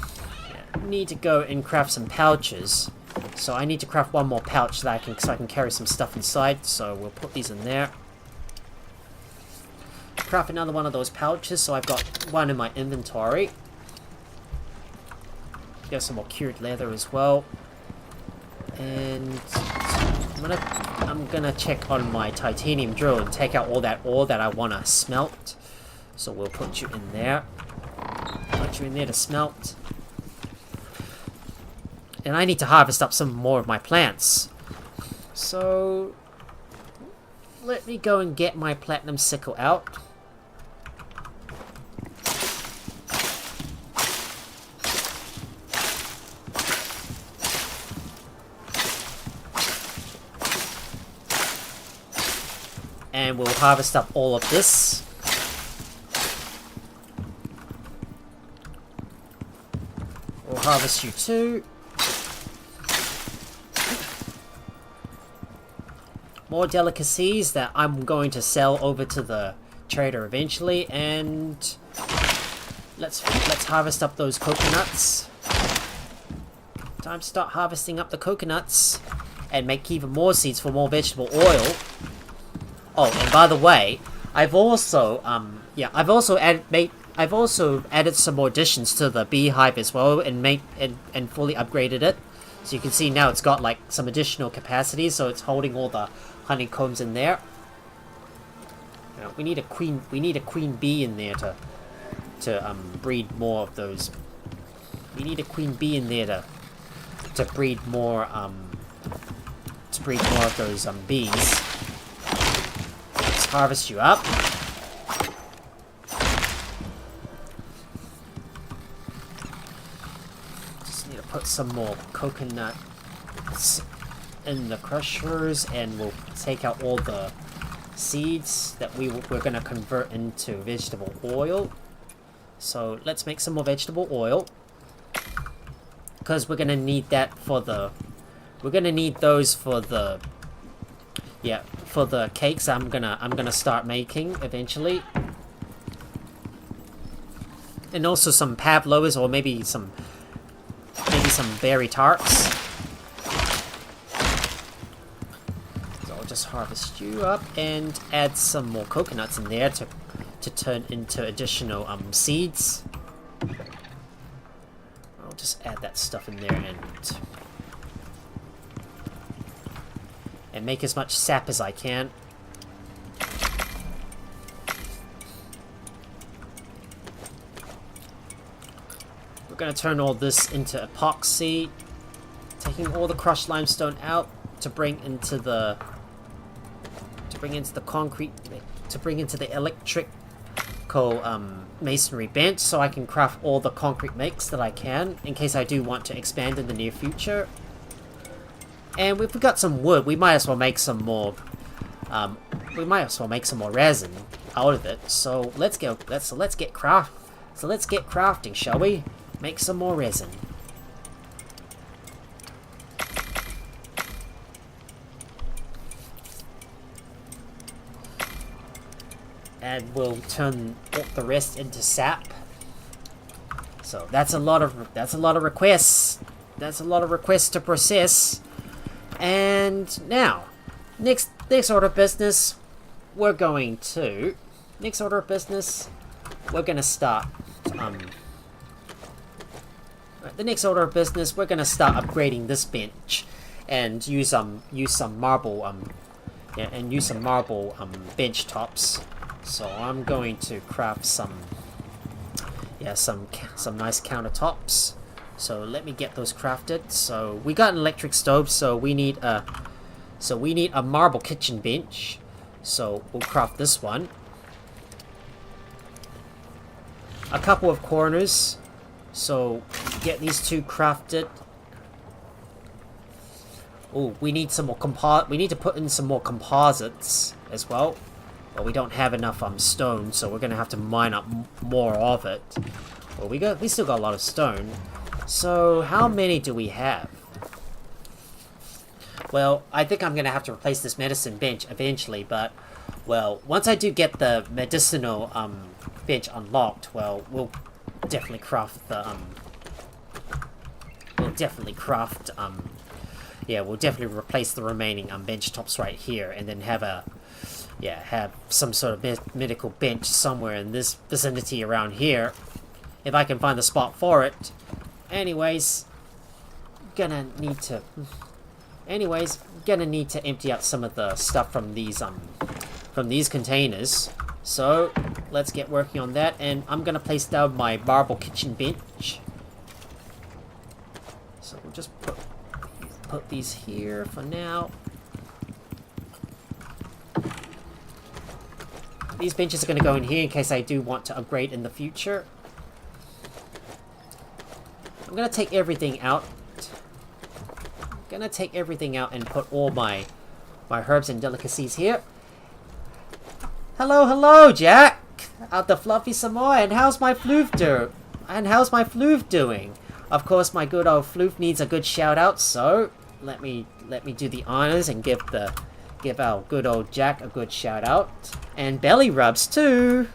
need to go and craft some pouches. So I need to craft one more pouch so I can carry some stuff inside. So we'll put these in there. Craft another one of those pouches, so I've got one in my inventory. Get some more cured leather as well. And I'm gonna check on my titanium drill and take out all that ore that I wanna smelt. So we'll put you in there. Put you in there to smelt. And I need to harvest up some more of my plants. So let me go and get my platinum sickle out. And we'll harvest up all of this. We'll harvest you too. More delicacies that I'm going to sell over to the trader eventually, and let's harvest up those coconuts. Time to start harvesting up the coconuts and make even more seeds for more vegetable oil. Oh, and by the way, I've also added some more additions to the beehive as well, and fully upgraded it. So you can see now it's got like some additional capacity, so it's holding all the honeycombs in there. You know, we need a queen bee in there to breed more of those. We need a queen bee in there to breed more of those bees. Let's harvest you up. Just need to put some more coconuts in the crushers, and we'll take out all the seeds that we're going to convert into vegetable oil. So let's make some more vegetable oil, because we're going to need that for the those for the cakes I'm gonna start making eventually. And also some pavlovas, or maybe some berry tarts. So I'll just harvest you up and add some more coconuts in there to turn into additional seeds. I'll just add that stuff in there and make as much sap as I can. We're going to turn all this into epoxy, taking all the crushed limestone out to bring into the concrete, to bring into the electrical masonry bench, so I can craft all the concrete mix that I can in case I do want to expand in the near future. And if we got some wood, we might as well make some more. We might as well make some more resin out of it. So let's get crafting, shall we? Make some more resin. And we'll turn the rest into sap. So that's a lot of requests. That's a lot of requests to process. And now, next order of business, we're going to start. The next order of business, we're gonna start upgrading this bench, and use some marble Yeah, and use some marble bench tops. So I'm going to craft some nice countertops. So let me get those crafted. So we got an electric stove, so we need a marble kitchen bench. So we'll craft this one. A couple of corners. So get these two crafted. Oh, we need some more we need to put in some more composites as well. But we don't have enough stone, so we're gonna have to mine up more of it. Well, we still got a lot of stone. So how many do we have? Well, I think I'm gonna have to replace this medicine bench eventually, but well, once I do get the medicinal bench unlocked, well, we'll definitely craft the we'll definitely replace the remaining bench tops right here, and then have some sort of medical bench somewhere in this vicinity around here, if I can find the spot for it. Anyways, gonna need to empty out some of the stuff from these containers. So let's get working on that, and I'm gonna place down my marble kitchen bench. So we'll just put these here for now. These benches are going to go in here in case I do want to upgrade in the future. I'm going to take everything out. And put all my herbs and delicacies here. Hello, Jack! Out the fluffy Samoan. How's my floof doing? Of course, my good old floof needs a good shout out, so let me do the honors and give our good old Jack a good shout out. And belly rubs too.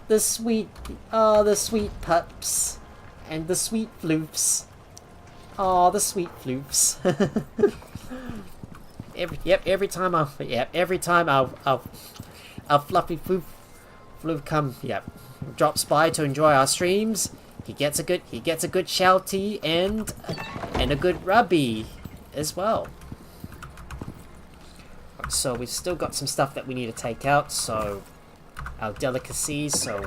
The sweet pups. And the sweet floofs. Oh, the sweet floofs. every time our fluffy floof drops by to enjoy our streams, he gets a good shouty and a good rubby as well. So we've still got some stuff that we need to take out. So our delicacies. So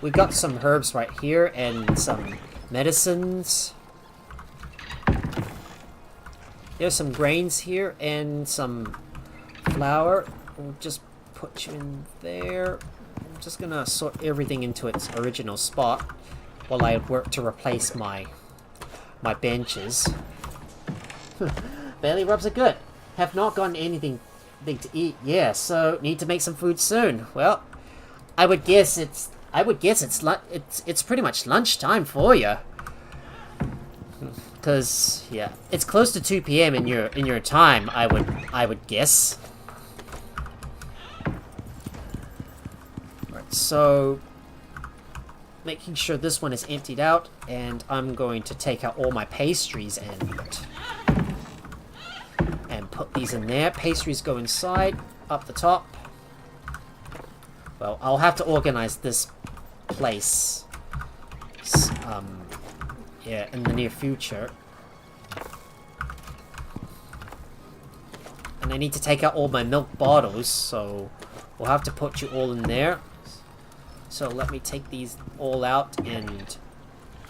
we've got some herbs right here and some medicines. There's some grains here and some flour. We'll just put you in there. I'm just gonna sort everything into its original spot while I work to replace my benches. Belly rubs are good. Have not gotten anything big to eat. Yeah, so need to make some food soon. Well, I would guess it's pretty much lunchtime for you. Cause yeah, it's close to 2 p.m. in your time. I would guess. Right, so making sure this one is emptied out, and I'm going to take out all my pastries and put these in there. Pastries go inside, up the top. Well, I'll have to organize this place, in the near future. And I need to take out all my milk bottles, so we'll have to put you all in there. So let me take these all out and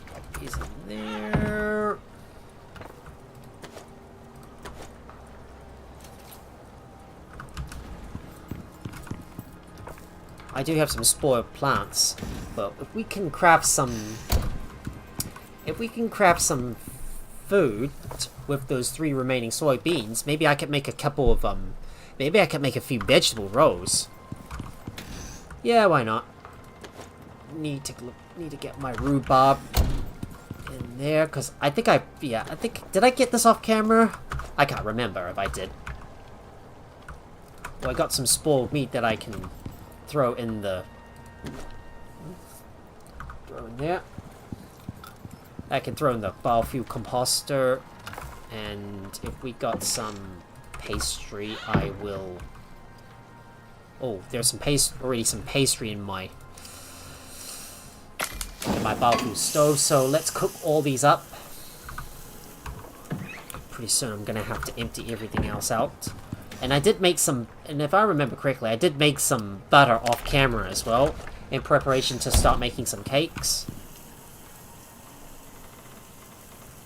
put these in there. I do have some spoiled plants, but if we can craft some food with those 3 remaining soybeans, maybe I could make a couple of maybe I could make a few vegetable rolls. Yeah, why not? Need to get my rhubarb in there, because I think did I get this off camera? I can't remember if I did. Well, I got some spoiled meat that I can throw in there. I can throw in the biofuel composter, and if we got some pastry, I will. Oh, there's some already some pastry in my biofuel stove. So let's cook all these up. Pretty soon, I'm gonna have to empty everything else out. And I did make some, and if I remember correctly, I did make some butter off camera as well, in preparation to start making some cakes.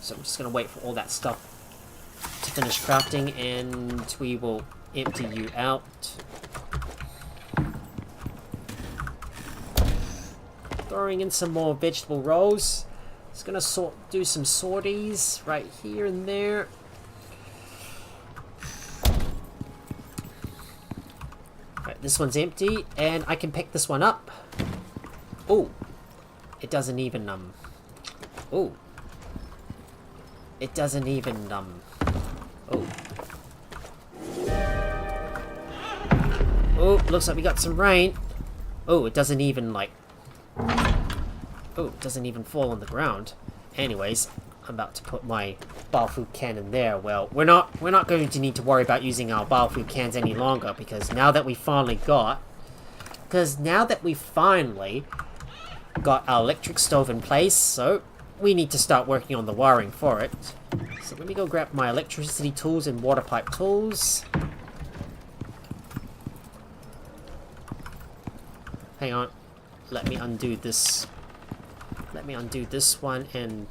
So I'm just going to wait for all that stuff to finish crafting, and we will empty you out. Throwing in some more vegetable rolls. Just going to do some sorties right here and there. Right, this one's empty, and I can pick this one up. Oh, it doesn't even, oh. It doesn't even, oh. Oh, looks like we got some rain. Oh, it doesn't even, like, oh, it doesn't even fall on the ground. Anyways, I'm about to put my biofood can in there. Well, we're not going to need to worry about using our biofood cans any longer, because now that we finally got our electric stove in place, so we need to start working on the wiring for it. So let me go grab my electricity tools and water pipe tools. Hang on. Let me undo this. Let me undo this one and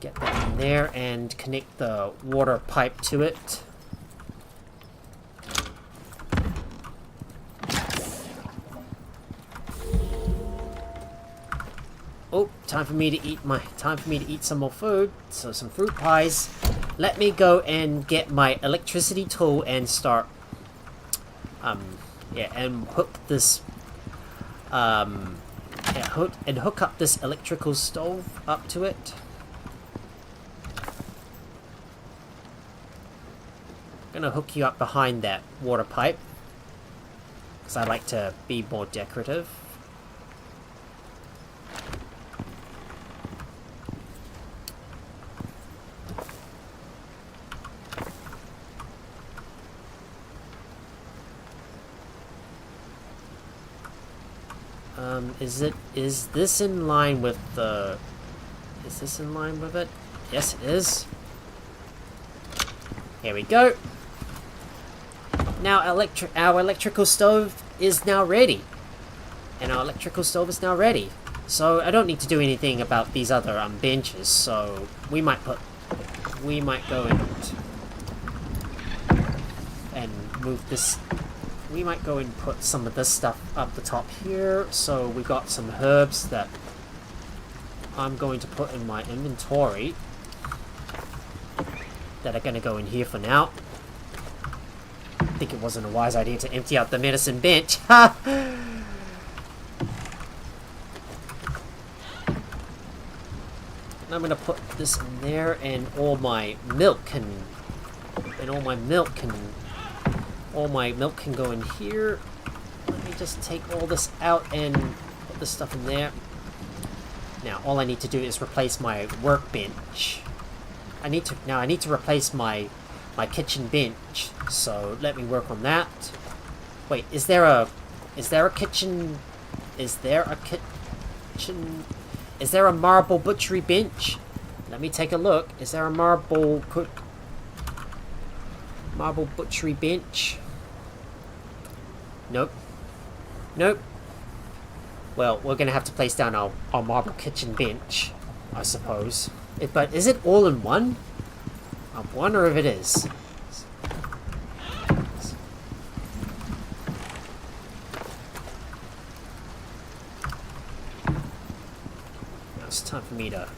get that in there and connect the water pipe to it. Oh, time for me to eat some more food. So some fruit pies. Let me go and get my electricity tool and start and hook this hook up this electrical stove up to it. I'm gonna hook you up behind that water pipe because I like to be more decorative. Is this in line with the... Is this in line with it? Yes, it is. Here we go. Now our electrical stove is now ready. And our electrical stove is now ready. So I don't need to do anything about these other benches, so we might go and move this. We might go and put some of this stuff up the top here. So we got some herbs that I'm going to put in my inventory that are going to go in here for now. I think it wasn't a wise idea to empty out the medicine bench. Ha! And I'm going to put this in there, and all my milk can go in here. Let me just take all this out and put this stuff in there. Now all I need to do is replace my workbench. I need to replace my kitchen bench. So let me work on that. Wait, is there a marble butchery bench? Let me take a look. Is there a marble butchery bench? Nope. Nope. Well, we're gonna have to place down our marble kitchen bench, I suppose. But is it all in one? I wonder if it is. Now it's time for me to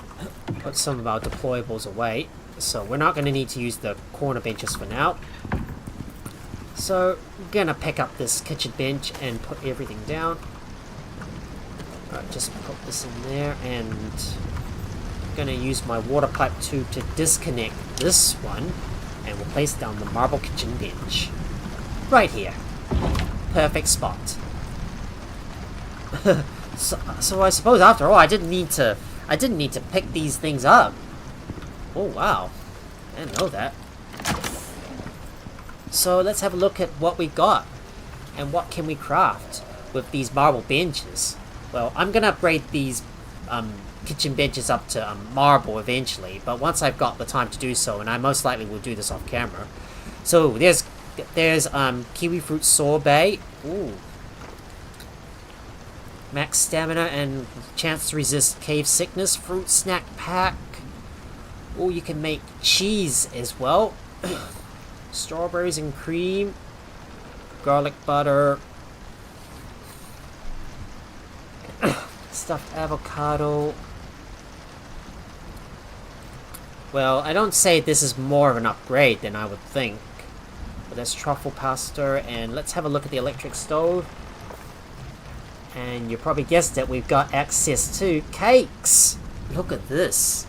put some of our deployables away. So we're not going to need to use the corner benches for now. So I'm going to pick up this kitchen bench and put everything down. Alright, just put this in there, and I'm going to use my water pipe tube to disconnect this one, and we'll place down the marble kitchen bench. Right here. Perfect spot. So I suppose after all I didn't need to pick these things up. Oh wow, I didn't know that. So let's have a look at what we got and what can we craft with these marble benches. Well, I'm gonna upgrade these kitchen benches up to marble eventually, but once I've got the time to do so, and I most likely will do this off camera. So there's kiwi fruit sorbet. Ooh. Max stamina and chance to resist cave sickness. Fruit snack pack. Oh, you can make cheese as well. Strawberries and cream. Garlic butter. Stuffed avocado. Well, I don't say this is more of an upgrade than I would think. But there's truffle pasta, and let's have a look at the electric stove. And you probably guessed it, we've got access to cakes. Look at this.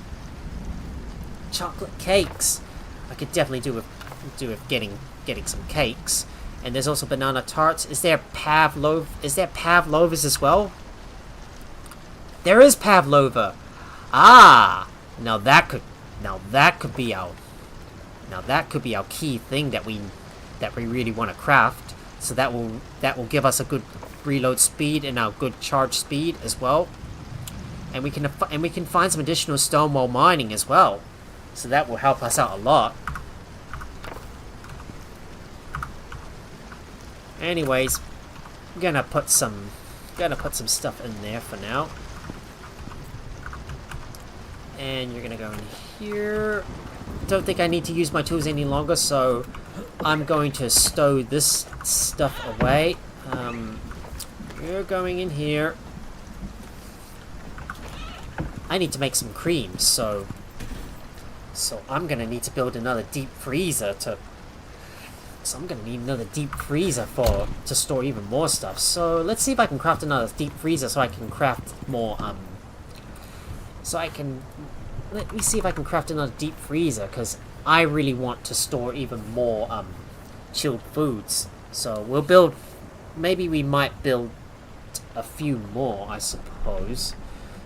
Chocolate cakes. I could definitely do with getting some cakes. And there's also banana tarts. Is there pavlovas as well? There is pavlova. Ah, now that could be our key thing that we really want to craft. So that will give us a good reload speed and our good charge speed as well. And we can find some additional stone while mining as well. So that will help us out a lot. Anyways, I'm gonna put some stuff in there for now. And you're gonna go in here. Don't think I need to use my tools any longer, so I'm going to stow this stuff away. You're going in here. I need to make some cream, so I'm gonna need to build another deep freezer to store even more stuff. So let's see if I can craft another deep freezer so I can craft more let me see if I can craft another deep freezer, because I really want to store even more chilled foods. So maybe we might build a few more, I suppose.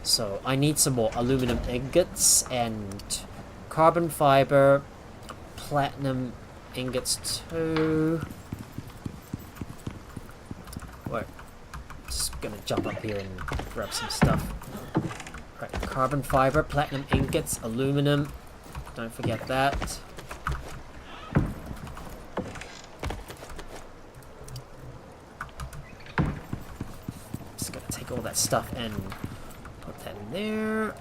So I need some more aluminum ingots and carbon fiber, platinum ingots too. Wait, just gonna jump up here and grab some stuff. Right, carbon fiber, platinum ingots, aluminum. Don't forget that. Just gonna take all that stuff and put that in there.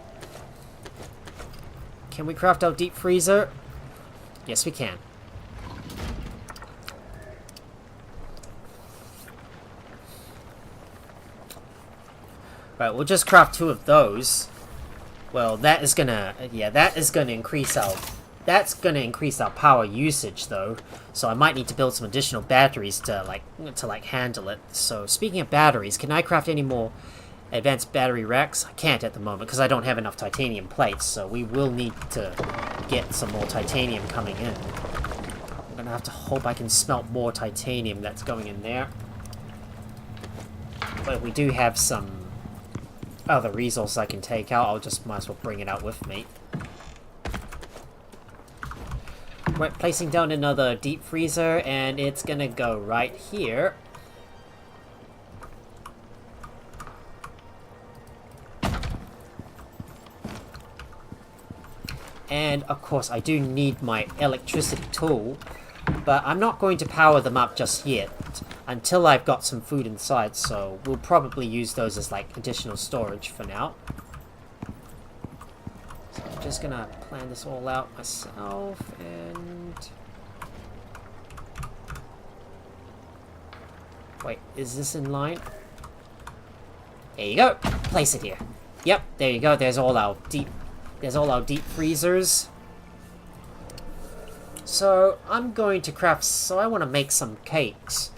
Can we craft our deep freezer? Yes, we can. Right, we'll just craft 2 of those. Well, that is gonna increase our power usage though. So I might need to build some additional batteries to handle it. So speaking of batteries, can I craft any more advanced battery racks? I can't at the moment because I don't have enough titanium plates, so we will need to get some more titanium coming in. I'm gonna have to hope I can smelt more titanium that's going in there. But we do have some other resources I can take out. Might as well bring it out with me. We're placing down another deep freezer, and it's gonna go right here. And of course I do need my electricity tool, but I'm not going to power them up just yet until I've got some food inside, so we'll probably use those as like additional storage for now. So I'm just gonna plan this all out myself, and wait, is this in line? There you go. Place it here. Yep, there you go. There's all our deep freezers. So I'm going to craft. So I want to make some cakes.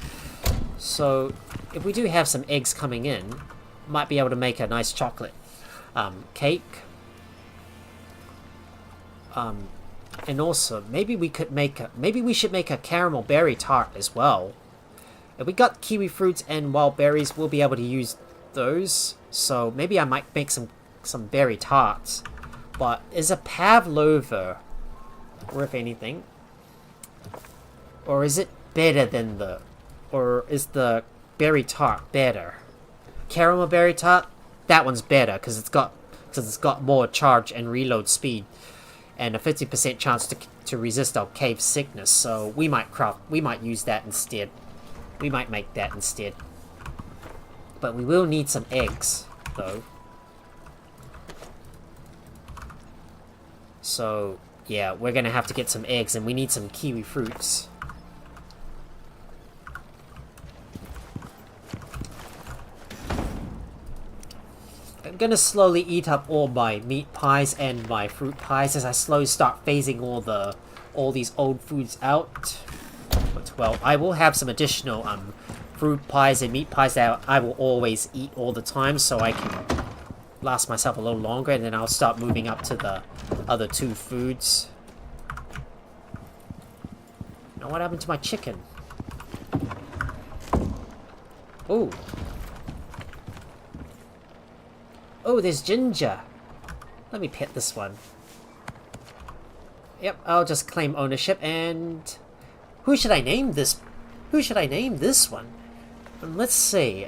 So if we do have some eggs coming in, might be able to make a nice chocolate cake. And also maybe we should make a caramel berry tart as well. If we got kiwi fruits and wild berries, we'll be able to use those. So maybe I might make some berry tarts. But is a pavlova worth anything? Or is it better than or is the berry tart better? Caramel berry tart, that one's better because it's got more charge and reload speed. and a 50% chance to resist our cave sickness. So we might use that instead. We might make that instead. But we will need some eggs, though. So, yeah, we're gonna have to get some eggs, and we need some kiwi fruits. I'm gonna slowly eat up all my meat pies and my fruit pies as I slowly start phasing all these old foods out. But, well, I will have some additional fruit pies and meat pies that I will always eat all the time, so I can last myself a little longer, and then I'll start moving up to the other two foods. Now, what happened to my chicken? Oh. Oh, there's Ginger. Let me pet this one. Yep, I'll just claim ownership, and who should I name this? Who should I name this one? Let's see.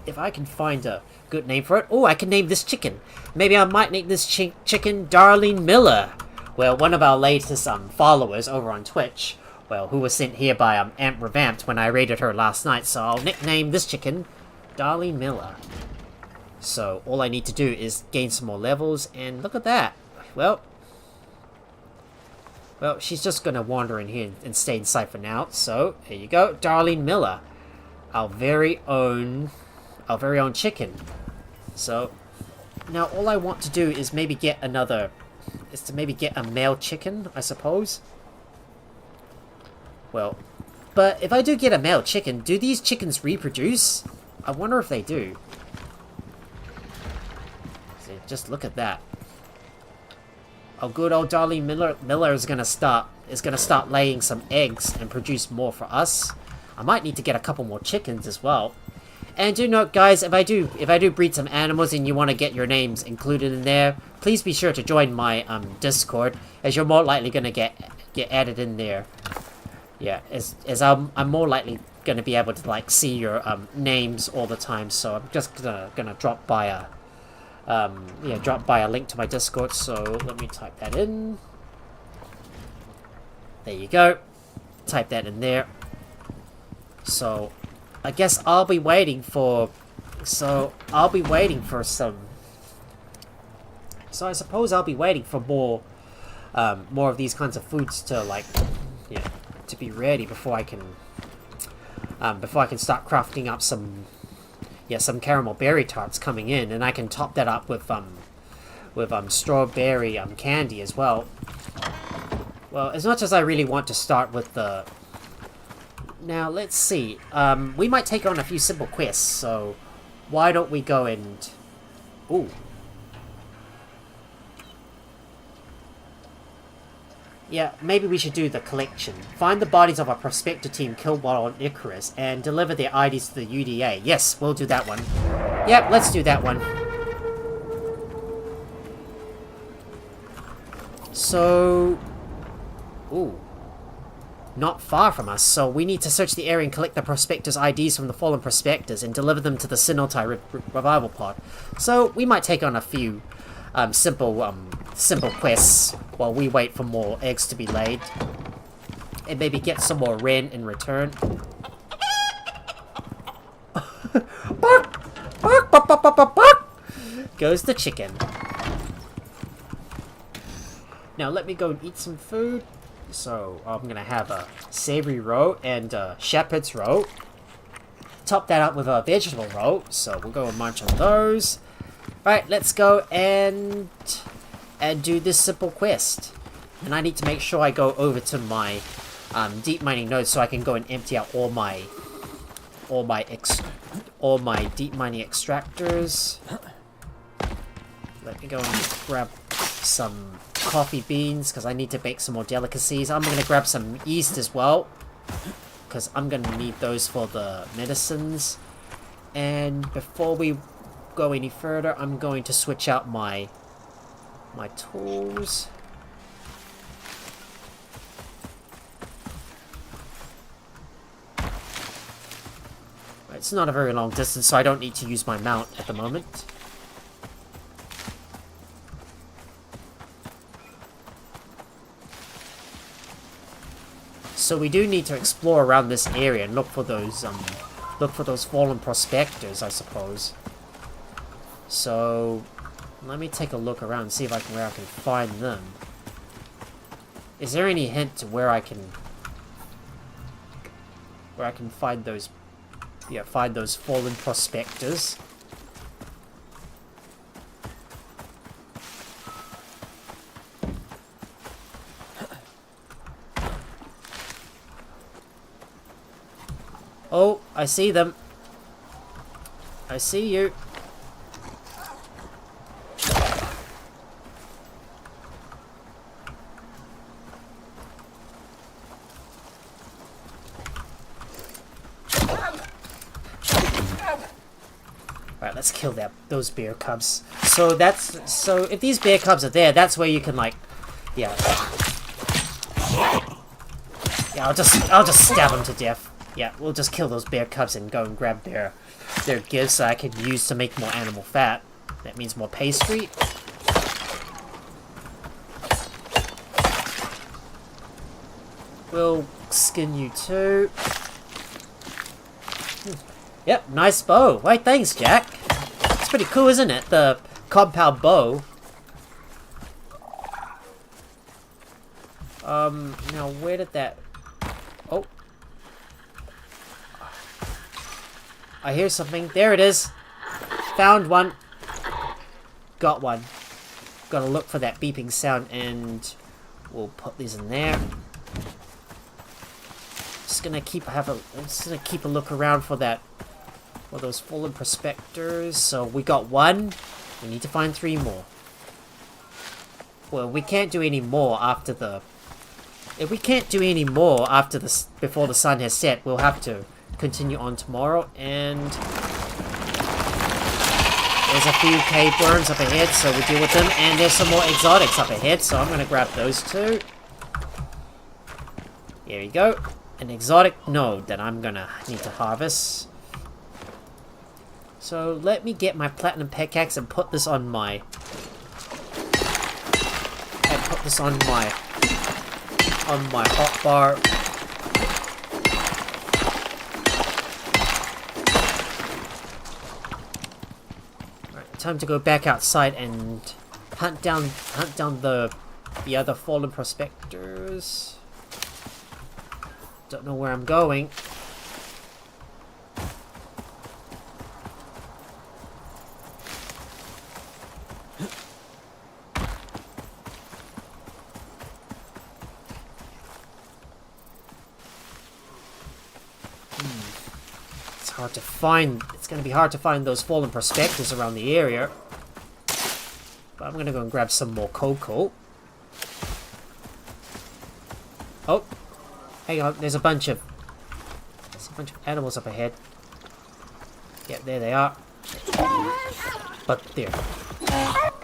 If I can find a good name for it. Oh, I can name this chicken. Maybe I might name this chicken Darlene Miller. Well, one of our latest followers over on Twitch, well, who was sent here by Amp Revamped when I raided her last night, so I'll nickname this chicken Darlene Miller. So all I need to do is gain some more levels, and look at that. Well, she's just gonna wander in here and stay in sight for now. So here you go, Darlene Miller, our very own chicken. So now all I want to do is maybe get a male chicken, I suppose. Well, but if I do get a male chicken, do these chickens reproduce? I wonder if they do. See, just look at that. Oh, good old Darlene Miller is gonna start laying some eggs and produce more for us. I might need to get a couple more chickens as well. And do note, guys, if I do breed some animals and you want to get your names included in there, please be sure to join my Discord, as you're more likely gonna get added in there. Yeah, as I'm more likely gonna be able to like see your names all the time. So I'm just gonna drop by a link to my Discord. So let me type that in. There you go. Type that in there. So I guess I'll be waiting for some. So I suppose I'll be waiting for more of these kinds of foods to to be ready before I can start crafting up some caramel berry tarts coming in, and I can top that up with strawberry candy as well. Well, as much as I really want to start with the... Now, let's see. We might take on a few simple quests, so why don't we go and... Ooh. Yeah, maybe we should do the collection. Find the bodies of our prospector team killed while on Icarus, and deliver their IDs to the UDA. Yes, we'll do that one. Yep, let's do that one. So... Ooh. Not far from us, so we need to search the area and collect the prospectors' IDs from the fallen prospectors and deliver them to the Sinnotai revival pod. So we might take on a few simple quests while we wait for more eggs to be laid, and maybe get some more Ren in return. Bark! Bark! Bark! Bark! Bark! Bark! Bark! Goes the chicken. Now let me go and eat some food. So I'm gonna have a savory roll and a shepherd's roll. Top that up with a vegetable roll. So we'll go and munch on those. Alright, let's go and do this simple quest. And I need to make sure I go over to my deep mining node so I can go and empty out all my deep mining extractors. Let me go and grab some coffee beans because I need to bake some more delicacies. I'm going to grab some yeast as well because I'm going to need those for the medicines. And before we go any further, I'm going to switch out my tools. It's not a very long distance, so I don't need to use my mount at the moment. So we do need to explore around this area and look for those fallen prospectors, I suppose. So let me take a look around and see if where I can find them. Is there any hint to where I can find those fallen prospectors? Oh, I see them. I see you. Alright, let's kill those bear cubs. So if these bear cubs are there, that's where you can yeah, I'll just stab them to death. Yeah, we'll just kill those bear cubs and go and grab their gifts that I can use to make more animal fat. That means more pastry. We'll skin you too. Yep, nice bow. Why, thanks, Jack. It's pretty cool, isn't it? The compound bow. Now where did that... Oh. I hear something. There it is. Found one. Got one. Gotta look for that beeping sound, and we'll put these in there. Just gonna keep a look around for those fallen prospectors. So we got one. We need to find 3 more. Well, we can't do any more after the. If we can't do any more after before the sun has set, we'll have to continue on tomorrow. And there's a few cave worms up ahead, so we deal with them. And there's some more exotics up ahead, so I'm gonna grab those too. Here we go. An exotic node that I'm gonna need to harvest. So let me get my platinum pickaxe and put this on my hotbar. Alright, time to go back outside and hunt down the other fallen prospectors. Don't know where I'm going. It's gonna be hard to find those fallen prospectors around the area. But I'm gonna go and grab some more cocoa. Oh, hang on, there's a bunch of animals up ahead. Yeah, there they are. But there.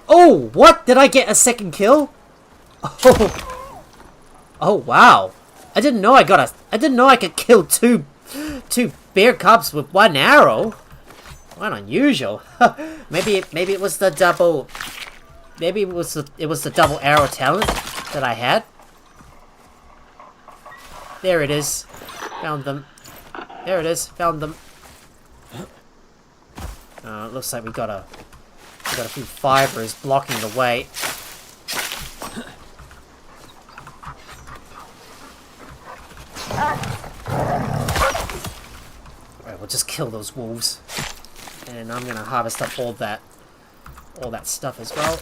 Oh, what? Did I get a second kill? Oh, oh wow! I didn't know I could kill two bear cubs with 1 arrow. What unusual. maybe it was the double. Maybe it was the double arrow talent that I had. There it is. Found them. There it is. Found them. It looks like we got a few fibers blocking the way. Alright, we'll just kill those wolves. And I'm gonna harvest up all that stuff as well.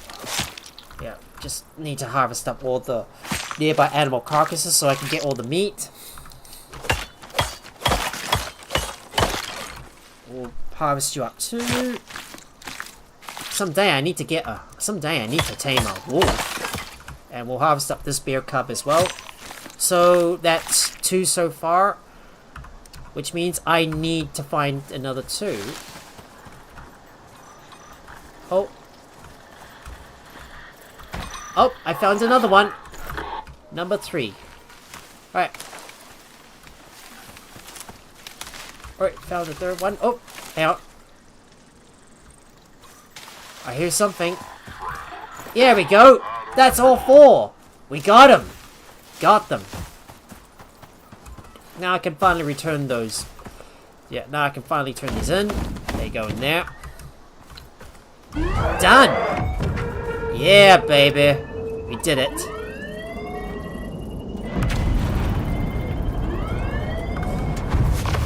Yeah, just need to harvest up all the nearby animal carcasses so I can get all the meat. We'll harvest you up too. Someday I need to tame a wolf. And we'll harvest up this bear cub as well. So that's 2 so far. Which means I need to find another 2. Oh. Oh, I found another one. Number 3. Alright. Alright, found the 3rd one. Oh, hang on. I hear something. Here we go. That's all 4. We got them. Got them. Now I can finally return those. Yeah, now I can finally turn these in. They go in there. Done! Yeah, baby. We did it.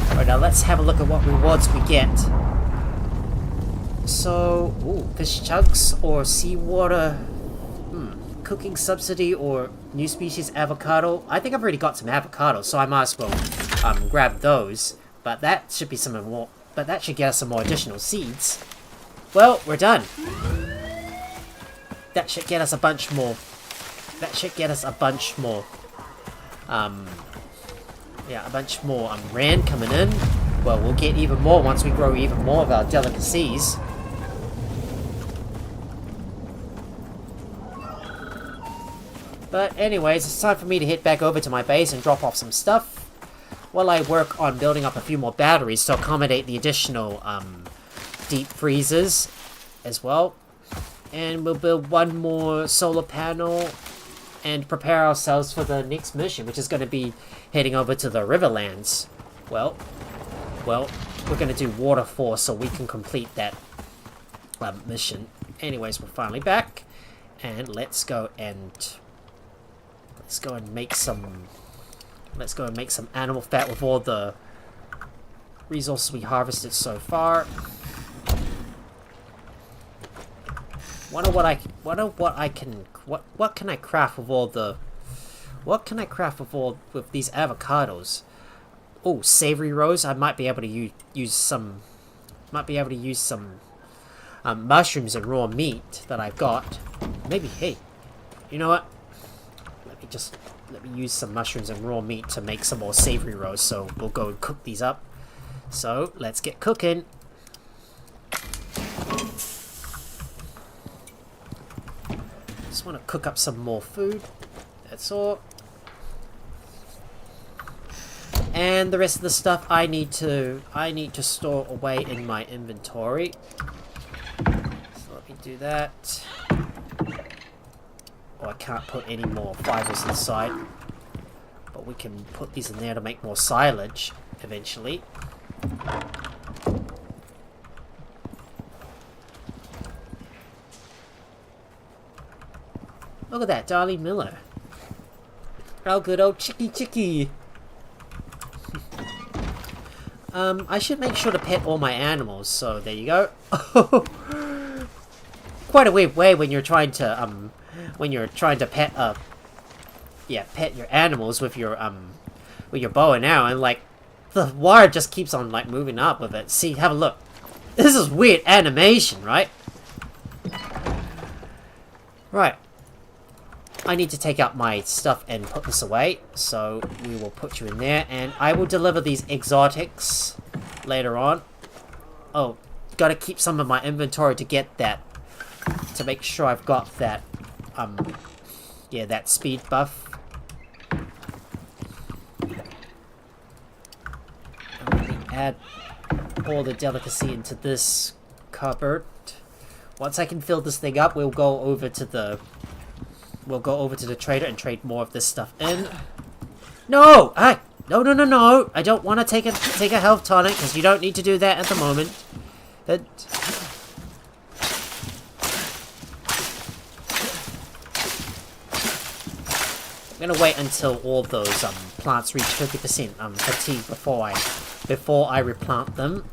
Alright, now let's have a look at what rewards we get. So, ooh, fish chunks or seawater cooking subsidy or new species avocado. I think I've already got some avocado, so I might as well grab those. But that should be some more. But that should get us some more additional seeds. Well, we're done. That should get us a bunch more. That should get us a bunch more. Yeah, a bunch more rand coming in. Well, we'll get even more once we grow even more of our delicacies. But anyways, it's time for me to head back over to my base and drop off some stuff while I work on building up a few more batteries to accommodate the additional deep freezers as well. And we'll build one more solar panel and prepare ourselves for the next mission, which is going to be heading over to the Riverlands. Well, we're going to do water force so we can complete that mission. Anyways, we're finally back, and let's go and make some animal fat with all the resources we harvested so far. What can I craft with all the with these avocados? Oh, savory rose. I might be able to use some mushrooms and raw meat that I've got. Maybe, hey, you know what? Let me use some mushrooms and raw meat to make some more savory rose. So we'll go and cook these up. So let's get cooking. Just want to cook up some more food. That's all. And the rest of the stuff I need to store away in my inventory. So let me do that. Oh, I can't put any more fibers inside, but we can put these in there to make more silage eventually. Look at that, Darlene Miller. Oh, good old Chicky. I should make sure to pet all my animals, so there you go. Quite a weird way when you're trying to pet pet your animals with your bow and arrow, and like the wire just keeps on like moving up with it. See, have a look. This is weird animation, right? Right. I need to take out my stuff and put this away, so we will put you in there, and I will deliver these exotics later on. Oh, gotta keep some of my inventory to get that, to make sure I've got that, yeah, that speed buff. And let me add all the delicacy into this cupboard. Once I can fill this thing up, we'll go over to the trader and trade more of this stuff in. No! No! I don't want to take a health tonic, because you don't need to do that at the moment. I'm gonna wait until all those plants reach 50% fatigue before I replant them.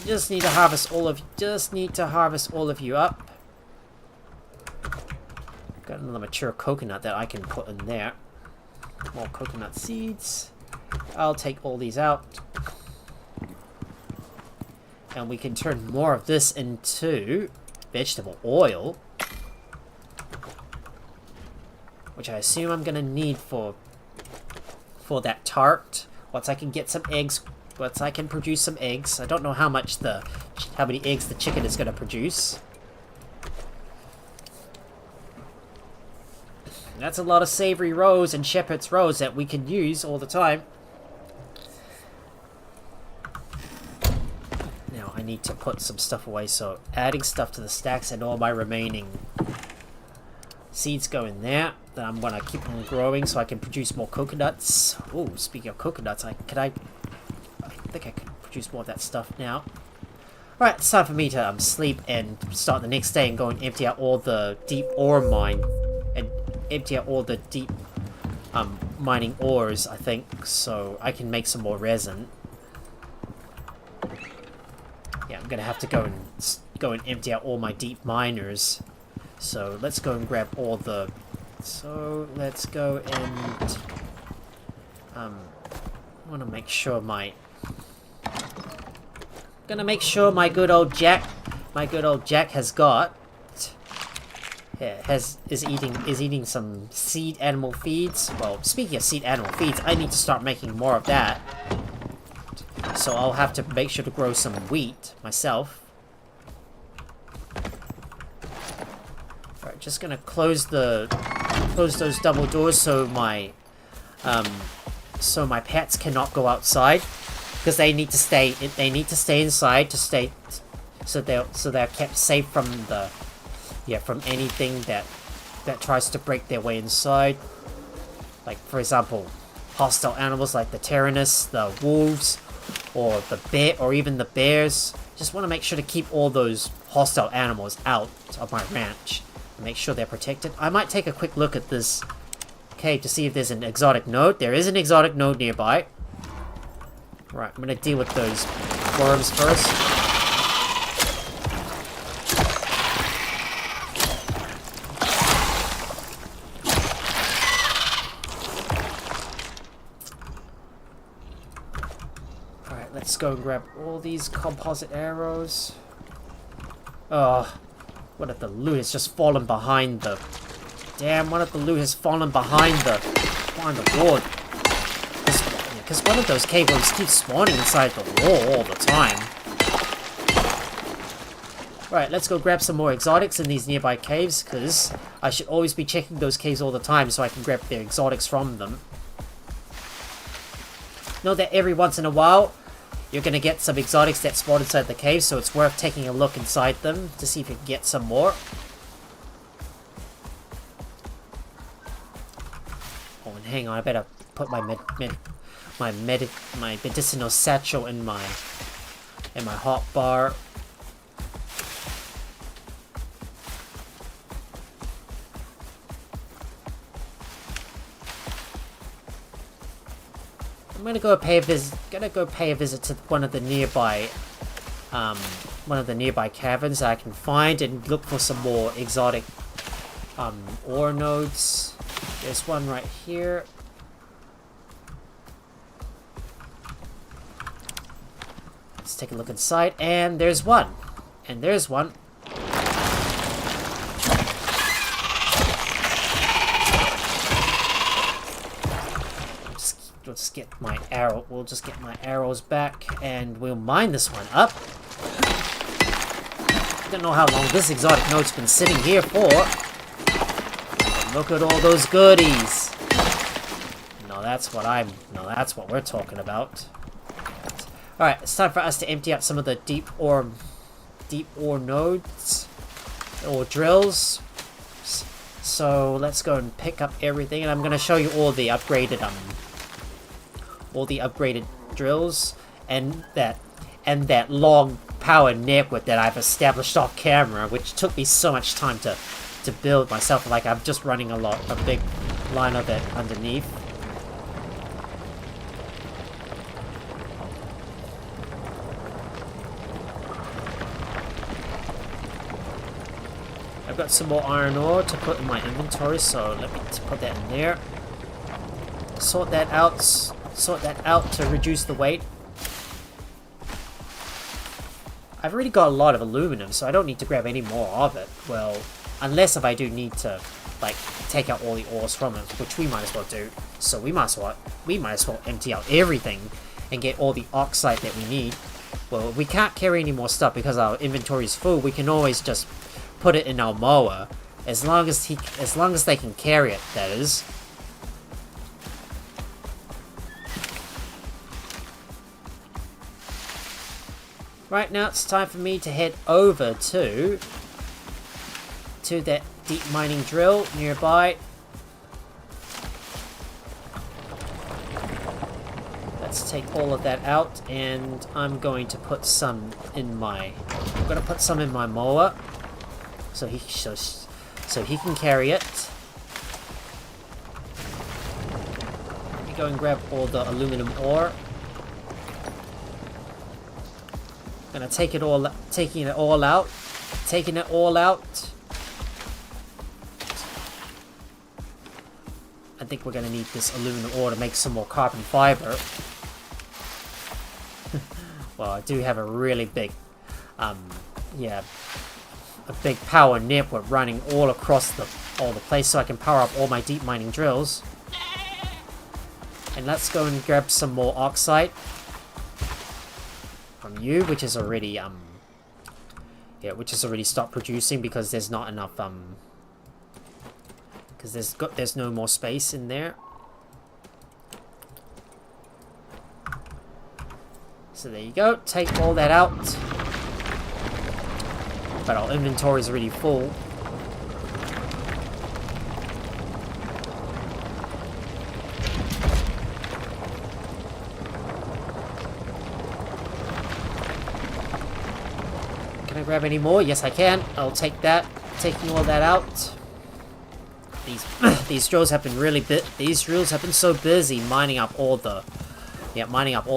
Just need to harvest all of you up. Got another mature coconut that I can put in there. More coconut seeds. I'll take all these out. And we can turn more of this into vegetable oil. Which I assume I'm gonna need for that tart. Once I can get some eggs. Once I can produce some eggs. I don't know how many eggs the chicken is gonna produce. That's a lot of savory rose and shepherd's rose that we can use all the time. Now I need to put some stuff away, so adding stuff to the stacks and all my remaining seeds go in there. that I'm gonna keep on growing so I can produce more coconuts. Oh, speaking of coconuts, I think I can produce more of that stuff now. Alright, it's time for me to sleep and start the next day and go and empty out all the deep ore mine. And empty out all the deep mining ores, I think, so I can make some more resin. Yeah, I'm gonna have to go and empty out all my deep miners. So let's go and grab all the... So let's go and... I want to make sure my... Gonna make sure my good old Jack has got... Yeah, is eating some seed animal feeds. Well, speaking of seed animal feeds, I need to start making more of that. So I'll have to make sure to grow some wheat myself. Alright, just gonna close those double doors so my pets cannot go outside, because they need to stay inside so they're kept safe from from anything that tries to break their way inside. Like, for example, hostile animals like the Tyrannus, the wolves, or the bear, or even the bears. Just want to make sure to keep all those hostile animals out of my ranch and make sure they're protected. I might take a quick look at this cave to see if there's an exotic node. There is an exotic node nearby. Right, I'm gonna deal with those worms first. Let's go and grab all these composite arrows. Oh, what if the loot has just fallen behind the... Damn, what if the loot has fallen behind the wall? Because one of those cave worms keeps spawning inside the wall all the time. Right, let's go grab some more exotics in these nearby caves, because I should always be checking those caves all the time so I can grab their exotics from them. Know that every once in a while, you're going to get some exotics that spawn inside the cave, so it's worth taking a look inside them to see if you can get some more. Oh, and hang on, I better put my medicinal satchel in my hot bar. I'm gonna go pay a visit to one of the nearby caverns that I can find and look for some more exotic ore nodes. There's one right here. Let's take a look inside, and there's one. And there's one. We'll just get my arrows back, and we'll mine this one up. Don't know how long this exotic node's been sitting here for. But look at all those goodies. That's what we're talking about. Alright, it's time for us to empty out some of the deep ore nodes or drills. So let's go and pick up everything, and I'm gonna show you all the upgraded drills and that long power network that I've established off camera, which took me so much time to build myself. Like, I'm just running a big line of it underneath. I've got some more iron ore to put in my inventory, so let me put that in there. Sort that out to reduce the weight. I've already got a lot of aluminum, so I don't need to grab any more of it. Well, unless if I do need to, like, take out all the ores from it, which we might as well do. So we might as well empty out everything and get all the oxide that we need. Well, we can't carry any more stuff because our inventory is full. We can always just put it in our mower, as long as they can carry it, that is. Right now, it's time for me to head over to that deep mining drill nearby. let's take all of that out, and I'm going to put some in my... I'm going to put some in my mower, so he can carry it. Let me go and grab all the aluminum ore. Gonna take it all, taking it all out. I think we're gonna need this aluminum ore to make some more carbon fiber. Well, I do have a really big, yeah, a big power network running all across all the place, so I can power up all my deep mining drills. And let's go and grab some more oxide from you, which is already which has already stopped producing because there's not enough because there's no more space in there. So there you go, take all that out. But our inventory is already full. Can I grab any more? Yes, I can. I'll take that. Taking all that out. These drills have been so busy mining up all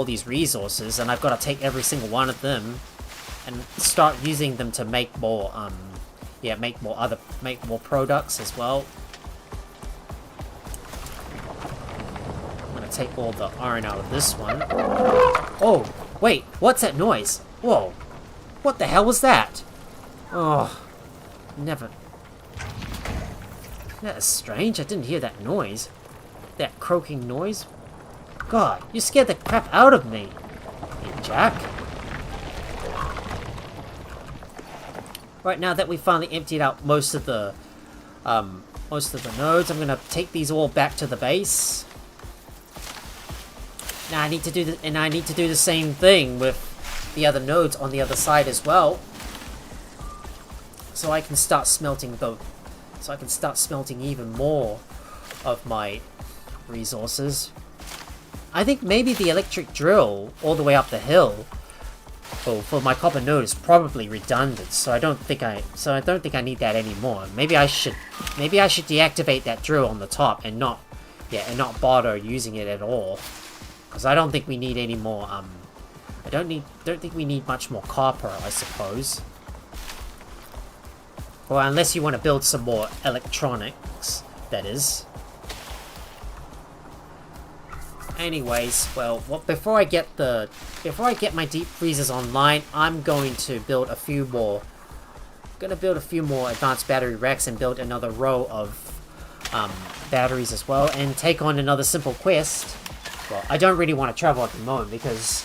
these resources, and I've got to take every single one of them and start using them to make more make more products as well. I'm gonna take all the iron out of this one. Oh, wait, what's that noise? Whoa, what the hell was that? Oh, never. That's strange, I didn't hear that noise. That croaking noise. God, you scared the crap out of me, you Jack. Right, now that we finally emptied out most of the nodes, I'm gonna take these all back to the base. Now I need to do the same thing with the other nodes on the other side as well, so I can start smelting even more of my resources. I think maybe the electric drill all the way up the hill for my copper node is probably redundant, so I don't think I need that anymore. Maybe I should deactivate that drill on the top and not bother using it at all, because I don't think we need any more. I don't think we need much more copper, I suppose. Well, unless you want to build some more electronics, that is. Anyways, well, before I get my deep freezers online, I'm going to build a few more. Advanced battery racks and build another row of batteries as well, and take on another simple quest. Well, I don't really want to travel at the moment because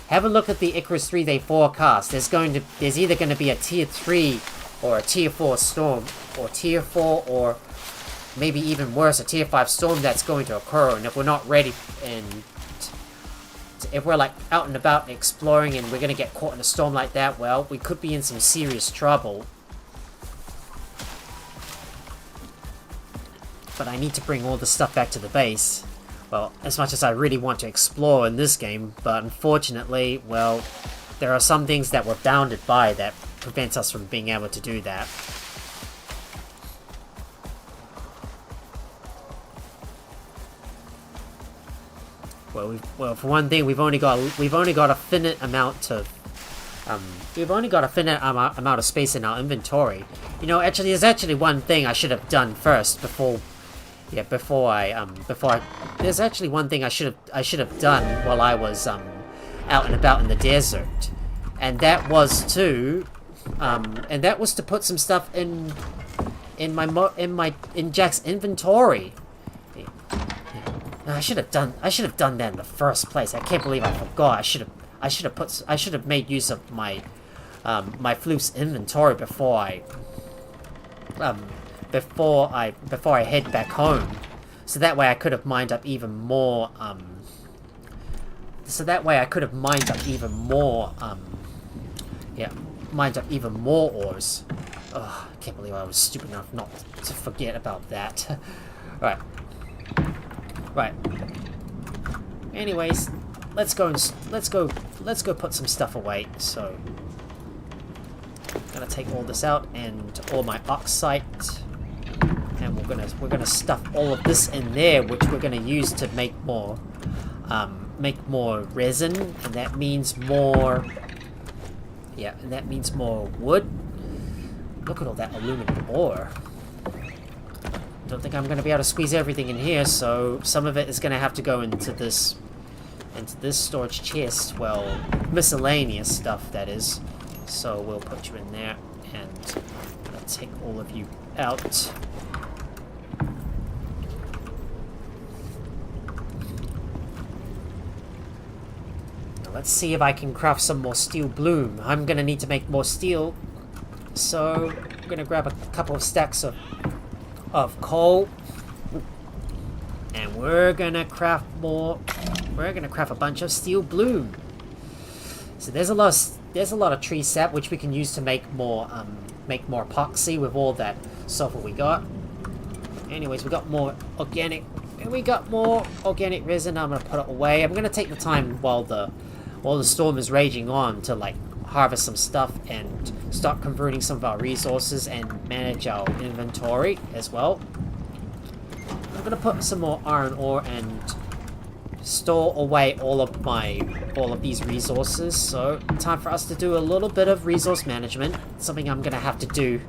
have a look at the Icarus 3-day forecast. There's either going to be a tier 3 or a tier 4 storm, or tier 4, or maybe even worse, a tier 5 storm that's going to occur. And if we're not ready, and if we're like out and about exploring and we're going to get caught in a storm like that, well, we could be in some serious trouble. But I need to bring all the stuff back to the base. Well, as much as I really want to explore in this game, but unfortunately, well, there are some things that we're bounded by that prevents us from being able to do that. Well, for one thing, we've only got a finite amount of space in our inventory. You know, actually, there's actually one thing I should have done first there's actually one thing I should have done while I was out and about in the desert, and that was to put some stuff in Jack's inventory. I should have done that in the first place. I can't believe I forgot. I should have made use of my my Floof's inventory before I head back home, so that way I could have mined up even more. Mined up even more ores. Oh, I can't believe I was stupid enough not to forget about that. Right. Anyways, let's go put some stuff away. So gonna take all this out and all my oxite, and we're gonna stuff all of this in there, which we're gonna use to make more resin, and that means more. Yeah, and that means more wood. Look at all that aluminum ore. Don't think I'm gonna be able to squeeze everything in here, so some of it is gonna have to go into this storage chest. Well, miscellaneous stuff, that is. So we'll put you in there, and I'll take all of you out. Now let's see if I can craft some more steel bloom. I'm gonna need to make more steel, so I'm gonna grab a couple of stacks of coal, and we're gonna craft more. We're gonna craft a bunch of steel bloom. So there's a lot of tree sap which we can use to make more epoxy with all that sulfur we got. Anyways, we got more organic resin. I'm gonna put it away. I'm gonna take the time while the storm is raging on to like harvest some stuff and start converting some of our resources and manage our inventory as well. I'm gonna put some more iron ore and store away all of these resources. So time for us to do a little bit of resource management, something I'm gonna have to do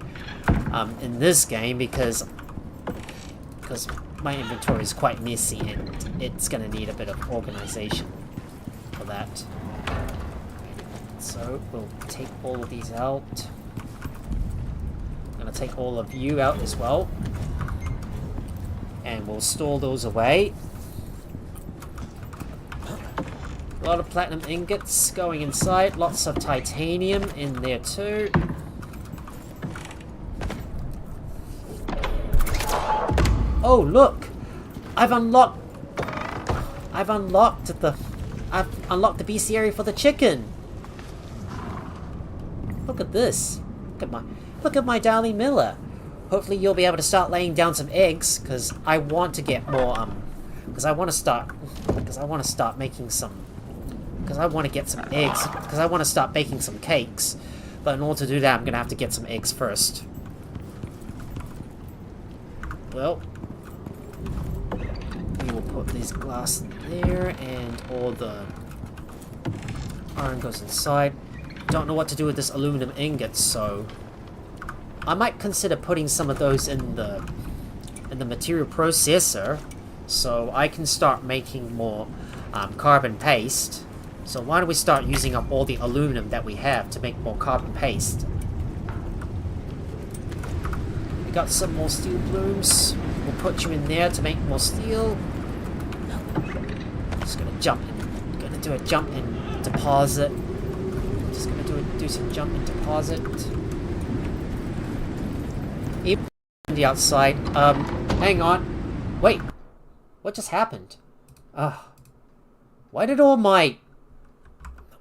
in this game because my inventory is quite messy and it's gonna need a bit of organization for that. So we'll take all of these out. I'm gonna take all of you out as well, and we'll store those away. A lot of platinum ingots going inside. Lots of titanium in there too. Oh look! I've unlocked the bestiary for the chicken. Look at this. Look at my darling Miller. Hopefully you'll be able to start laying down some eggs, because I want to get more because I want to start making some. Because I want to get some eggs. Because I want to start baking some cakes. But in order to do that, I'm going to have to get some eggs first. Well, we will put this glass in there, and all the iron goes inside. Don't know what to do with this aluminum ingot, so I might consider putting some of those in the material processor, so I can start making more carbon paste. So why don't we start using up all the aluminum that we have to make more carbon paste? We got some more steel blooms. We'll put you in there to make more steel. Just gonna jump in. Gonna do a jump in deposit. Just gonna do some jump in deposit. Even the outside. Hang on. Wait. What just happened? Why did all my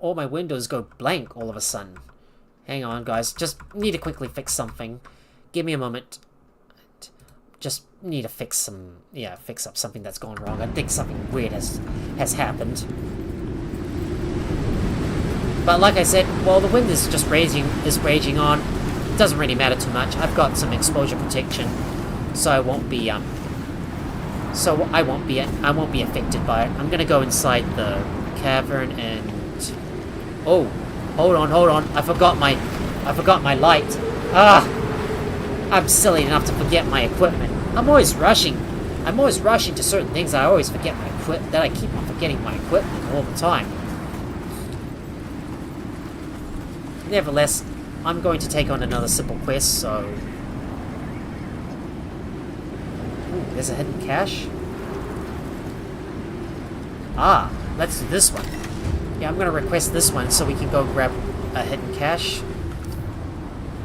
windows go blank all of a sudden? Hang on, guys. Just need to quickly fix something. Give me a moment. Just need to fix up something that's gone wrong. I think something weird has happened. But like I said, while the wind is just raging on, it doesn't really matter too much. I've got some exposure protection, so I won't be affected by it. I'm gonna go inside the cavern and oh, hold on. I forgot my light. I'm silly enough to forget my equipment. I'm always rushing to certain things. I always forget my equipment. That I keep on forgetting my equipment all the time. Nevertheless, I'm going to take on another simple quest, so... Ooh, there's a hidden cache. Let's do this one. Yeah, I'm going to request this one so we can go grab a hidden cache.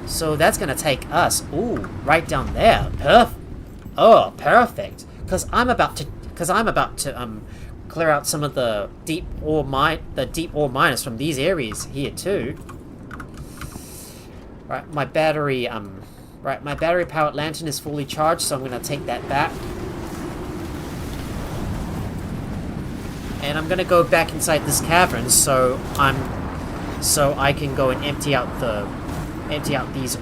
So that's going to take us, right down there. Perfect. Because I'm about to clear out some of the deep ore miners from these areas here too. Right, my battery powered lantern is fully charged, so I'm gonna take that back. And I'm gonna go back inside this cavern so I can go and empty out these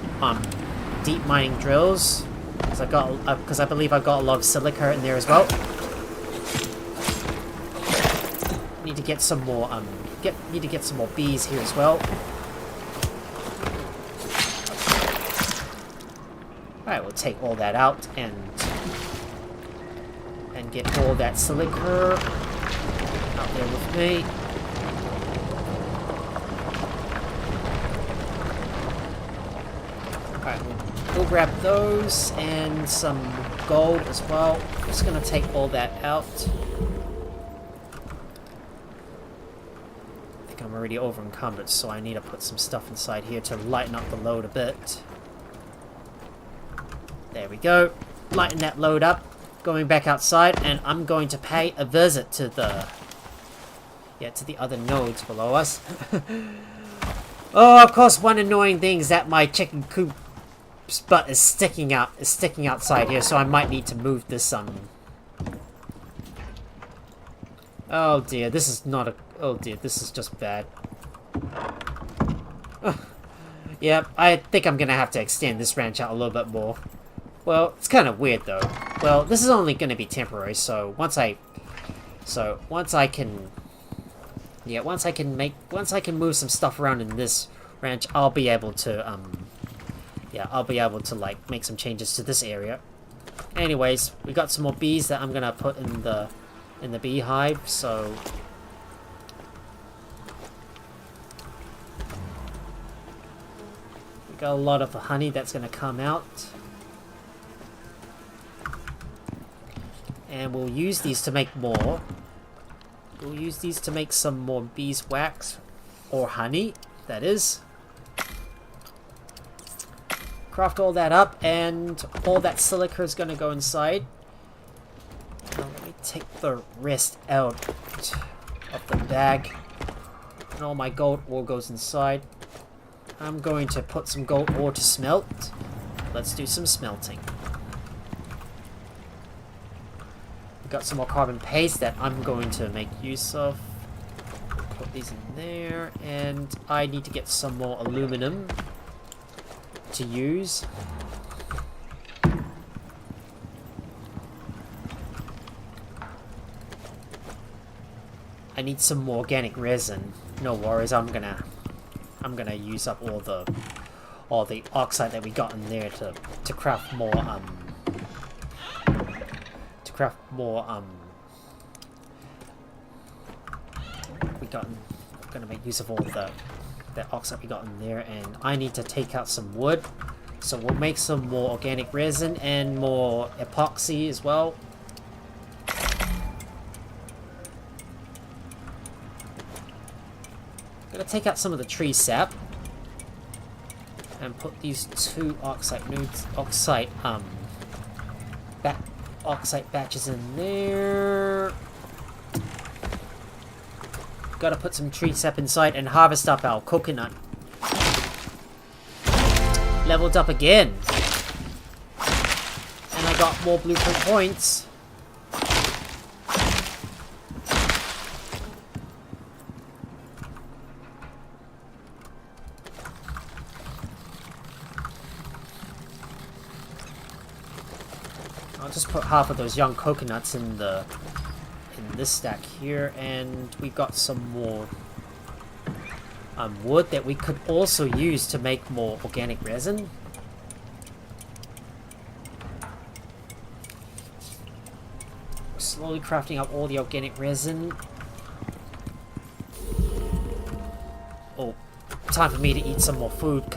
deep mining drills. Because I believe I got a lot of silica in there as well. Need to get some more need to get some more bees here as well. Alright, we'll take all that out and get all that silica out there with me. Alright, we'll grab those and some gold as well. Just gonna take all that out. I think I'm already over encumbered, so I need to put some stuff inside here to lighten up the load a bit. There we go. Lighten that load up. Going back outside, and I'm going to pay a visit to the other nodes below us. Oh, of course, one annoying thing is that my chicken coop's butt is sticking outside here, so I might need to move this Oh dear, this is not a oh dear, this is just bad. Yeah, I think I'm gonna have to extend this ranch out a little bit more. Well, it's kind of weird though. Well, this is only going to be temporary, so once I can move some stuff around in this ranch, I'll be able to like make some changes to this area. Anyways, we got some more bees that I'm going to put in the beehive, so we got a lot of honey that's going to come out. And we'll use these to make more. We'll use these to make some more beeswax. Or honey, that is. Craft all that up, and all that silica is going to go inside. Now let me take the rest out of the bag. And all my gold ore goes inside. I'm going to put some gold ore to smelt. Let's do some smelting. Got some more carbon paste that I'm going to make use of. Put these in there, and I need to get some more aluminum to use. I need some more organic resin. No worries, I'm gonna use up all the oxide that we got in there to craft more I'm gonna make use of all that oxide we got in there, and I need to take out some wood, so we'll make some more organic resin and more epoxy as well. Gonna take out some of the tree sap and put these two oxide batches in there. Gotta put some tree sap inside and harvest up our coconut. Leveled up again. And I got more blueprint points. I'll just put half of those young coconuts in this stack here, and we got some more wood that we could also use to make more organic resin. Slowly crafting up all the organic resin. Oh, time for me to eat some more food,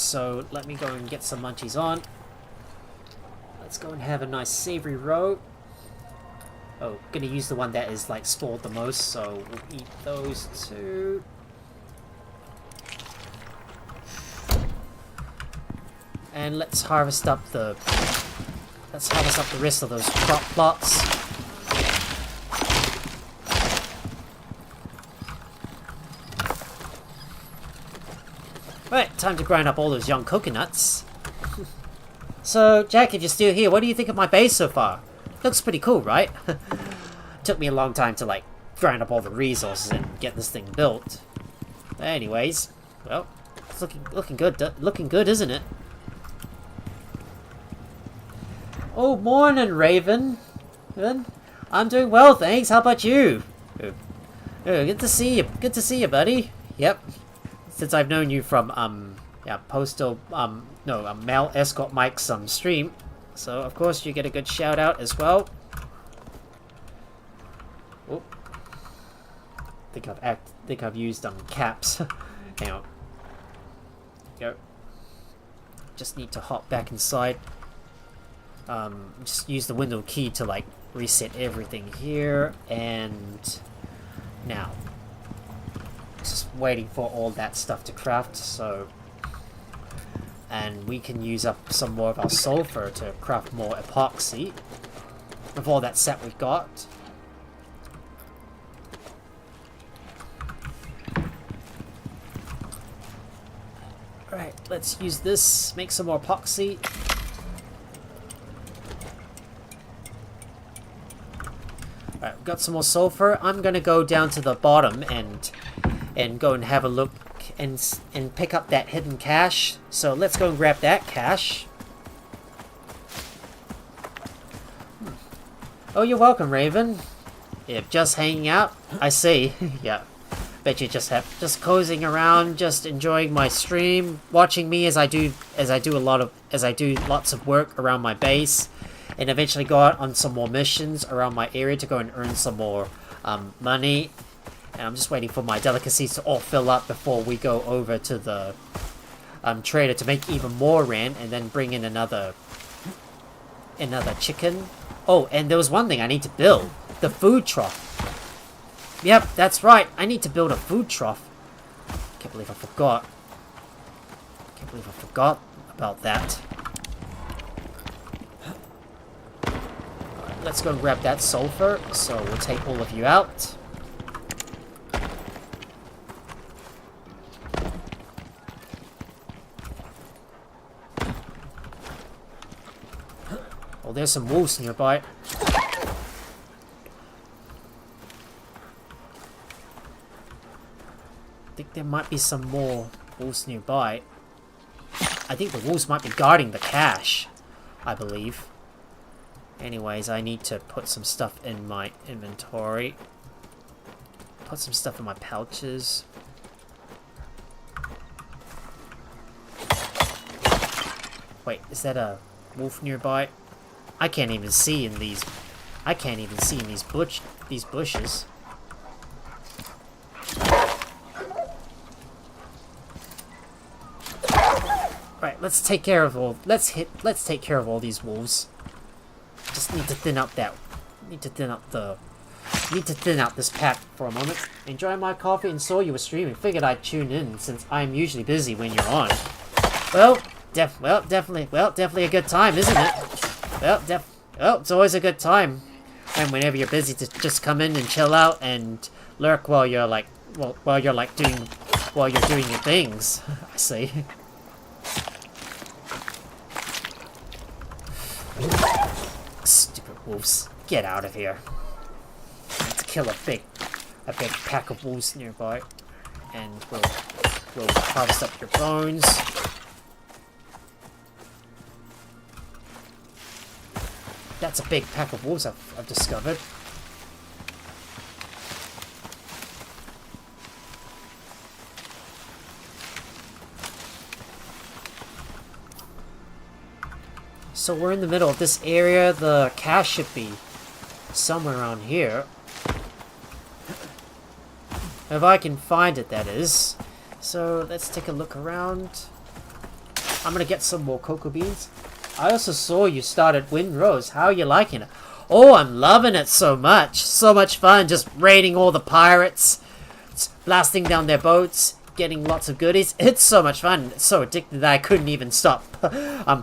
so let me go and get some munchies on. Let's go and have a nice savory roe. Oh, gonna use the one that is like spoiled the most, so we'll eat those two. And let's harvest up the rest of those crop plots. Right, time to grind up all those young coconuts. So, Jack, if you're still here, what do you think of my base so far? Looks pretty cool, right? Took me a long time to, like, grind up all the resources and get this thing built. But anyways, well, it's looking good, isn't it? Oh, morning, Raven. I'm doing well, thanks. How about you? Oh, good to see you. Good to see you, buddy. Yep. Since I've known you from, Male Escort Mike's, stream. So, of course, you get a good shout out as well. Oh. Think I've used, caps. Hang on. Go. Just need to hop back inside. Just use the window key to, like, reset everything here, and now just waiting for all that stuff to craft. So, and we can use up some more of our sulfur to craft more epoxy with all that set we've got. Alright, let's use this, make some more epoxy. Alright, we've got some more sulfur. I'm gonna go down to the bottom and go and have a look and pick up that hidden cache. So let's go and grab that cache. Oh, you're welcome, Raven. Yeah, just hanging out. I see. Yeah. Bet you just cozying around, just enjoying my stream, watching me as I do lots of work around my base. And eventually go out on some more missions around my area to go and earn some more money. And I'm just waiting for my delicacies to all fill up before we go over to the trader to make even more rand and then bring in another chicken. Oh, and there was one thing I need to build. The food trough. Yep, that's right. I need to build a food trough. Can't believe I forgot. Can't believe I forgot about that. Let's go and grab that sulfur, so we'll take all of you out. Oh, there's some wolves nearby. I think there might be some more wolves nearby. I think the wolves might be guarding the cache, I believe. Anyways, I need to put some stuff in my inventory. Put some stuff in my pouches. Wait, is that a wolf nearby? I can't even see in these. I can't even see in these bushes. Right, let's take care of all. Let's take care of all these wolves. Just need to thin out that. Need to thin out this pack for a moment. Enjoy my coffee and saw you were streaming. Figured I'd tune in since I'm usually busy when you're on. Well, definitely a good time, isn't it? Well, it's always a good time. And whenever you're busy, to just come in and chill out and lurk while you're doing your things. I see. Stupid wolves. Get out of here. Let's kill a big pack of wolves nearby. And we'll harvest up your bones. That's a big pack of wolves I've discovered. So we're in the middle of this area. The cache should be somewhere around here. If I can find it, that is. So let's take a look around. I'm gonna get some more cocoa beans. I also saw you started Windrose. How are you liking it? Oh, I'm loving it so much. So much fun just raiding all the pirates, blasting down their boats, getting lots of goodies. It's so much fun. It's so addictive that I couldn't even stop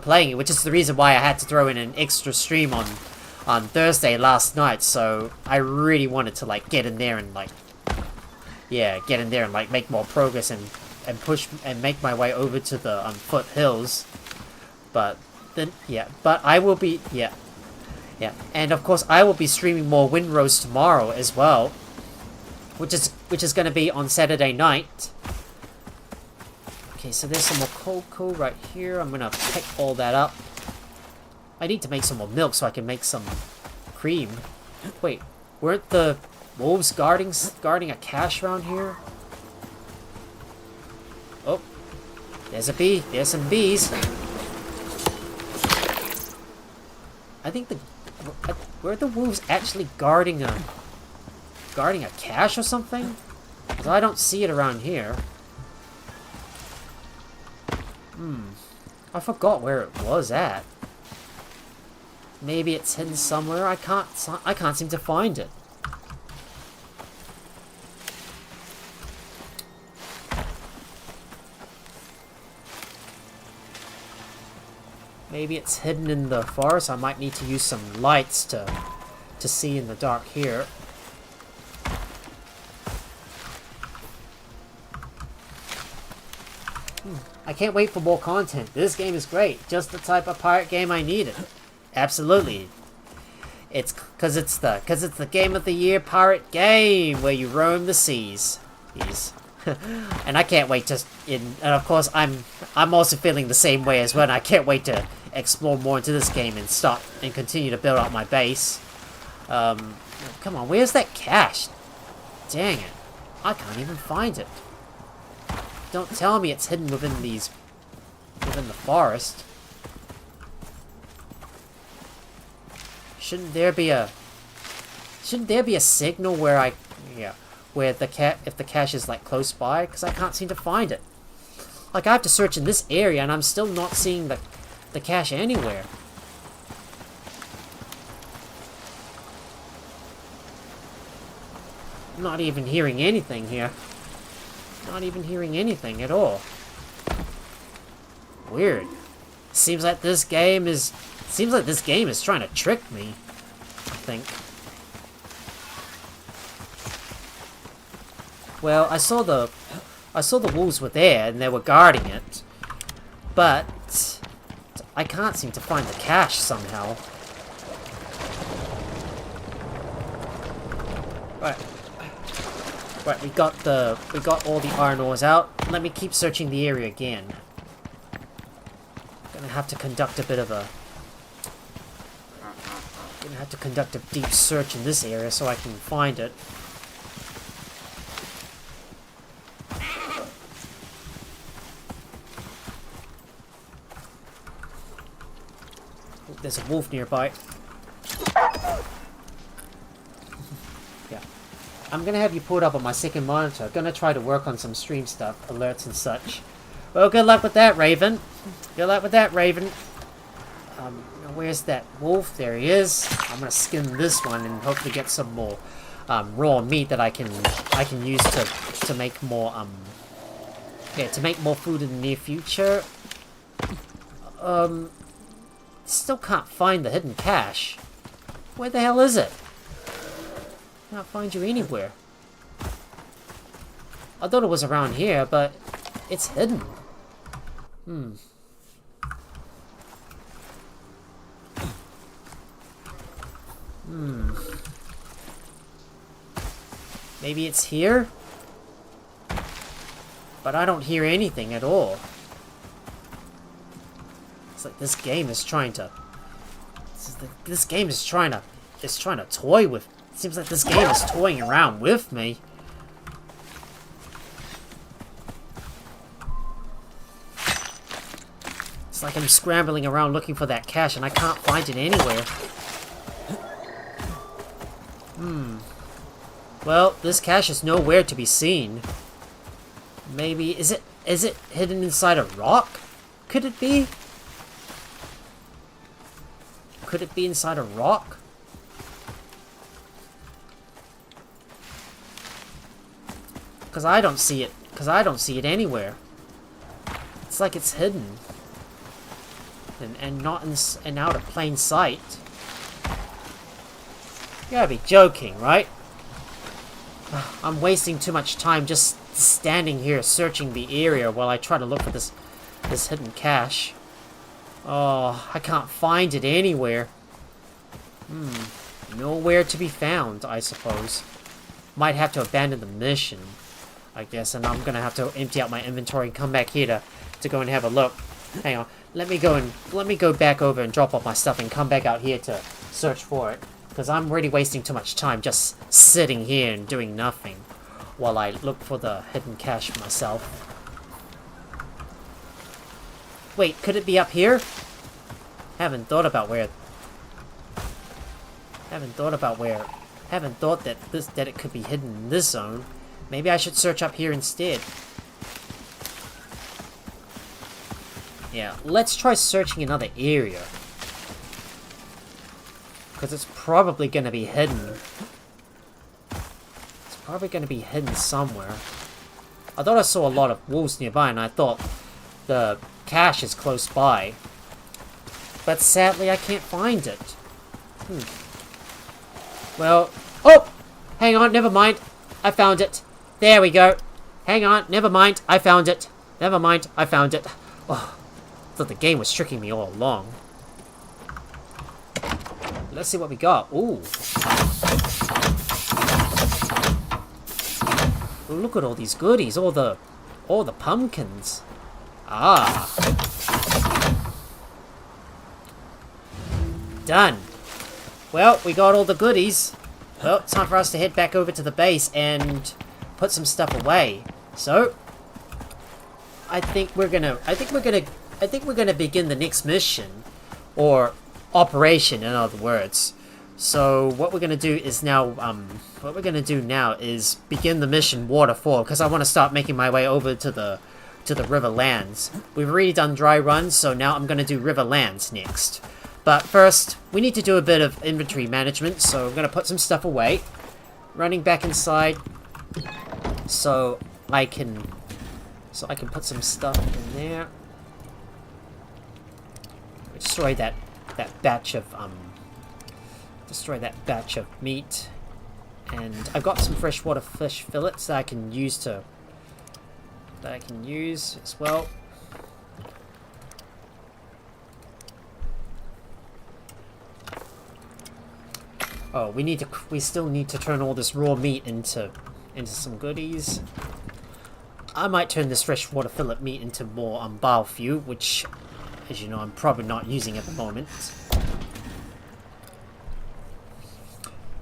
playing it, which is the reason why I had to throw in an extra stream on Thursday last night. So I really wanted to like get in there and like make more progress and push and make my way over to the foothills. But then but I will be Yeah, and of course I will be streaming more Windrose tomorrow as well, which is going to be on Saturday night. Okay, so there's some more cocoa right here. I'm gonna pick all that up. I need to make some more milk so I can make some cream. Wait, weren't the wolves guarding a cache around here? Oh, there's a bee. There's some bees. I think were the wolves actually guarding a cache or something? Because I don't see it around here. I forgot where it was at. Maybe it's hidden somewhere. I can't seem to find it. Maybe it's hidden in the forest. I might need to use some lights to see in the dark here. I can't wait for more content. This game is great. Just the type of pirate game I needed. Absolutely. It's because it's the game of the year pirate game where you roam the seas. And I can't wait and of course I'm also feeling the same way as well. And I can't wait to explore more into this game and continue to build out my base. Come on, where's that cache? Dang it. I can't even find it. Don't tell me it's hidden within the forest. Shouldn't there be a signal where if the cache is like close by? Because I can't seem to find it. Like I have to search in this area and I'm still not seeing the cache anywhere. I'm not even hearing anything here. Not even hearing anything at all. Weird. Seems like this game is trying to trick me, I think. Well, I saw the wolves were there and they were guarding it, but I can't seem to find the cache somehow. Right, we got all the iron ores out. Let me keep searching the area again. Gonna have to conduct a deep search in this area so I can find it. Oh, there's a wolf nearby. Yeah. I'm gonna have you pulled up on my second monitor. Gonna try to work on some stream stuff, alerts and such. Well, good luck with that, Raven. Good luck with that, Raven. Where's that wolf? There he is. I'm gonna skin this one and hopefully get some more raw meat that I can use to make more food in the near future. Still can't find the hidden cache. Where the hell is it? Can't find you anywhere. I thought it was around here, but it's hidden. Maybe it's here? But I don't hear anything at all. It's like this game is trying to... This game is trying to toy with... It seems like this game is toying around with me. It's like I'm scrambling around looking for that cache and I can't find it anywhere. Well, this cache is nowhere to be seen. Maybe... Is it hidden inside a rock? Could it be? Could it be inside a rock? Because I don't see it. Because I don't see it anywhere. It's like it's hidden. And not and out of plain sight. You gotta be joking, right? I'm wasting too much time just standing here searching the area while I try to look for this hidden cache. Oh, I can't find it anywhere. Nowhere to be found, I suppose. Might have to abandon the mission, I guess, and I'm gonna have to empty out my inventory and come back here to go and have a look. Hang on, let me go back over and drop off my stuff and come back out here to search for it, because I'm already wasting too much time just sitting here and doing nothing while I look for the hidden cache myself. Wait, could it be up here? Haven't thought that it could be hidden in this zone. Maybe I should search up here instead. Yeah, let's try searching another area. Because it's probably going to be hidden. It's probably going to be hidden somewhere. I thought I saw a lot of wolves nearby and I thought the cache is close by. But sadly I can't find it. Well, oh! Hang on, never mind. I found it. There we go. Hang on, never mind. I found it. Never mind, I found it. Oh, I thought the game was tricking me all along. Let's see what we got. Ooh. Look at all these goodies. All the pumpkins. Ah. Done. Well, we got all the goodies. Well, it's time for us to head back over to the base and put some stuff away. So, I think we're gonna begin the next mission, or operation, in other words. So what we're gonna do is now, begin the mission Waterfall, because I want to start making my way over to the Riverlands. We've already done dry runs, so now I'm gonna do Riverlands next. But first, we need to do a bit of inventory management, so I'm gonna put some stuff away. Running back inside, so I can put some stuff in there. Destroy that batch of meat, and I've got some freshwater fish fillets that I can use as well. Oh, we still need to turn all this raw meat into some goodies. I might turn this freshwater fillet meat into more biofuel, which, as you know, I'm probably not using at the moment.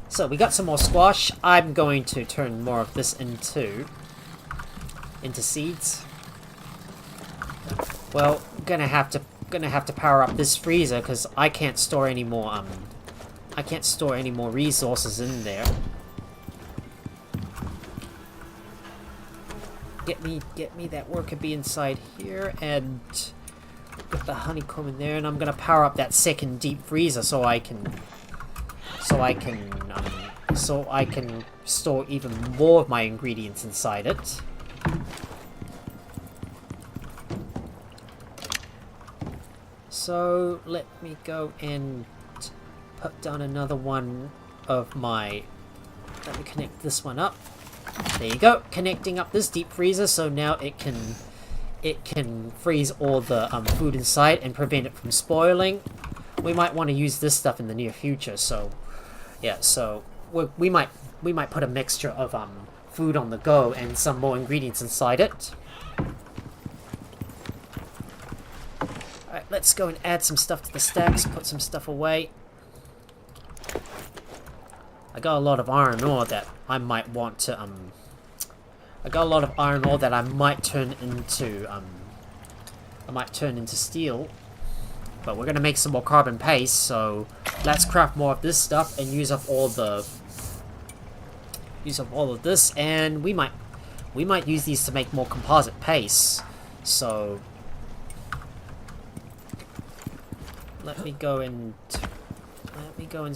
So we got some more squash. I'm going to turn more of this into seeds. Well, gonna have to power up this freezer because I can't store any more resources in there. Get me that worker bee inside here, and get the honeycomb in there, and I'm gonna power up that second deep freezer so I can store even more of my ingredients inside it. So let me go and put down another one of my... Let me connect this one up. There you go, connecting up this deep freezer, so now it can freeze all the food inside and prevent it from spoiling. We might want to use this stuff in the near future, so yeah. So we might put a mixture of food on the go and some more ingredients inside it. Alright, let's go and add some stuff to the stacks, put some stuff away. I got a lot of iron ore that I might want to turn into steel. But we're gonna make some more carbon paste, so let's craft more of this stuff and use up all of this, and we might use these to make more composite paste. So let me go and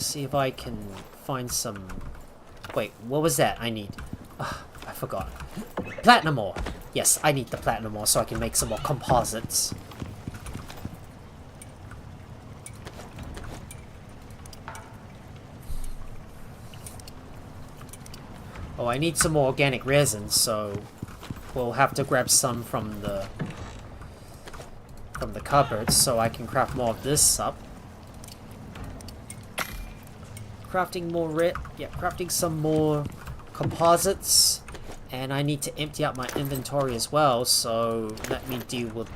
see if I can find some... Wait, what was that? I need... I forgot. Platinum ore! Yes, I need the platinum ore so I can make some more composites. Oh, I need some more organic resin, so we'll have to grab some from the cupboard so I can craft more of this up. crafting more crafting some more composites, and I need to empty out my inventory as well. So let me deal with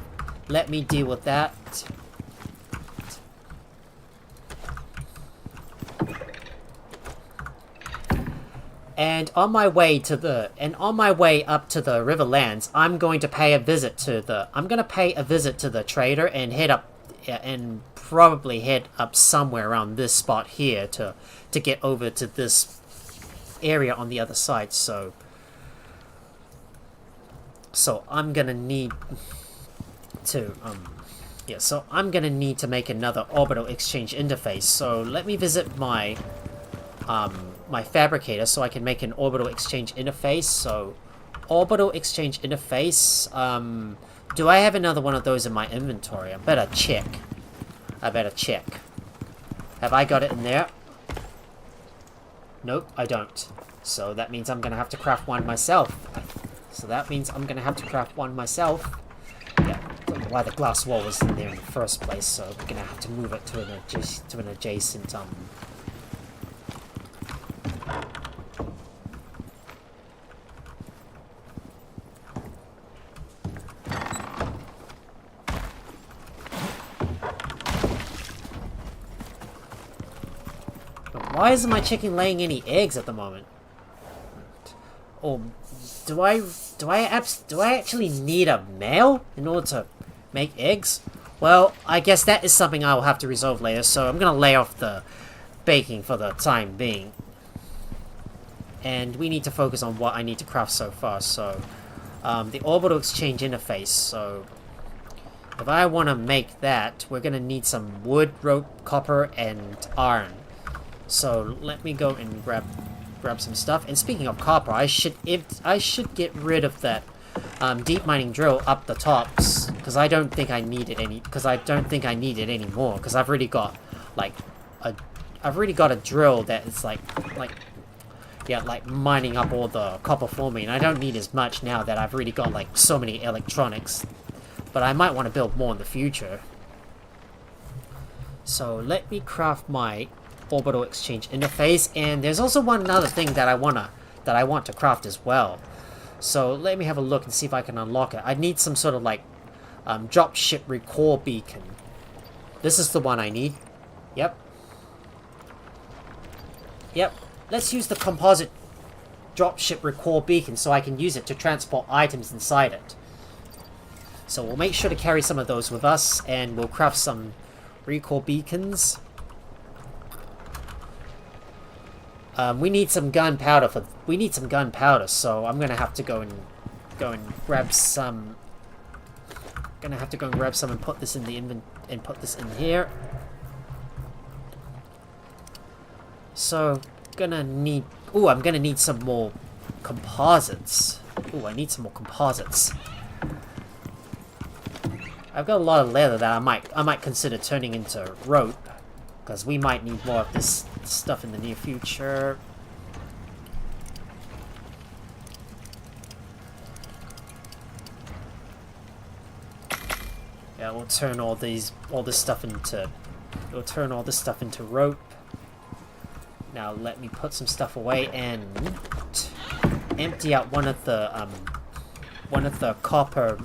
that. And on my way up to the Riverlands, I'm going to pay a visit to the trader and head up and probably head up somewhere around this spot here to get over to this area on the other side. So I'm gonna need to make another orbital exchange interface. So let me visit my my fabricator so I can make an orbital exchange interface. So orbital exchange interface, do I have another one of those in my inventory? I better check. Have I got it in there? Nope, I don't. So that means I'm gonna have to craft one myself. Yeah, don't know why the glass wall was in there in the first place, so we're gonna have to move it to an adjacent Why isn't my chicken laying any eggs at the moment? Or do I actually need a male in order to make eggs? Well, I guess that is something I will have to resolve later, so I'm gonna lay off the baking for the time being. And we need to focus on what I need to craft so far. So the orbital exchange interface. So if I want to make that, we're gonna need some wood, rope, copper, and iron. So let me go and grab some stuff. And speaking of copper, I should get rid of that deep mining drill up the tops, because I don't think I need it anymore. Because I've already got a drill that is like mining up all the copper for me, and I don't need as much now that I've already got like so many electronics. But I might want to build more in the future. So let me craft my orbital exchange interface, and there's also one other thing that I want to craft as well. So let me have a look and see if I can unlock it. I need some sort of like dropship recall beacon. This is the one I need. Yep. Let's use the composite dropship recall beacon so I can use it to transport items inside it. So we'll make sure to carry some of those with us, and we'll craft some recall beacons. We need some gunpowder so I'm gonna have to go and grab some. And put this in the and put this in here. So I'm gonna need some more composites. I need some more composites. I've got a lot of leather that I might consider turning into rope, because we might need more of this stuff in the near future. Yeah, we'll turn all this stuff into rope. Now let me put some stuff away and empty out one of the copper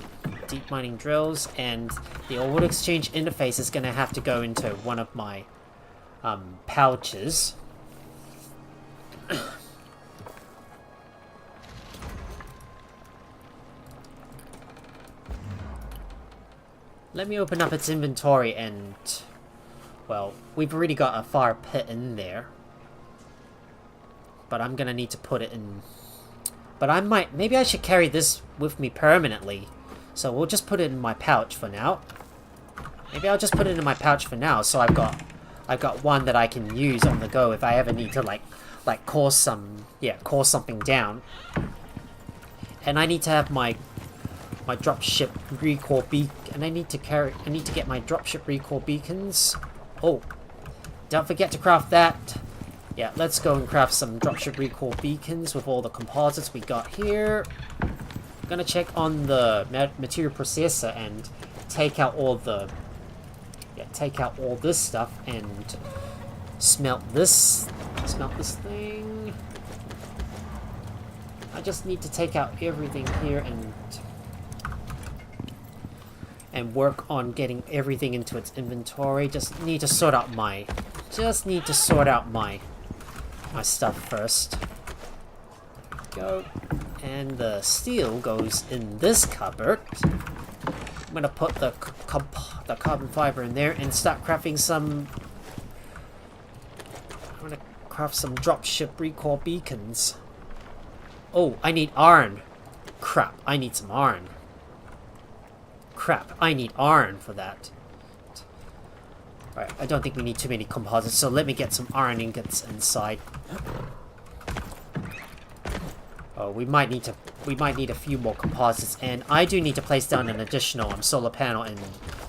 deep mining drills, and the orbital exchange interface is going to have to go into one of my pouches. Let me open up its inventory, and well, we've already got a fire pit in there, but I'm gonna need to put it in. But maybe I should carry this with me permanently, so we'll just put it in my pouch for now. Maybe I'll just put it in my pouch for now, so I've got one that I can use on the go if I ever need to like call something down. And I need to have my dropship recall beacon, and I need to get my dropship recall beacons. Oh, don't forget to craft that. Yeah, let's go and craft some dropship recall beacons with all the composites we got here. I'm gonna check on the material processor and take out all this stuff and smelt this. dismount this thing. I just need to take out everything here and work on getting everything into its inventory. Just need to sort out my stuff first. Go. And the steel goes in this cupboard. I'm gonna put the carbon fiber in there and start crafting some. I'm gonna craft some dropship recall beacons. Oh, I need iron. Crap, I need some iron. Crap, I need iron for that. Alright, I don't think we need too many composites, so let me get some iron ingots inside. Oh, we might need a few more composites, and I do need to place down an additional solar panel and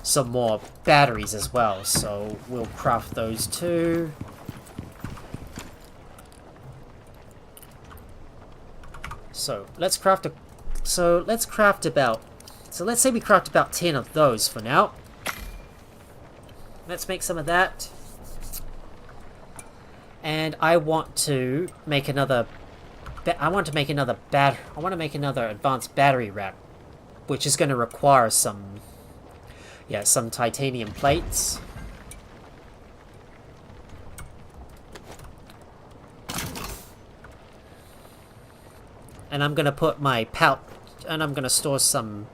some more batteries as well, so we'll craft those too. So let's say we craft about 10 of those for now. Let's make some of that. And I want to make another advanced battery rack, which is going to require some titanium plates. And I'm gonna put my pouch, and I'm gonna store some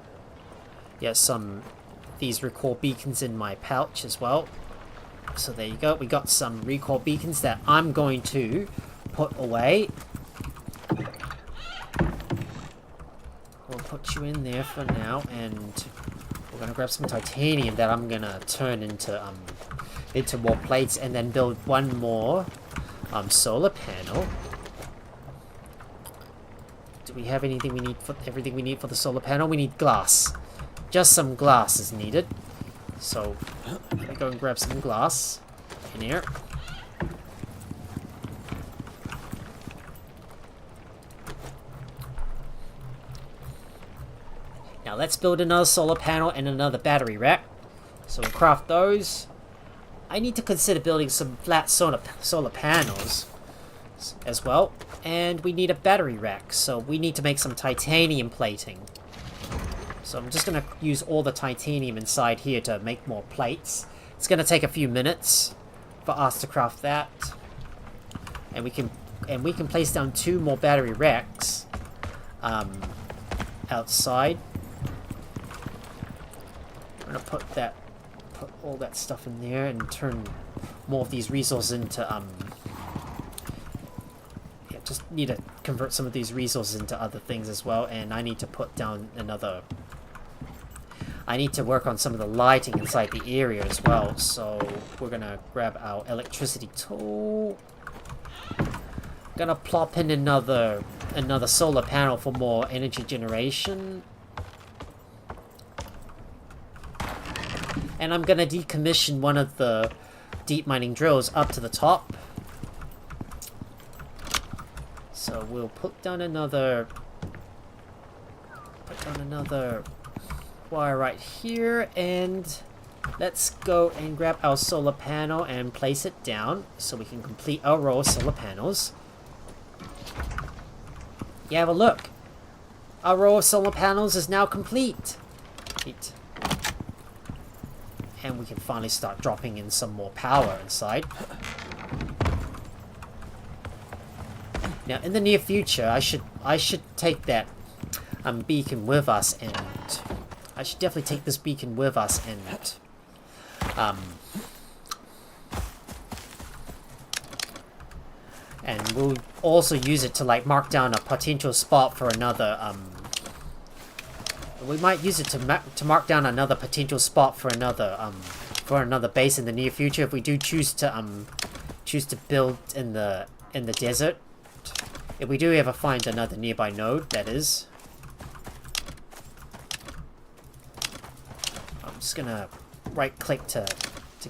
these recall beacons in my pouch as well. So there you go. We got some recall beacons that I'm going to put away. We'll put you in there for now, and we're gonna grab some titanium that I'm gonna turn into more plates, and then build one more solar panel. Do we have everything we need for the solar panel? We need glass. Just some glass is needed. So, I'm gonna go and grab some glass in here. Now let's build another solar panel and another battery rack. So we'll craft those. I need to consider building some flat solar panels as well. And we need a battery rack, so we need to make some titanium plating. So I'm just going to use all the titanium inside here to make more plates. It's going to take a few minutes for us to craft that. And we can place down 2 more battery racks outside. I'm going to put all that stuff in there and turn more of these resources into just need to convert some of these resources into other things as well, and I need to put down I need to work on some of the lighting inside the area as well, so we're gonna grab our electricity tool. Gonna plop in another solar panel for more energy generation. And I'm gonna decommission one of the deep mining drills up to the top. So we'll put down another wire right here, and let's go and grab our solar panel and place it down so we can complete our row of solar panels. Yeah, have a look. Our row of solar panels is now complete. And we can finally start dropping in some more power inside. Now, in the near future, I should take that beacon with us, and I should definitely take this beacon with us, and we'll also use it to mark down a potential spot for another. We might use it to mark down another potential spot for another base in the near future if we do choose to build in the desert. If we do ever find another nearby node, that is. I'm just gonna right click to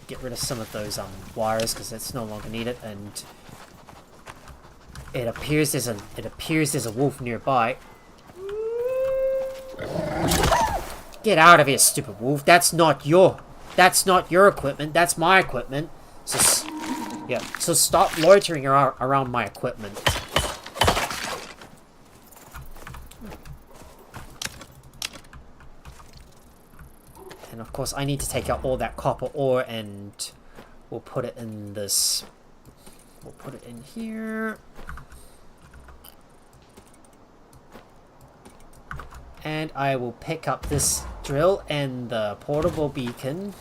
get rid of some of those wires because it's no longer needed, and it appears there's a wolf nearby. Get out of here, stupid wolf. That's not your equipment, that's my equipment. So Yeah, so stop loitering around my equipment. And of course, I need to take out all that copper ore, and we'll put it in this. We'll put it in here. And I will pick up this drill and the portable beacon.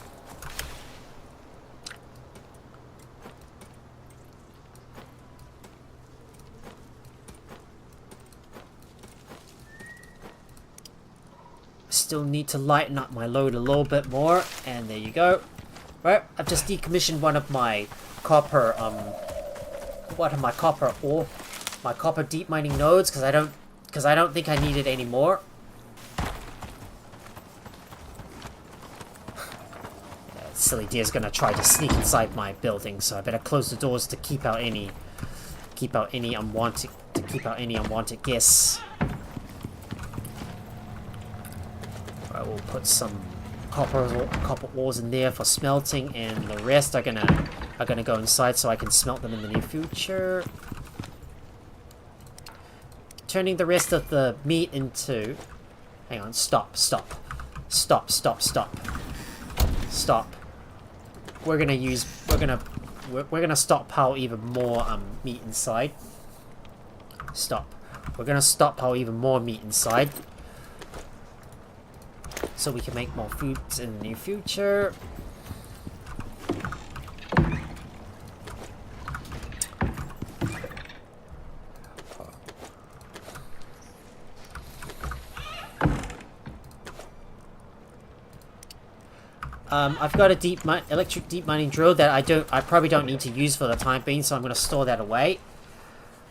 Still need to lighten up my load a little bit more, and there you go. Right, I've just decommissioned one of my copper ore, my copper deep mining nodes, because I don't think I need it anymore. Yeah, silly deer's gonna try to sneak inside my building, so I better close the doors to keep out any unwanted guests. I will put some copper ores in there for smelting, and the rest are gonna go inside so I can smelt them in the near future. Turning the rest of the meat into... Hang on, stop. We're gonna stockpile even more meat inside. Stop. We're gonna stockpile even more meat inside, so we can make more foods in the near future. I've got a electric deep mining drill that I probably don't need to use for the time being, so I'm going to store that away.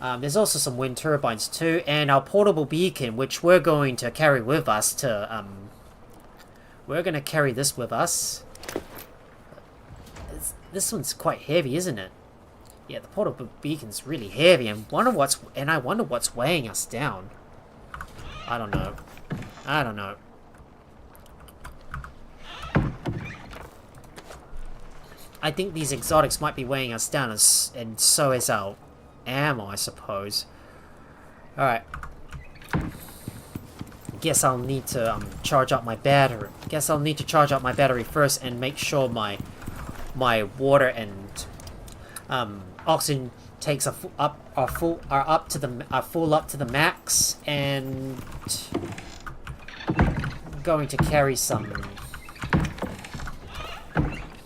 There's also some wind turbines too, and our portable beacon, which we're going to carry with us to, we're going to carry this with us. This one's quite heavy, isn't it? Yeah, the portable beacon's really heavy, and I wonder what's weighing us down. I don't know. I think these exotics might be weighing us down, and so is our ammo, I suppose. Alright. Guess I'll need to charge up my battery. Guess I'll need to charge up my battery first and make sure my water and oxygen takes are full up to the max, and I'm going to carry some.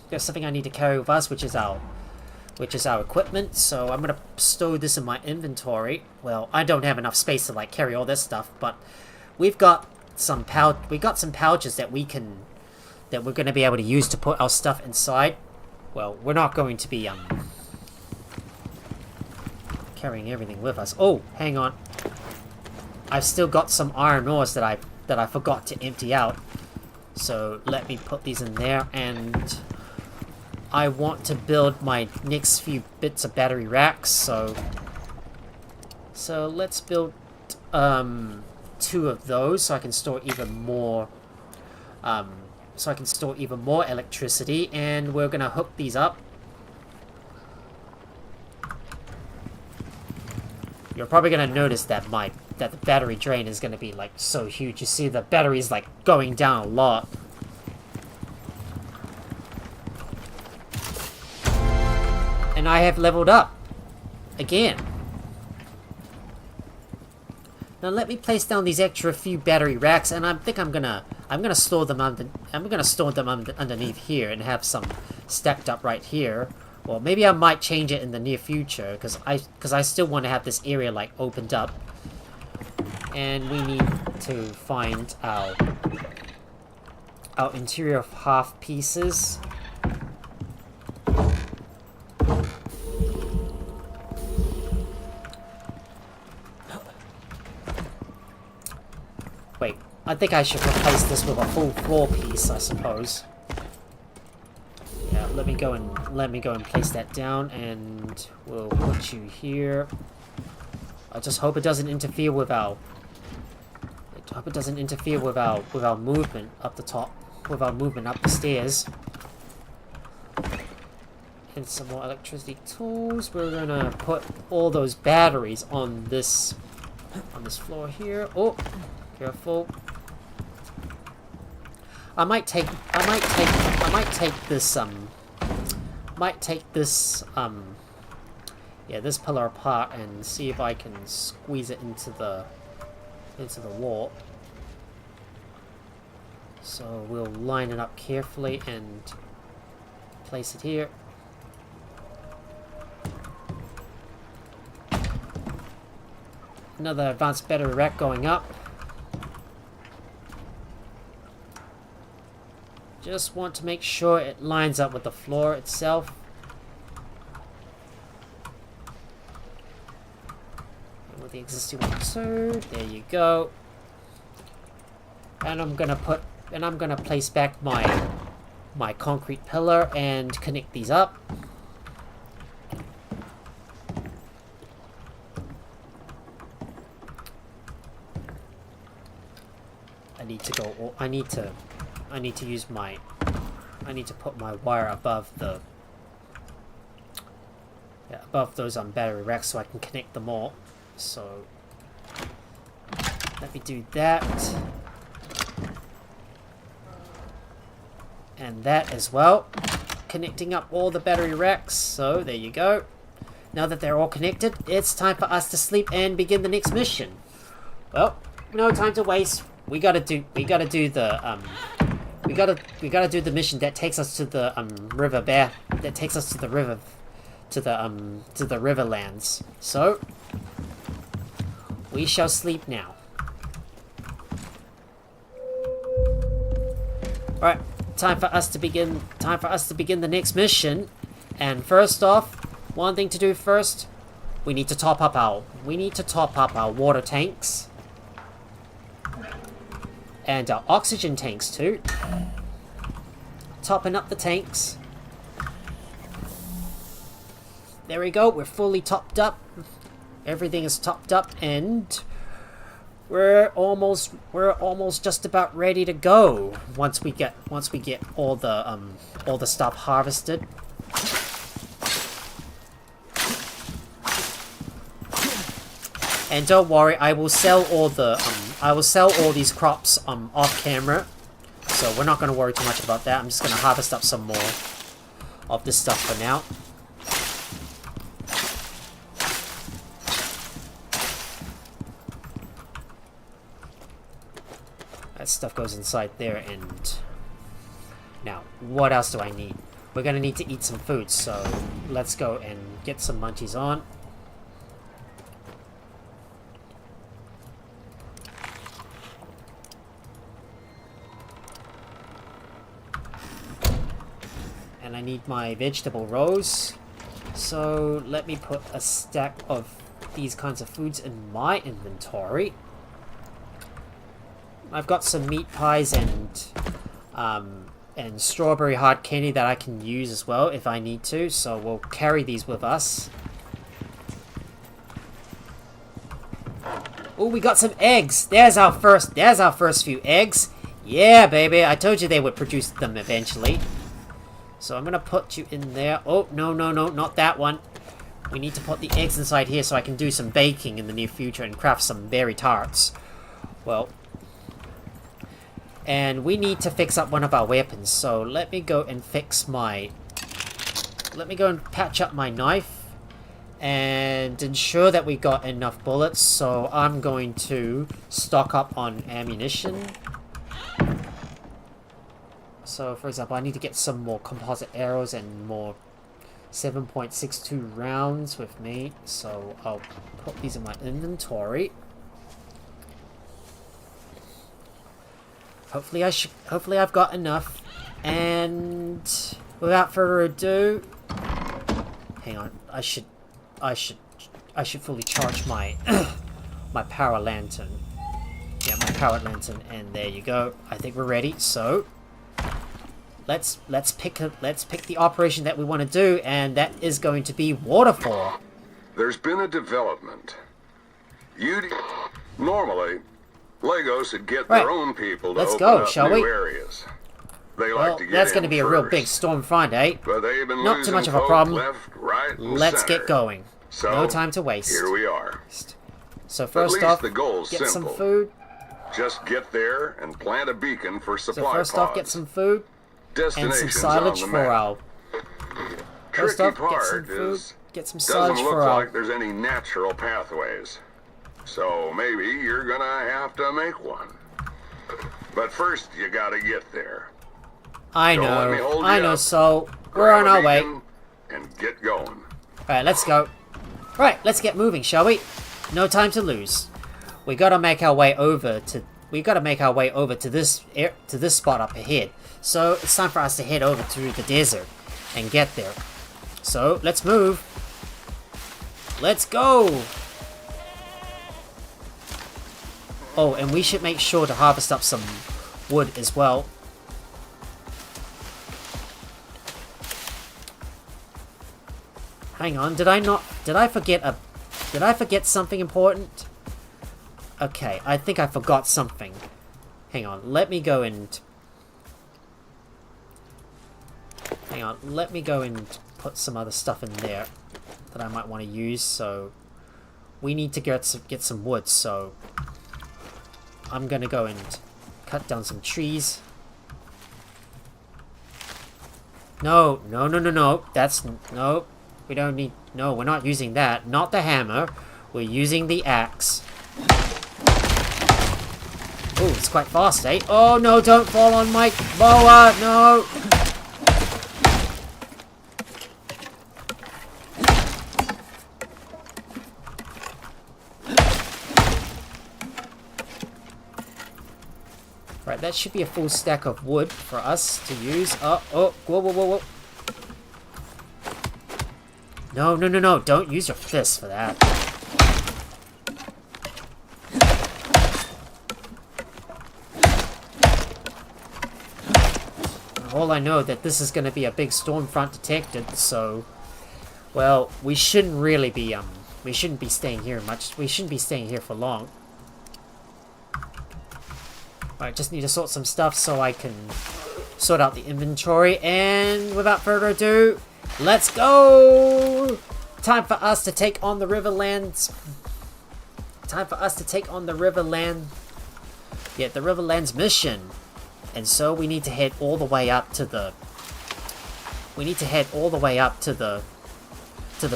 There's something I need to carry with us, which is our equipment. So I'm gonna store this in my inventory. Well, I don't have enough space to like carry all this stuff, but we've got some pouches that we're gonna be able to use to put our stuff inside. Well, we're not going to be carrying everything with us. Oh, hang on. I've still got some iron ores that I forgot to empty out. So let me put these in there, and I want to build my next few bits of battery racks, so let's build 2 of those so I can store even more electricity, and we're gonna hook these up. You're probably gonna notice that the battery drain is gonna be like so huge. You see the battery is like going down a lot. And I have leveled up again. Now let me place down these extra few battery racks, and I think I'm gonna store them underneath here and have some stacked up right here. Well, maybe I might change it in the near future, because I still want to have this area like opened up. And we need to find our interior half pieces. Wait, I think I should replace this with a full floor piece, I suppose. Yeah, let me go and place that down, and we'll put you here. I just hope it doesn't interfere with our movement up the top, with our movement up the stairs. And some more electricity tools. We're gonna put all those batteries on this floor here. Oh, careful. I might take this this pillar apart and see if I can squeeze it into the wall. So we'll line it up carefully and place it here. Another advanced battery rack going up. Just want to make sure it lines up with the floor itself. And with the existing one too. There you go. And I'm gonna place back my concrete pillar and connect these up. I need to put my wire above those battery racks so I can connect them all. So let me do that. And that as well. Connecting up all the battery racks. So there you go. Now that they're all connected, it's time for us to sleep and begin the next mission. Well, no time to waste. We gotta do the mission that takes us to the Riverlands. So we shall sleep now. Alright, time for us to begin the next mission. And first off, one thing to do first, we need to top up our water tanks. And our oxygen tanks too. Topping up the tanks. There we go, we're fully topped up. Everything is topped up and we're almost just about ready to go once we get all the stuff harvested. And don't worry, I will sell all these crops off camera. So we're not going to worry too much about that. I'm just going to harvest up some more of this stuff for now. That stuff goes inside there, and now what else do I need? We're going to need to eat some food, so let's go and get some munchies on. And I need my vegetable rows, so let me put a stack of these kinds of foods in my inventory. I've got some meat pies and strawberry hard candy that I can use as well if I need to, so we'll carry these with us. Oh, we got some eggs. There's our first few eggs. Yeah, baby, I told you they would produce them eventually. So I'm gonna put you in there. Oh, no, not that one. We need to put the eggs inside here so I can do some baking in the near future and craft some berry tarts. Well, and we need to fix up one of our weapons. So let me go and patch up my knife and ensure that we got enough bullets. So I'm going to stock up on ammunition. So, for example, I need to get some more composite arrows and more 7.62 rounds with me. So, I'll put these in my inventory. Hopefully I've got enough. And without further ado, hang on. I should fully charge my my power lantern. Yeah, my power lantern, and there you go. I think we're ready. So, let's pick the operation that we want to do, and that is going to be waterfall. There's been a development. Normally, Legos would get their own people to open up new areas. They like Well, to get that's in going to be a real first, big storm front, eh? but they've been Not too losing much of a folk problem. left, right, and Let's center. get going. So, No time to waste. Here we are. So first least off, the goal's get some simple. food. Just get there and plant a beacon for supply So first pods. off, get some food and some Destinations silage on the for map. our... First Tricky off, get some part food, is get some doesn't silage look for our... like there's any natural pathways. So maybe you're gonna have to make one. But first, you gotta get there. I Don't let me know, hold I you know, up. so we're Grab on a our way. beacon and get going. Alright, let's go. Right, let's get moving, shall we? No time to lose. We gotta make our way over to... We gotta make our way over to this spot up ahead. So it's time for us to head over to the desert and get there. So let's move. Let's go. Oh, and we should make sure to harvest up some wood as well. Hang on, did I forget something important? Okay, I think I forgot something. Hang on, let me go and... Hang on, let me go and put some other stuff in there that I might want to use, so... We need to get some wood, so... I'm gonna go and cut down some trees. No, no, no, no, no, that's... No, we don't need... No, we're not using that. Not the hammer. We're using the axe. Oh, it's quite fast, eh? Oh, no, don't fall on my boa! No! Right, that should be a full stack of wood for us to use. Oh, whoa, whoa, whoa, whoa. No, no, no, no, don't use your fist for that. All I know that this is going to be a big storm front detected, so... Well, we shouldn't really be, we shouldn't be staying here much. We shouldn't be staying here for long. Alright, just need to sort some stuff so I can sort out the inventory. And without further ado, let's go! Time for us to take on the Riverlands. Time for us to take on the Riverland. Yeah, the Riverlands mission. And so we need to head all the way up to the... We need to head all the way up to the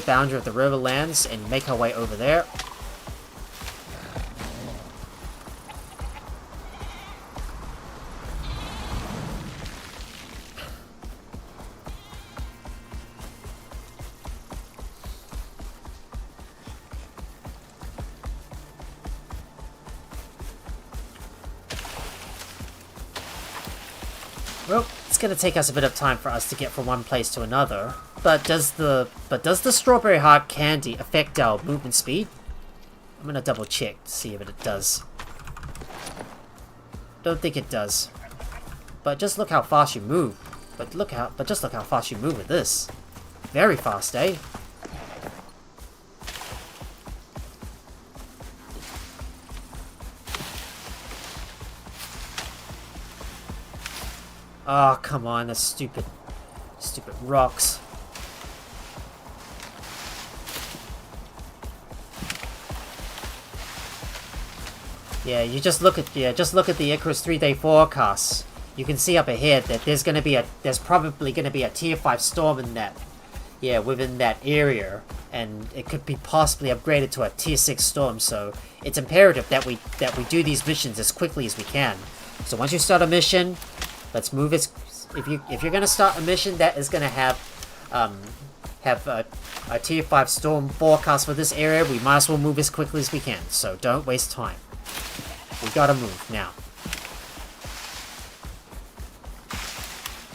boundary of the Riverlands and make our way over there. Well, it's gonna take us a bit of time for us to get from one place to another. But does the strawberry heart candy affect our movement speed? I'm gonna double check to see if it does. Don't think it does. But just look how fast you move. But just look how fast you move with this. Very fast, eh? Oh, come on, the stupid rocks. Yeah, just look at the Icarus 3-day forecast. You can see up ahead that there's probably gonna be a tier 5 storm in that. Yeah, within that area, and it could be possibly upgraded to a tier 6 storm. So it's imperative that we do these missions as quickly as we can. So once you start a mission, let's move it. If you're gonna start a mission that is gonna have a tier 5 storm forecast for this area, we might as well move as quickly as we can. So don't waste time. We gotta move now.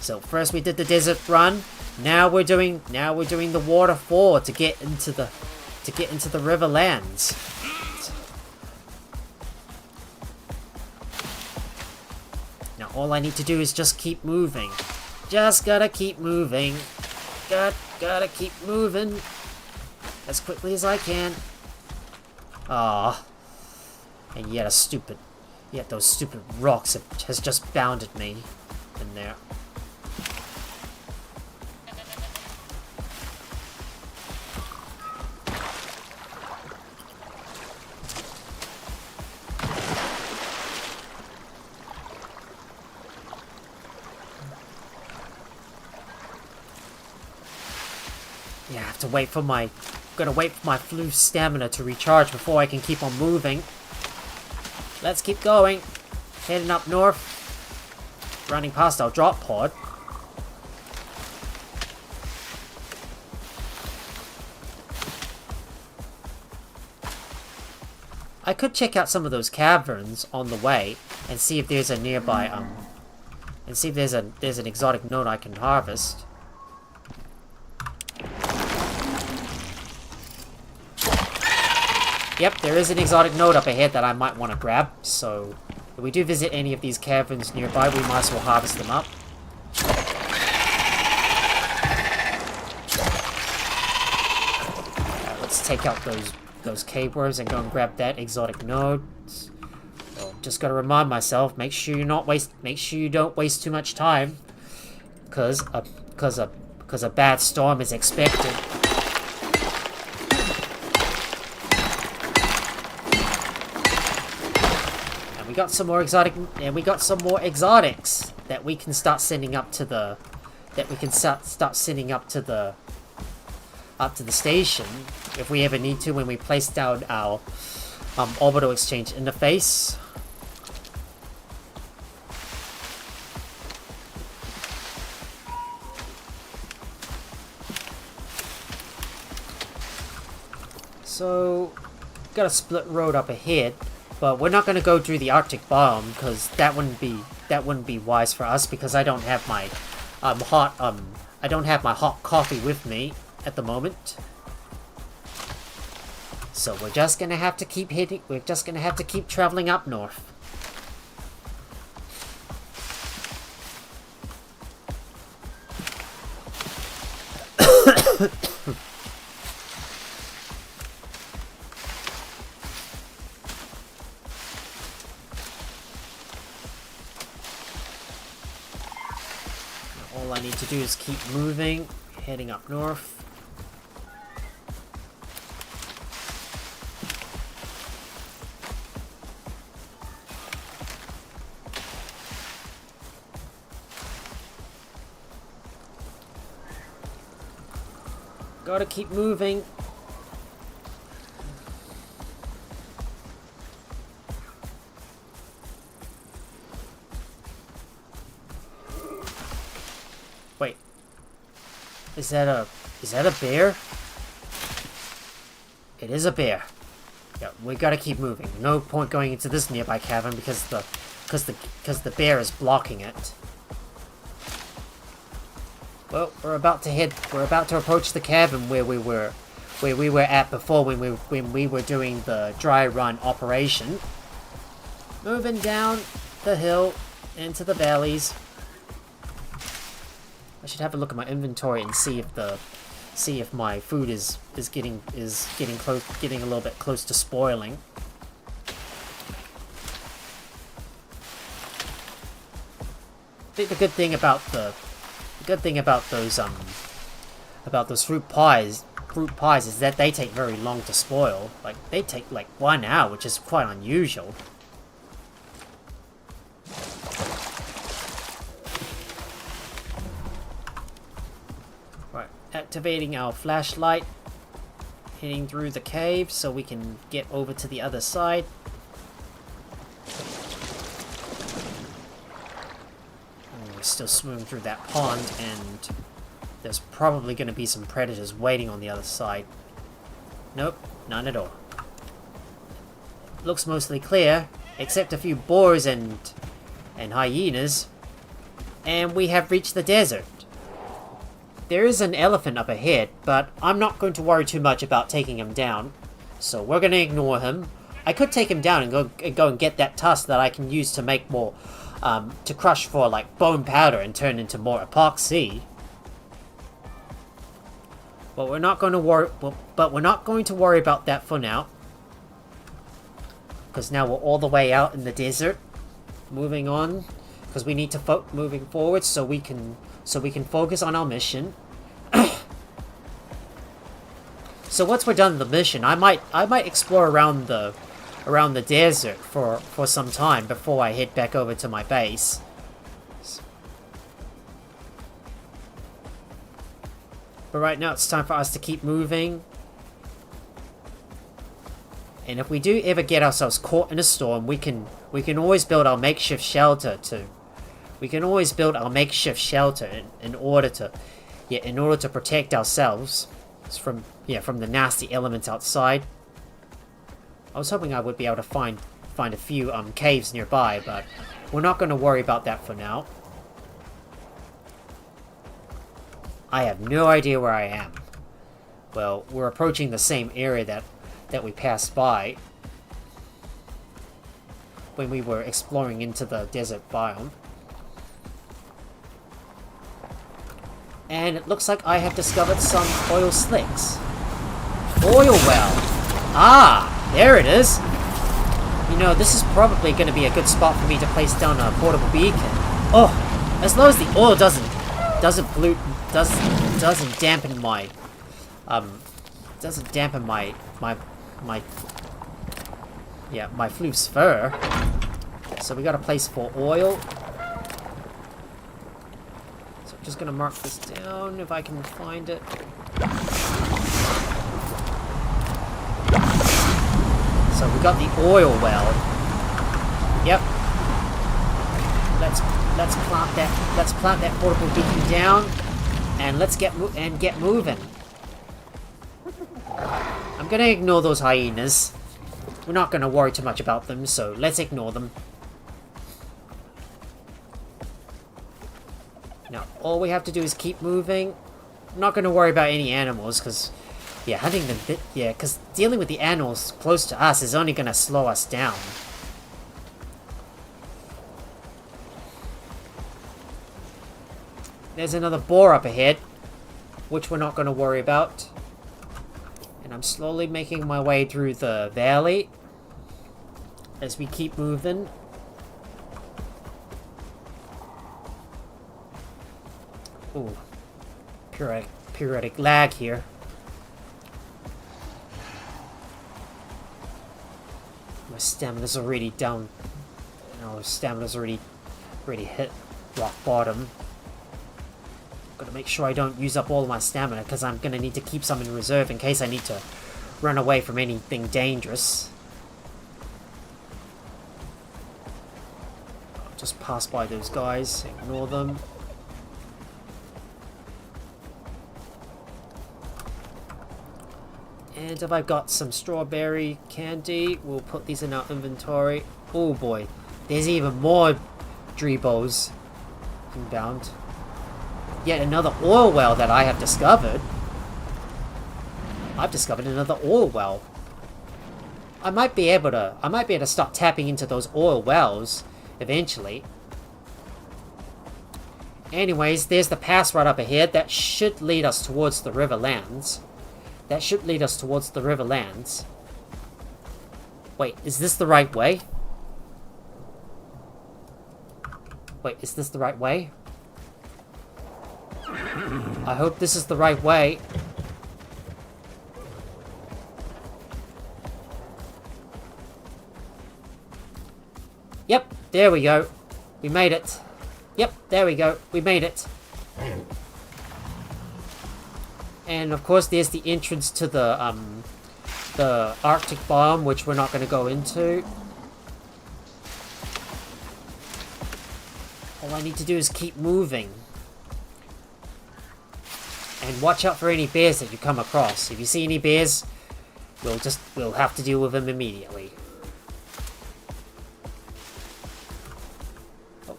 So first we did the desert run. Now we're doing the waterfall to get into the Riverlands. Now all I need to do is just keep moving. Just gotta keep moving. Gotta keep moving as quickly as I can. Ah, and yet those stupid rocks has just bounded me. in there. Yeah, I have to wait for my... Gotta wait for my flu stamina to recharge before I can keep on moving. Let's keep going. Heading up north. Running past our drop pod. I could check out some of those caverns on the way and see if there's a nearby and see if there's an exotic node I can harvest. Yep, there is an exotic node up ahead that I might want to grab, so if we do visit any of these caverns nearby, we might as well harvest them up. Let's take out those cave worms and go and grab that exotic node. Well, just gotta remind myself, make sure you don't waste too much time, because a bad storm is expected. We got some more exotics that we can start sending up to the station if we ever need to when we place down our orbital exchange interface. So got a split road up ahead. But we're not going to go through the Arctic biome because that wouldn't be wise for us, because I don't have my hot coffee with me at the moment. So we're just going to have to keep traveling up north. All I need to do is keep moving, heading up north. Gotta keep moving. Wait. Is that a bear? It is a bear. Yeah, we gotta keep moving. No point going into this nearby cavern because the bear is blocking it. Well, we're about to approach the cavern where we were at before when we were doing the dry run operation. Moving down the hill into the valleys. I should have a look at my inventory and see if my food is getting a little bit close to spoiling. I think the good thing about those fruit pies is that they take very long to spoil. Like, they take like 1 hour, which is quite unusual. Right, activating our flashlight, heading through the cave so we can get over to the other side. We're still swimming through that pond, and there's probably going to be some predators waiting on the other side. Nope, none at all. Looks mostly clear, except a few boars and hyenas. And we have reached the desert. There is an elephant up ahead, but I'm not going to worry too much about taking him down. So we're going to ignore him. I could take him down and go and get that tusk that I can use to make more, to crush for like bone powder and turn into more epoxy. But we're not going to worry about that for now. Because now we're all the way out in the desert. Moving on. because we need to moving forward so we can focus on our mission. So once we're done the mission, I might explore around the desert for some time before I head back over to my base. But right now it's time for us to keep moving. And if we do ever get ourselves caught in a storm, we can always build our makeshift shelter in order to protect ourselves from the nasty elements outside. I was hoping I would be able to find a few caves nearby, but we're not going to worry about that for now. I have no idea where I am. Well, we're approaching the same area that we passed by when we were exploring into the desert biome. And it looks like I have discovered some oil slicks. Oil well. Ah, there it is. You know, this is probably going to be a good spot for me to place down a portable beacon. Oh, as long as the oil doesn't dampen my my floof's fur. So we got a place for oil. So I'm just gonna mark this down if I can find it. So we got the oil well. Yep. Let's plant that portable beacon down, and let's get moving. I'm gonna ignore those hyenas. We're not gonna worry too much about them, so let's ignore them. Now, all we have to do is keep moving. I'm not gonna worry about any animals, because because dealing with the animals close to us is only gonna slow us down. There's another boar up ahead, which we're not going to worry about. And I'm slowly making my way through the valley as we keep moving. Ooh, periodic lag here. My stamina's already down. Stamina's already hit rock bottom. Gotta make sure I don't use up all of my stamina, because I'm gonna need to keep some in reserve in case I need to run away from anything dangerous. I'll just pass by those guys, ignore them. And if I've got some strawberry candy, we'll put these in our inventory. Oh boy, there's even more Drebos inbound. Yet another oil well that I have discovered. I've discovered another oil well. I might be able to start tapping into those oil wells eventually. Anyways, there's the pass right up ahead. That should lead us towards the Riverlands. Wait, is this the right way? I hope this is the right way. Yep, there we go. We made it. Yep, there we go. We made it. And of course, there's the entrance to the Arctic biome, which we're not going to go into. All I need to do is keep moving. And watch out for any bears that you come across. If you see any bears, we'll have to deal with them immediately. Oh.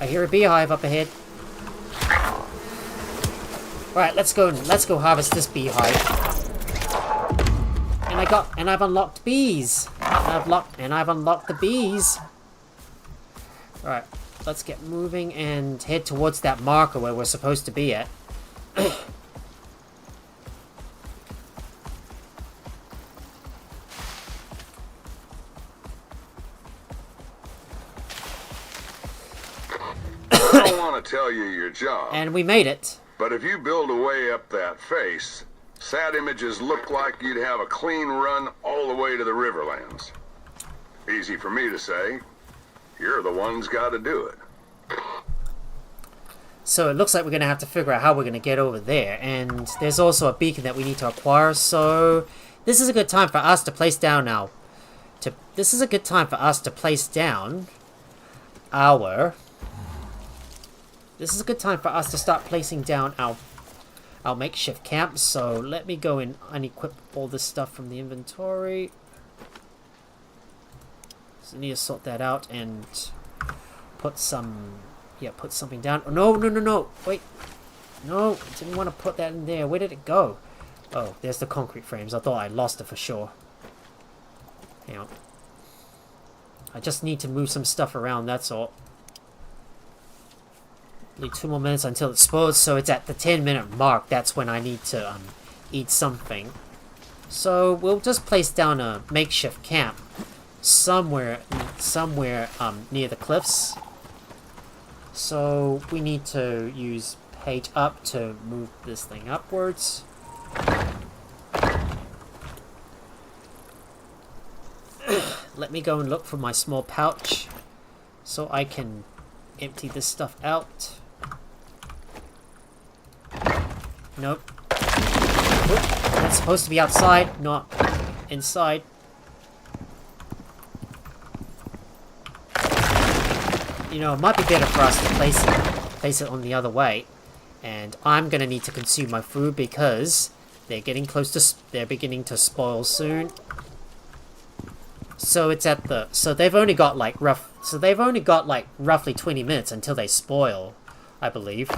I hear a beehive up ahead. Alright, let's go harvest this beehive. And I've unlocked bees. And I've unlocked the bees. Alright. Let's get moving and head towards that marker where we're supposed to be at. tell you your job. And we made it. But if you build a way up that face, sat images look like you'd have a clean run all the way to the Riverlands. Easy for me to say. You're the one's got to do it. So it looks like we're going to have to figure out how we're going to get over there. And there's also a beacon that we need to acquire. So this is a good time for us to place down our... This is a good time for us to place down our... This is a good time for us to start placing down our makeshift camp. So let me go and unequip all this stuff from the inventory. So I need to sort that out and put some... Yeah, put something down. Oh, no. Wait. No, I didn't want to put that in there. Where did it go? Oh, there's the concrete frames. I thought I lost it for sure. Hang on. I just need to move some stuff around, that's all. Only 2 more minutes until it spoils, so it's at the 10-minute mark. That's when I need to eat something. So we'll just place down a makeshift camp somewhere near the cliffs. So we need to use page up to move this thing upwards. Let me go and look for my small pouch so I can empty this stuff out. Nope. Oop, that's supposed to be outside, not inside. You know, it might be better for us to place it on the other way. And I'm gonna need to consume my food because they're getting close to... They're beginning to spoil soon. So it's at the... So they've only got like roughly 20 minutes until they spoil, I believe.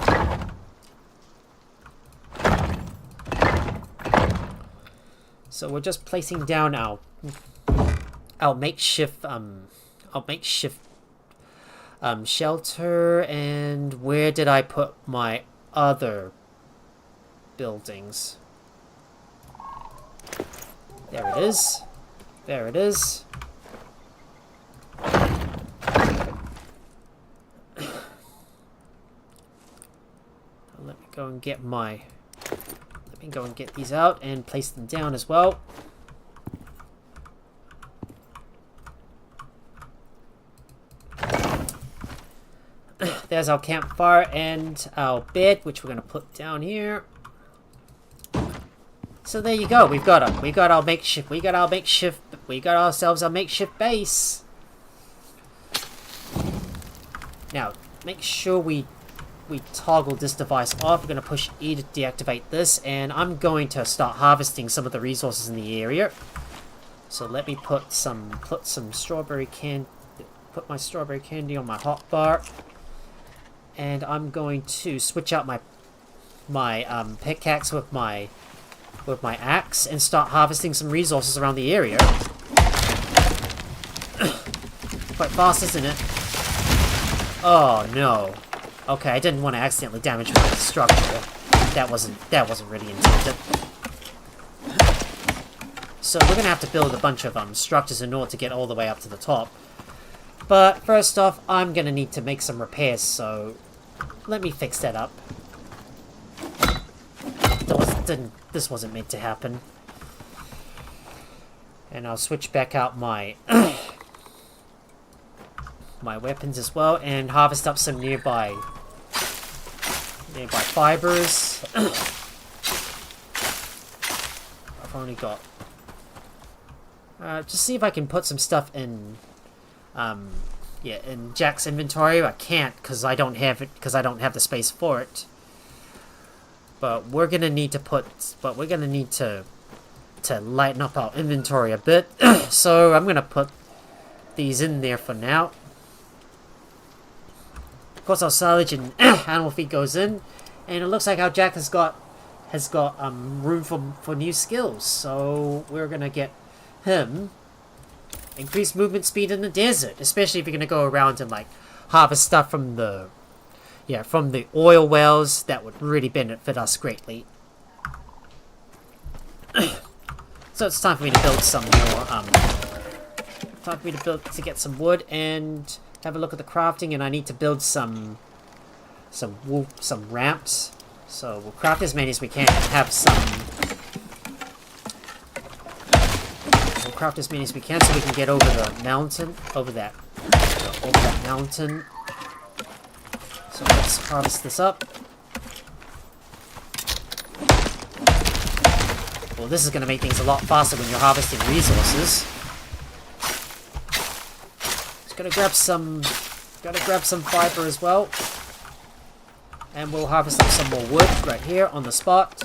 So we're just placing down our makeshift shelter. And where did I put my other buildings? There it is. There it is. Let me go and get my... Let me go and get these out and place them down as well. There's our campfire and our bed, which we're going to put down here. So there you go. We got ourselves a makeshift base. Now, make sure we toggle this device off. We're going to push E to deactivate this, and I'm going to start harvesting some of the resources in the area. So let me put my strawberry candy on my hotbar. And I'm going to switch out my pickaxe with my axe and start harvesting some resources around the area. Quite fast, isn't it? Oh no. Okay, I didn't want to accidentally damage my structure. That wasn't really intended. So we're gonna have to build a bunch of structures in order to get all the way up to the top. But first off, I'm gonna need to make some repairs, so let me fix that up. This wasn't meant to happen. And I'll switch back out my my weapons as well and harvest up some nearby fibers. I've only got just see if I can put some stuff in in Jack's inventory. I can't because I don't have the space for it. But we're gonna need to lighten up our inventory a bit. So I'm gonna put these in there for now. Of course, our silage and animal feed goes in, and it looks like our Jack has got room for new skills. So we're gonna get him increased movement speed in the desert, especially if you're gonna go around and like harvest stuff from the oil wells. That would really benefit us greatly. So it's time for me to build some more. Time for me to get some wood and have a look at the crafting. And I need to build some some ramps. So we'll craft as many as we can and have some. We'll craft as many as we can so we can get over the mountain, over that mountain. So let's harvest this up. Well, this is going to make things a lot faster when you're harvesting resources. Just gotta grab some fiber as well. And we'll harvest up some more wood right here on the spot.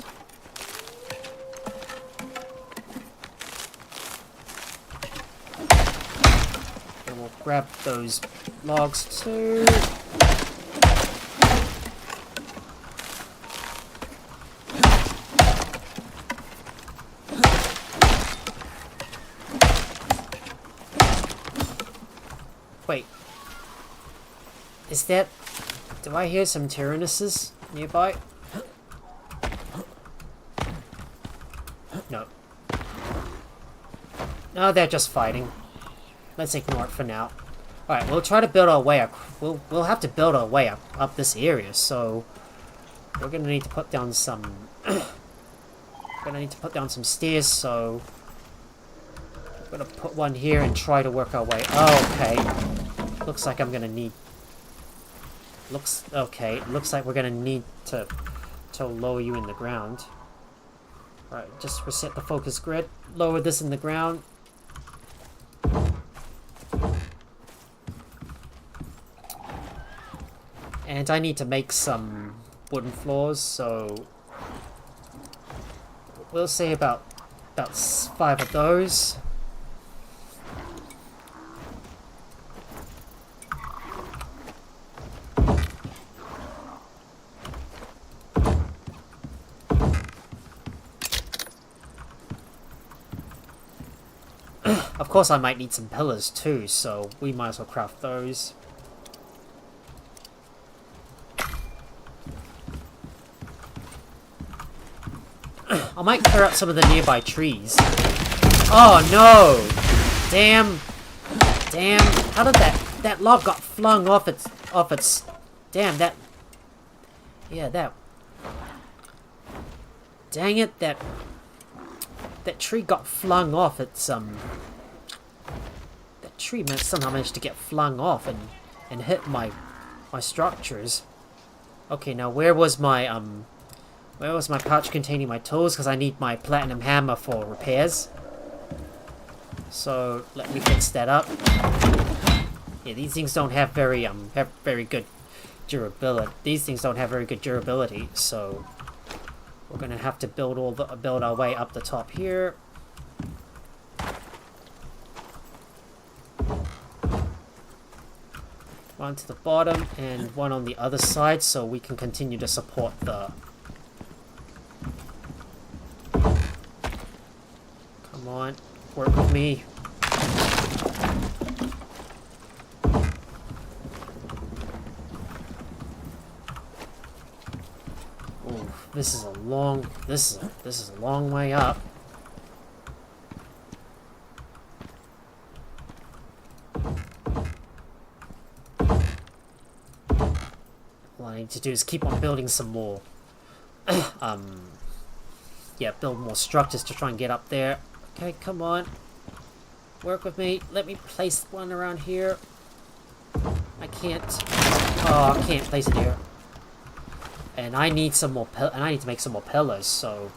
And we'll grab those logs too. Wait. Is that... Do I hear some Tyrannuses nearby? No. No, they're just fighting. Let's ignore it for now. Alright, we'll try to build our way up. We'll have to build our way up this area, so... We're gonna need to put down some... we're gonna need to put down some stairs, so... We're gonna put one here and try to work our way... Oh, okay. Looks like I'm gonna need... Okay, looks like we're gonna need to lower you in the ground. Alright, just reset the focus grid. Lower this in the ground. And I need to make some wooden floors, so... We'll say about 5 of those. Of course I might need some pillars too, so we might as well craft those. I might clear up some of the nearby trees. Oh no! Damn! Damn! How did that log got flung off its... Damn, that... Yeah, that... Dang it, that tree got flung off its, That tree somehow managed to get flung off and hit my structures. Okay, now where was my pouch containing my tools? Because I need my platinum hammer for repairs. So let me fix that up. Yeah, these things don't have very good durability. These things don't have very good durability, so we're gonna have to build our way up the top here. One to the bottom and one on the other side, so we can continue to support the... Come on, work with me. Ooh, this is a long way up. All I need to do is keep on building some more. Yeah, build more structures to try and get up there. Okay, come on. Work with me. Let me place one around here. I can't. Oh, I can't place it here. And I need some more. And I need to make some more pillars. So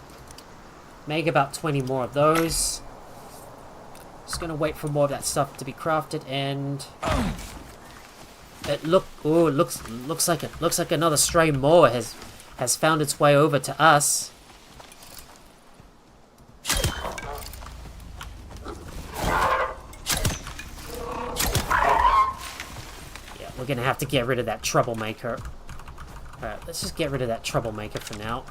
make about 20 more of those. Just gonna wait for more of that stuff to be crafted. And it looks like another stray mower has found its way over to us. We're gonna have to get rid of that troublemaker. Alright, let's just get rid of that troublemaker for now.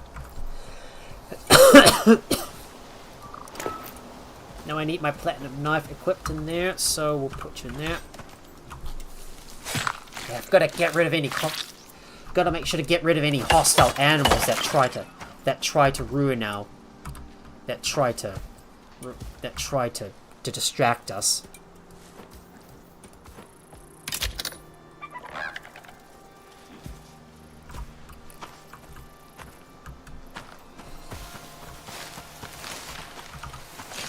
Now I need my platinum knife equipped in there, so we'll put you in there. Yeah, I've gotta get rid of any... Gotta make sure to get rid of any hostile animals that try to ruin our... That try to distract us.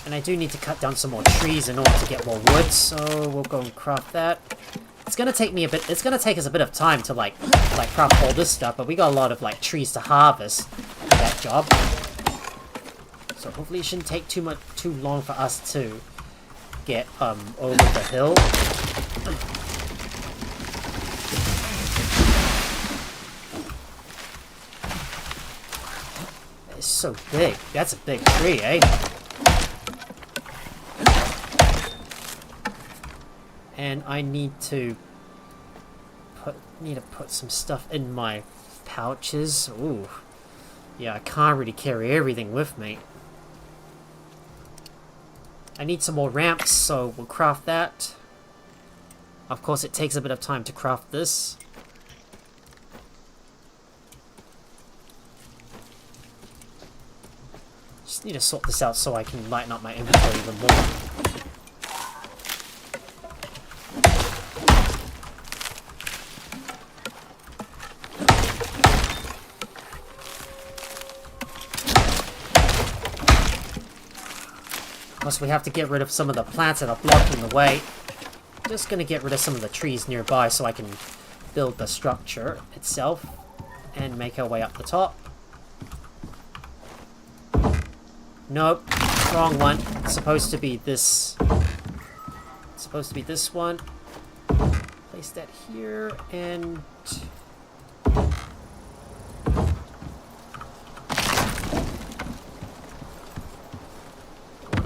And I do need to cut down some more trees in order to get more wood, so we'll go and craft that. It's gonna take me a bit. It's gonna take us a bit of time to like craft all this stuff, but we got a lot of like trees to harvest for that job. So hopefully it shouldn't take too long for us to get over the hill. It's so big. That's a big tree, eh? And I need to put some stuff in my pouches. Ooh. Yeah, I can't really carry everything with me. I need some more ramps, so we'll craft that. Of course, it takes a bit of time to craft this. Just need to sort this out so I can lighten up my inventory even more. Plus, we have to get rid of some of the plants that are blocking the way. Just gonna get rid of some of the trees nearby so I can build the structure itself and make our way up the top. Nope, wrong one. It's supposed to be this. It's supposed to be this one. Place that here and.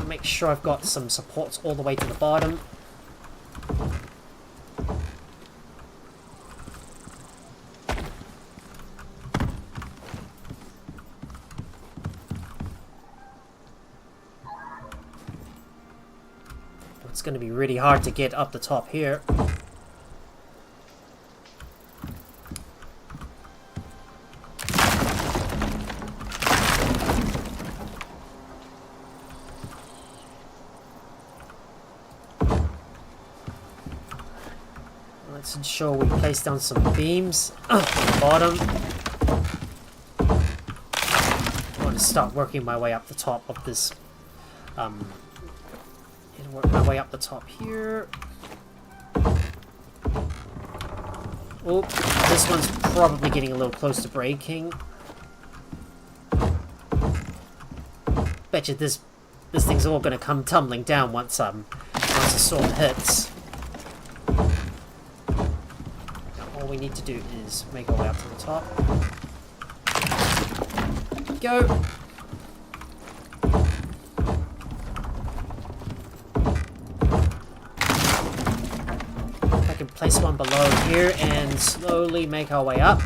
Make sure I've got some supports all the way to the bottom. It's going to be really hard to get up the top here. Let's ensure we place down some beams at the bottom. I want to start working my way up the top of this. Work my way up the top here. Oh, this one's probably getting a little close to breaking. Betcha this thing's all gonna come tumbling down once the sword hits. All we need to do is make our way up to the top. Go! I can place one below here and slowly make our way up.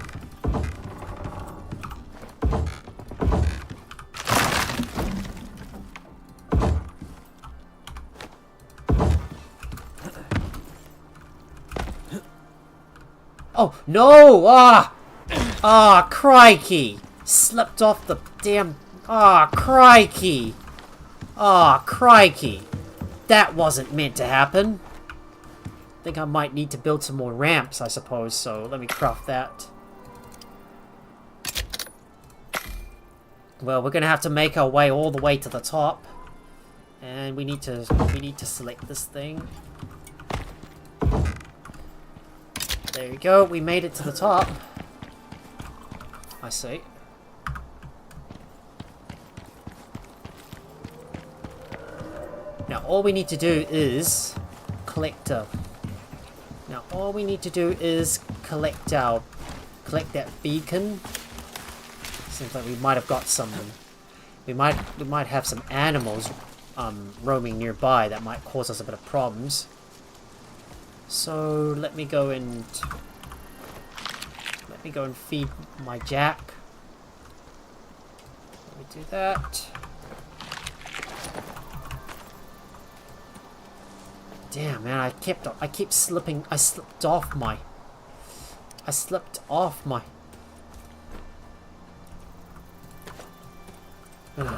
Oh, no! Ah, crikey! Slipped off the damn... Ah, crikey! Ah, crikey! That wasn't meant to happen. I think I might need to build some more ramps, I suppose, so let me craft that. Well, we're gonna have to make our way all the way to the top. And we need to select this thing. There you go, we made it to the top. I see. Now all we need to do is collect that beacon. Seems like we might have got some. We might have some animals roaming nearby that might cause us a bit of problems. So let me go and feed my jack. Let me do that. Damn, man, I keep slipping. I slipped off my.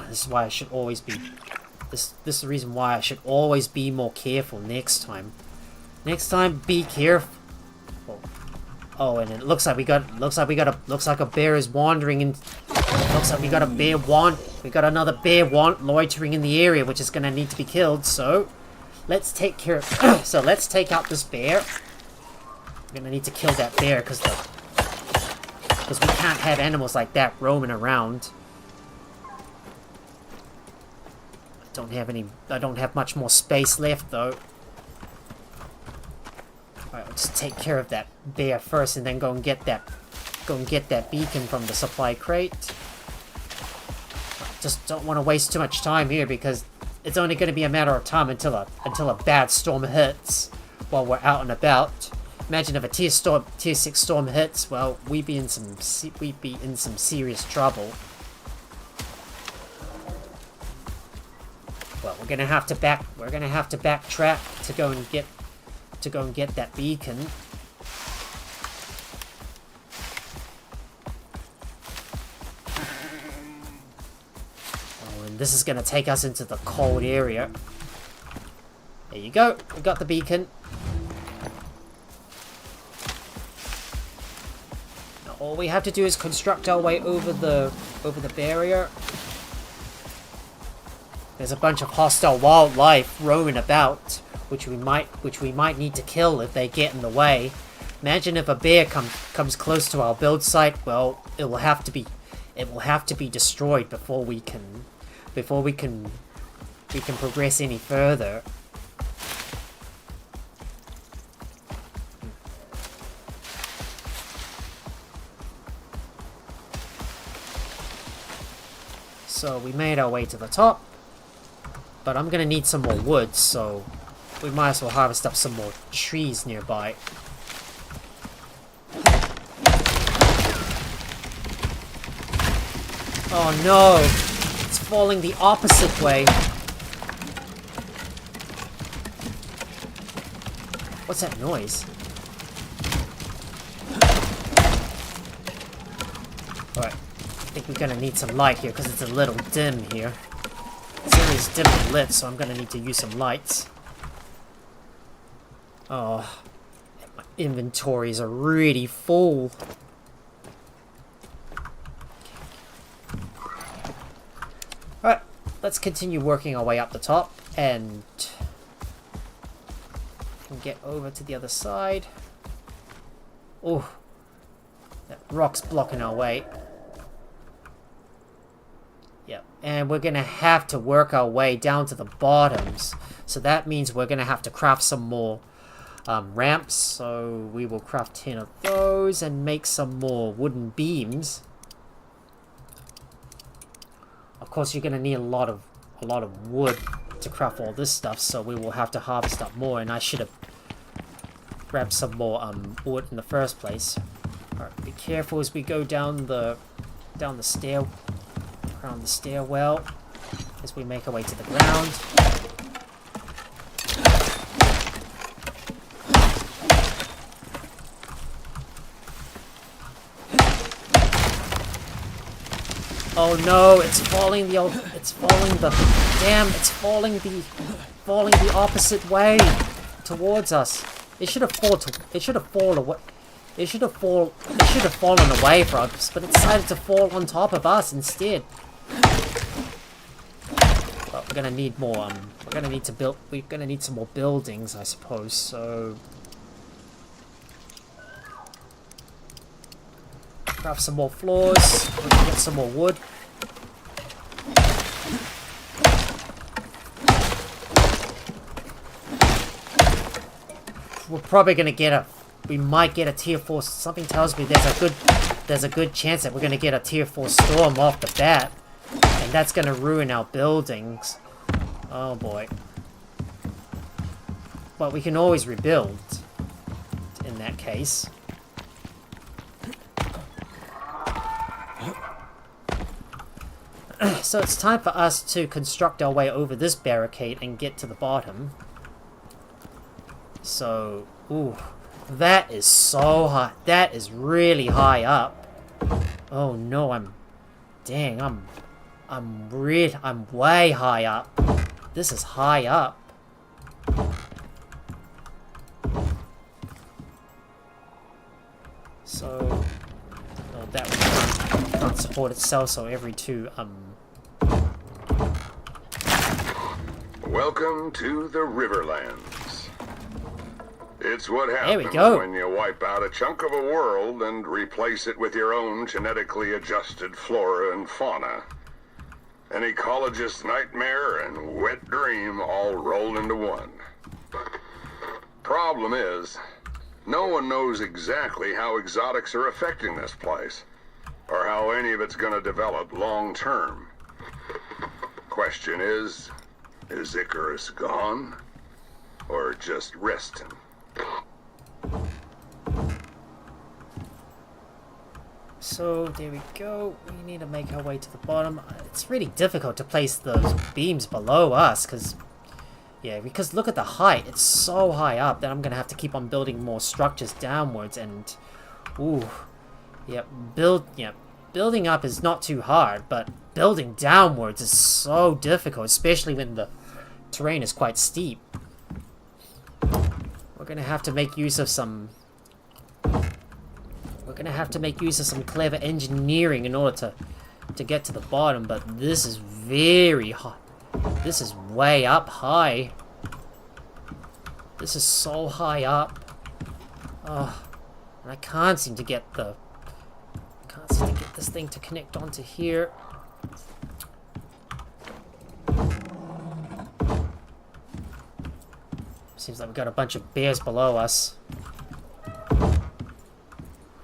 This is why I should always be. This is the reason why I should always be more careful next time. Next time, be careful. Oh, and it looks like a bear is wandering, and looks like we got a bear We got another bear loitering in the area, which is gonna need to be killed. So let's take care of. So let's take out this bear. We're gonna need to kill that bear because we can't have animals like that roaming around. I don't have much more space left though. Alright, let's take care of that bear first and then go and get that beacon from the supply crate. Just don't want to waste too much time here because it's only going to be a matter of time until a bad storm hits while we're out and about. Imagine if a tier 6 storm hits, well, we'd be in some serious trouble. Well, we're gonna have to backtrack to go and get that beacon. Oh, and this is gonna take us into the cold area. There you go. We got the beacon. Now, all we have to do is construct our way over the barrier. There's a bunch of hostile wildlife roaming about, which we might need to kill if they get in the way. Imagine if a bear comes close to our build site. Well, it will have to be destroyed before we can progress any further. So we made our way to the top. But I'm gonna need some more wood, so we might as well harvest up some more trees nearby. Oh no! It's falling the opposite way. What's that noise? Alright, I think we're gonna need some light here because it's a little dim here. This area is dimly lit, so I'm gonna need to use some lights. Oh, my inventories are really full. Alright, let's continue working our way up the top and get over to the other side. Oh, that rock's blocking our way. Yep, and we're gonna have to work our way down to the bottoms. So that means we're gonna have to craft some more ramps. So we will craft 10 of those and make some more wooden beams. Of course, you're gonna need a lot of wood to craft all this stuff. So we will have to harvest up more. And I should have grabbed some more wood in the first place. All right, be careful as we go down the stair. Around the stairwell as we make our way to the ground. Oh no, it's falling the opposite way towards us. It should have fallen away from us, but it decided to fall on top of us instead. But we're gonna need more. We're gonna need some more buildings, I suppose. So craft some more floors. We can get some more wood. We're probably gonna get we might get a tier 4. Something tells me there's a good chance that we're gonna get a tier 4 storm off the bat, and that's gonna ruin our buildings. Oh boy. But we can always rebuild in that case. So it's time for us to construct our way over this barricade and get to the bottom. So, ooh, that is so high. That is really high up. Oh no, I'm way high up. This is high up. So, oh, that can't support itself, so every two Welcome to the Riverlands. It's what There we happens go. when you wipe out a chunk of a world and replace it with your own genetically adjusted flora and fauna. An ecologist's nightmare and wet dream all rolled into one. Problem is, no one knows exactly how exotics are affecting this place, or how any of it's going to develop long term. Question is Icarus gone? Or just resting? So there we go. We need to make our way to the bottom. It's really difficult to place those beams below us because look at the height. It's so high up that I'm gonna have to keep on building more structures downwards. And building up is not too hard, but building downwards is so difficult, especially when the terrain is quite steep. We're gonna have to make use of some. We're gonna have to make use of some clever engineering in order to get to the bottom. But this is very high. This is way up high. This is so high up. Oh, and I can't seem to get this thing to connect onto here. Seems like we've got a bunch of bears below us.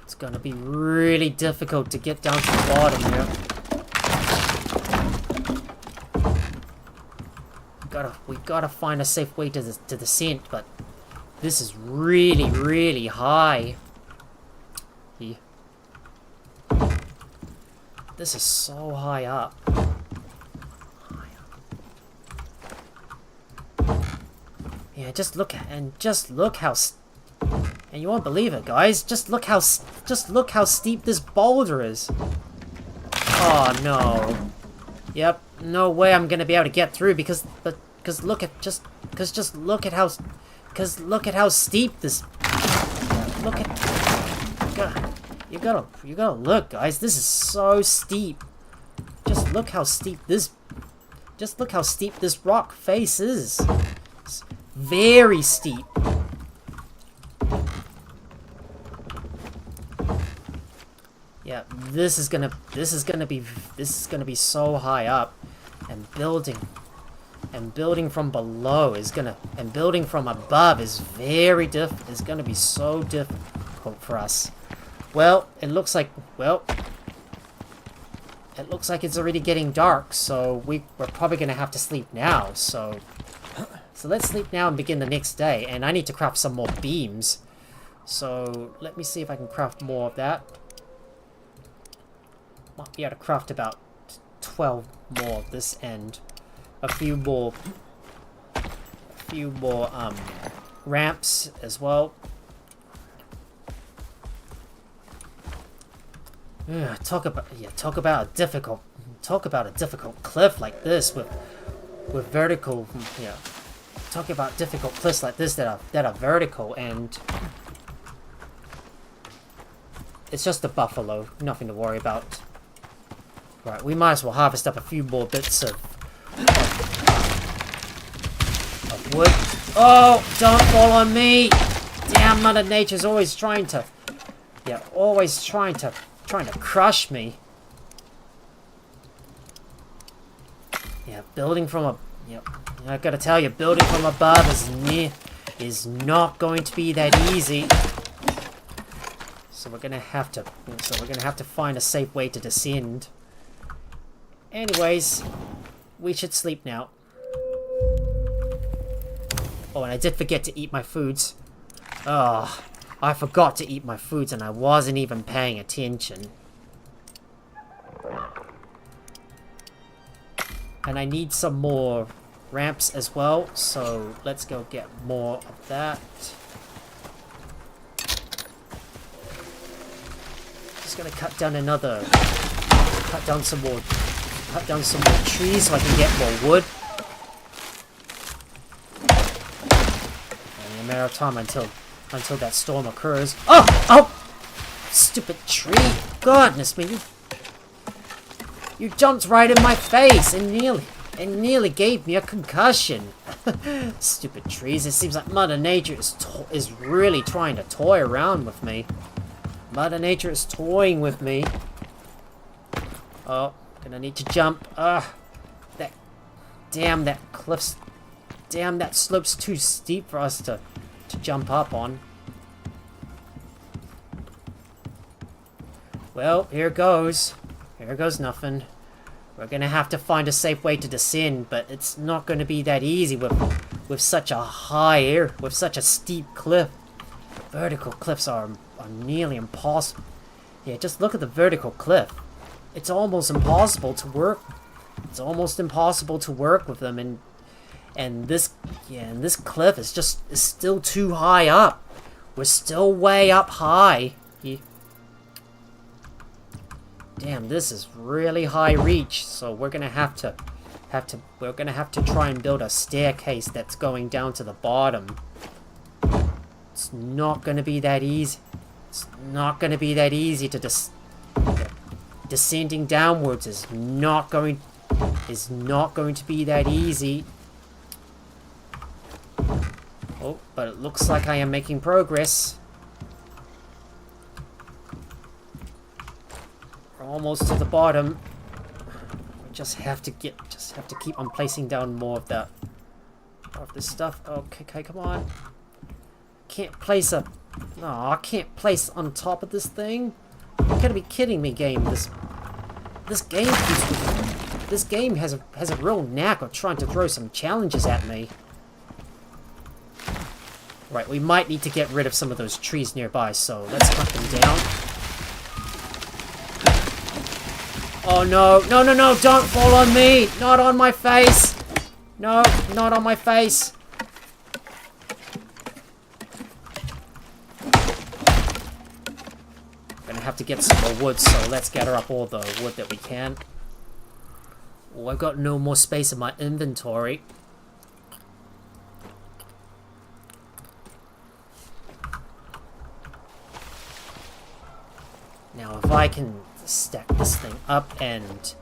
It's gonna be really difficult to get down to the bottom here. We gotta find a safe way to the descent, but this is really, really high. Yeah. This is so high up. Yeah, just look how, and you won't believe it, guys. Just look how steep this boulder is. Oh no. Yep, no way I'm gonna be able to get through because look at how steep this. Look at. You gotta look, guys. This is so steep. Just look how steep this rock face is. It's very steep. Yeah, this is gonna be so high up, and building from below is gonna, and building from above is is gonna be so difficult for us. Well, it looks like it's already getting dark, so we're probably gonna have to sleep now. So let's sleep now and begin the next day. And I need to craft some more beams. So let me see if I can craft more of that. Might be able to craft about 12 more of this and a few more ramps as well. Talk about a difficult cliff like this with vertical. Talk about difficult cliffs like this that are vertical, and it's just a buffalo, nothing to worry about. Right, we might as well harvest up a few more bits of wood. Oh, don't fall on me! Damn, Mother Nature's always trying to crush me. Yeah, building from a I gotta tell you, building from above is not going to be that easy. So we're gonna have to find a safe way to descend. Anyways, we should sleep now. Oh, and I did forget to eat my foods. Oh, I forgot to eat my foods and I wasn't even paying attention. And I need some more ramps as well, so let's go get more of that. Just gonna cut down some more trees so I can get more wood. Only a matter of time until that storm occurs. Oh! Stupid tree! Goodness me, you jumped right in my face and nearly gave me a concussion. Stupid trees. It seems like Mother Nature is really trying to toy around with me. Mother Nature is toying with me. Oh, gonna need to jump. Damn, that cliff's... Damn, that slope's too steep for us to jump up on. Well, here goes. Here goes nothing. We're gonna have to find a safe way to descend, but it's not gonna be that easy with such a high air, with such a steep cliff. Vertical cliffs are nearly impossible. Yeah, just look at the vertical cliff. It's almost impossible to work. It's almost impossible to work with them, and this cliff is still too high up. We're still way up high. Damn, this is really high reach, so we're gonna have to try and build a staircase that's going down to the bottom. It's not gonna be that easy. It's not gonna be that easy to descending downwards is not going to be that easy. Oh, but it looks like I am making progress. We're almost to the bottom. We just have to keep on placing down more of this stuff. Okay, come on. Can't place I can't place on top of this thing. You're gonna be kidding me, game. This game has a real knack of trying to throw some challenges at me. Right, we might need to get rid of some of those trees nearby, so let's cut them down. Oh no, no, don't fall on me! Not on my face! No, not on my face! Gonna have to get some more wood, so let's gather up all the wood that we can. Oh, I've got no more space in my inventory. Now, if I can stack this thing up and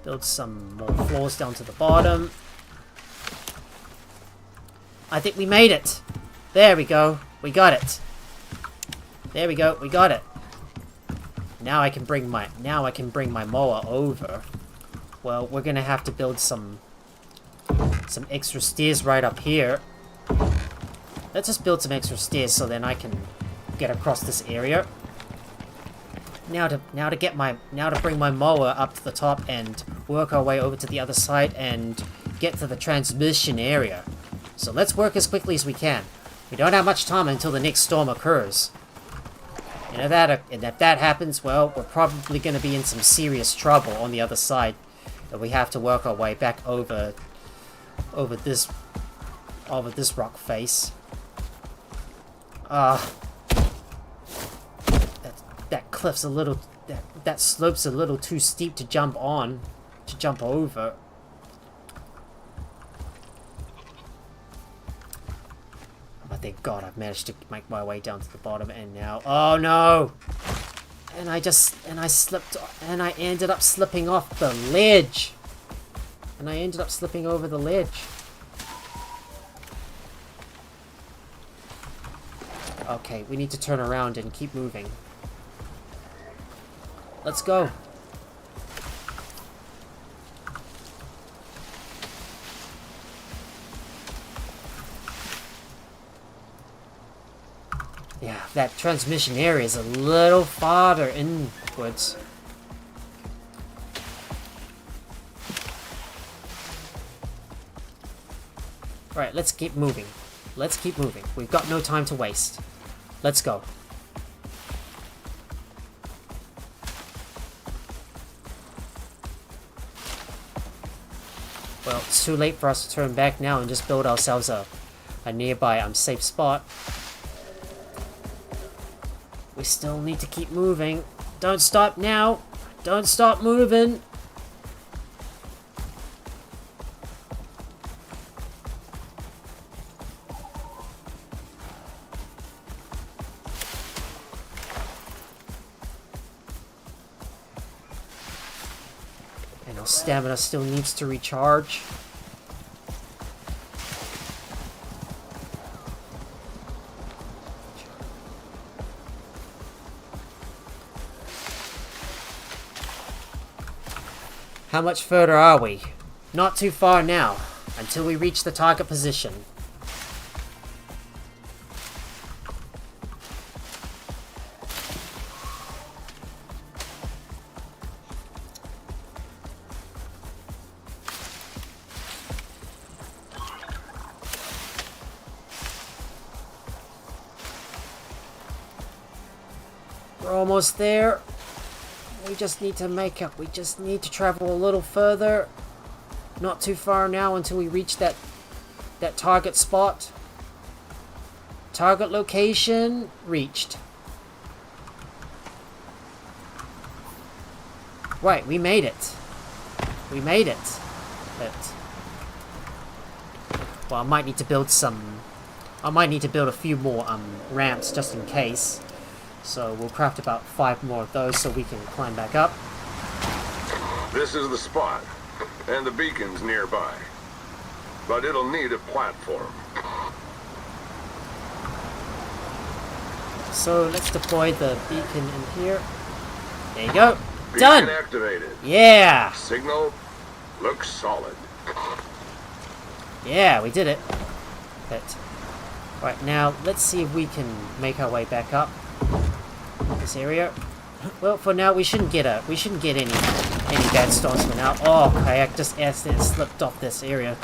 build some more floors down to the bottom. I think we made it. There we go. We got it. There we go. We got it. Now I can bring my mower over. Well, we're gonna have to build some extra stairs right up here. Let's just build some extra stairs so then I can get across this area. Now to bring my mower up to the top and work our way over to the other side and get to the transmission area. So let's work as quickly as we can. We don't have much time until the next storm occurs. And if that happens, well, we're probably going to be in some serious trouble on the other side. And we have to work our way back over this rock face. That cliff's a little... That slope's a little too steep to jump over. But thank God I've managed to make my way down to the bottom, and now... Oh no! And I slipped... And I ended up slipping off the ledge! And I ended up slipping over the ledge. Okay, we need to turn around and keep moving. Let's go. Yeah, that transmission area is a little farther inwards. Alright, let's keep moving. Let's keep moving. We've got no time to waste. Let's go. Well, it's too late for us to turn back now and just build ourselves a nearby safe spot. We still need to keep moving. Don't stop now. Don't stop moving. And our stamina still needs to recharge. How much further are we? Not too far now, until we reach the target position. We're almost there. We just need to make up. We just need to travel a little further. Not too far now until we reach that target spot. Target location reached. Right, we made it. We made it. But, well, I might need to build some. I might need to build a few more ramps just in case. So we'll craft about 5 more of those so we can climb back up. This is the spot, and the beacon's nearby. But it'll need a platform. So let's deploy the beacon in here. There you go. Beacon Done! activated. Yeah! Signal looks solid. Yeah, we did it. But, right now, let's see if we can make our way back up this area. Well, for now, we shouldn't get any bad storms for now. Oh, okay, I just accidentally slipped off this area.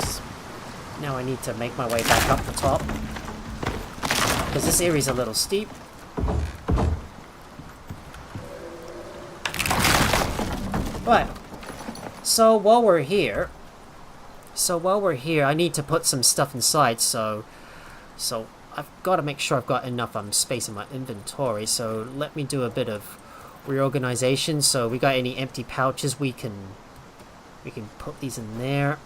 Now I need to make my way back up the top. Because this area's a little steep. But, so while we're here, I need to put some stuff inside, so I've got to make sure I've got enough space in my inventory, so let me do a bit of reorganization. So we got any empty pouches, we can put these in there.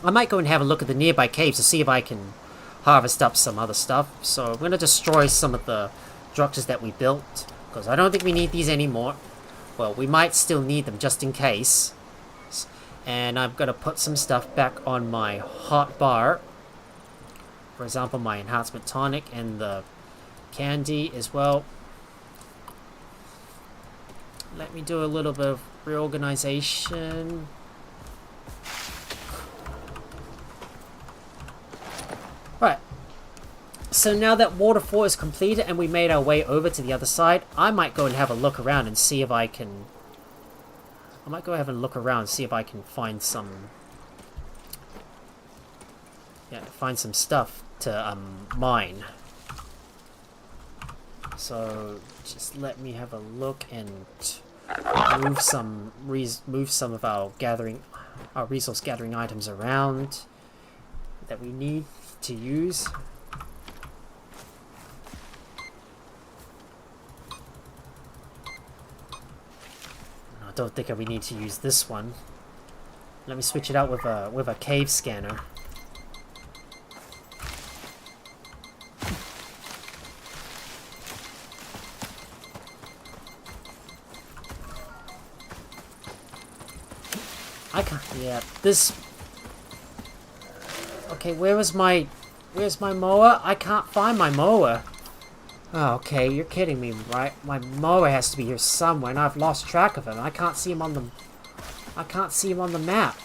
I might go and have a look at the nearby caves to see if I can harvest up some other stuff. So I'm going to destroy some of the structures that we built, because I don't think we need these anymore. Well, we might still need them just in case. And I'm going to put some stuff back on my hot bar. For example, my enhancement tonic and the candy as well. Let me do a little bit of reorganization. Right. So now that waterfall is completed and we made our way over to the other side, I might go and have a look around and see if I can... find some... Yeah, find some stuff to mine. So just let me have a look and move some of our resource gathering items around that we need to use. I don't think we need to use this one. Let me switch it out with a cave scanner. I can't. Yeah, this. Okay, where's my mower? I can't find my mower. Oh, okay, you're kidding me, right? My mower has to be here somewhere, and I've lost track of him. I can't see him on the map.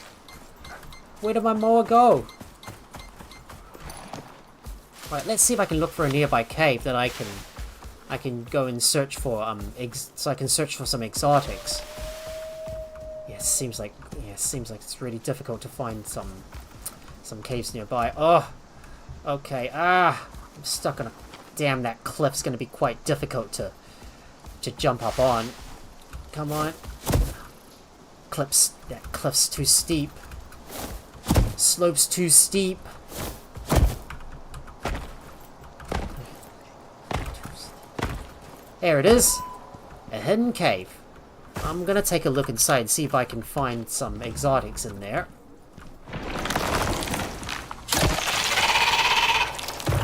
Where did my mower go? Right, let's see if I can look for a nearby cave that I can go and search for so I can search for some exotics. Yeah, seems like it's really difficult to find some caves nearby. Oh, okay. I'm stuck on a. Damn, that cliff's gonna be quite difficult to jump up on. Come on. That cliff's too steep. Slope's too steep. There it is. A hidden cave. I'm gonna take a look inside and see if I can find some exotics in there.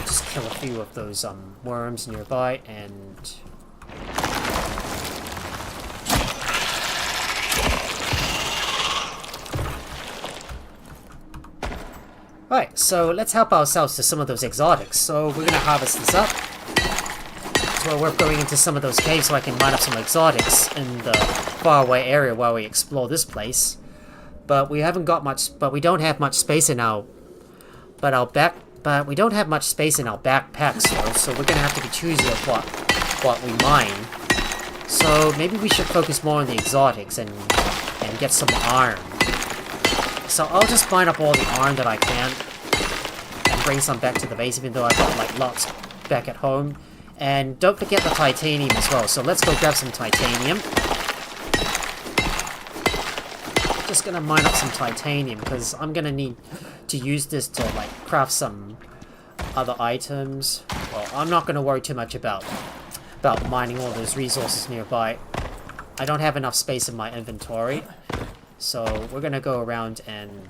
Just kill a few of those worms nearby and... Right, so let's help ourselves to some of those exotics. So we're gonna harvest this up. it's well worth going into some of those caves so I can mine up some exotics in the faraway area while we explore this place. But we haven't got much. But we don't have much space in our. But we don't have much space in our backpacks, though. So we're gonna have to be choosy of what we mine. So maybe we should focus more on the exotics and get some iron. So I'll just mine up all the iron that I can and bring some back to the base, even though I've got like lots back at home. And don't forget the titanium as well. So let's go grab some titanium. Just gonna mine up some titanium because I'm gonna need to use this to like craft some other items. Well, I'm not gonna worry too much about mining all those resources nearby. I don't have enough space in my inventory, so we're gonna go around and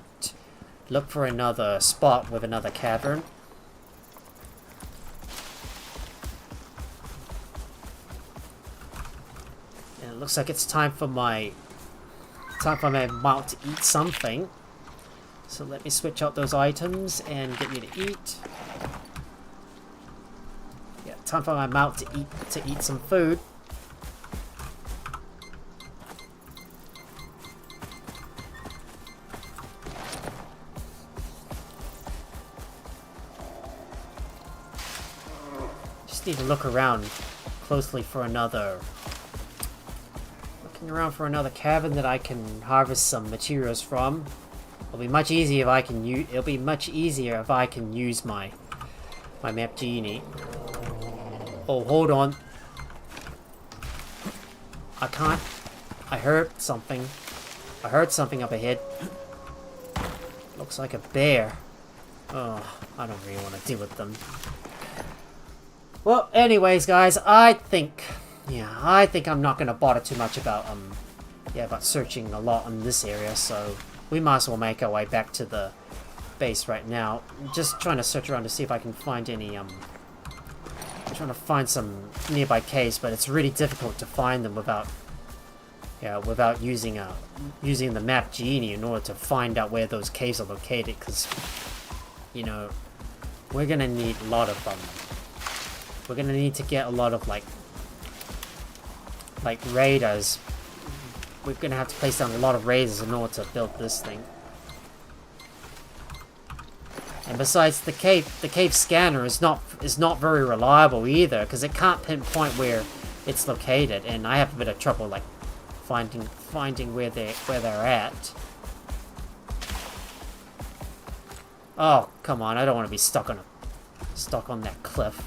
look for another spot with another cavern. And it looks like it's time for my mount to eat something. So let me switch out those items and get you to eat. Yeah, time for my mount to eat some food. Just need to look around closely for another. Looking around for another cabin that I can harvest some materials from. It'll be much easier if I can use. It'll be much easier if I can use my map genie. Oh, hold on. I can't. I heard something. I heard something up ahead. Looks like a bear. Oh, I don't really want to deal with them. Well, anyways, guys, I think I'm not gonna bother too much about about searching a lot in this area, so we might as well make our way back to the base right now. I'm just trying to search around to see if I can find any I'm trying to find some nearby caves, but it's really difficult to find them without using the map genie in order to find out where those caves are located, because you know, we're gonna need a lot of we're gonna need to get a lot of like radars. We're gonna have to place down a lot of radars in order to build this thing. And besides, the cave scanner is not very reliable either, because it can't pinpoint where it's located, and I have a bit of trouble like finding where they're at. Oh, come on! I don't want to be stuck on that cliff.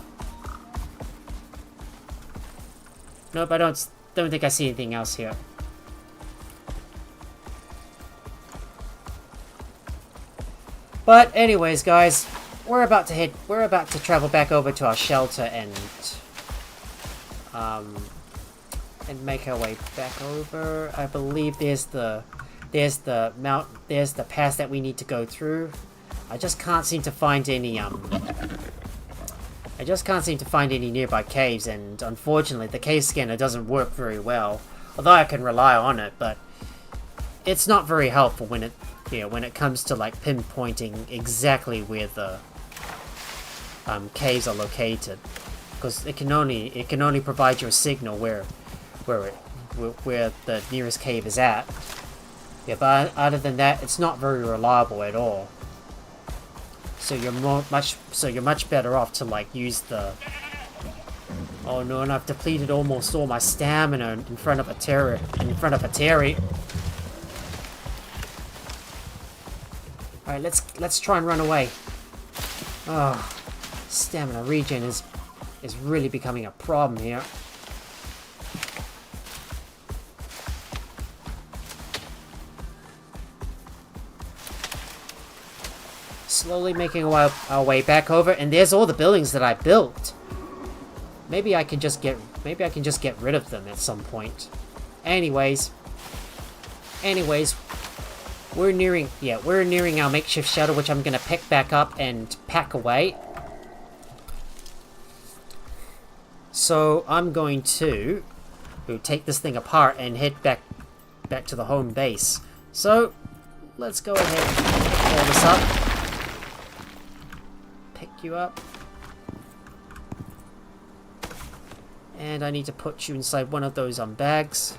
Nope, I don't think I see anything else here. But anyways, guys, we're about to travel back over to our shelter and make our way back over. I believe there's the pass that we need to go through. I just can't seem to find any nearby caves, and unfortunately the cave scanner doesn't work very well. Although I can rely on it, but it's not very helpful when it comes to like pinpointing exactly where the caves are located, because it can only provide you a signal where the nearest cave is at. Yeah, but other than that, it's not very reliable at all. So you're much better off to like use the. Oh no! And I've depleted almost all my stamina in front of a terror. All right, let's try and run away. Oh, stamina regen is really becoming a problem here. Slowly making our way back over, and there's all the buildings that I built. Maybe I can just get rid of them at some point. Anyways, we're nearing our makeshift shelter, which I'm gonna pick back up and pack away. So I'm going to take this thing apart and head back to the home base. So let's go ahead and pull this up. Pick you up. And I need to put you inside one of those bags.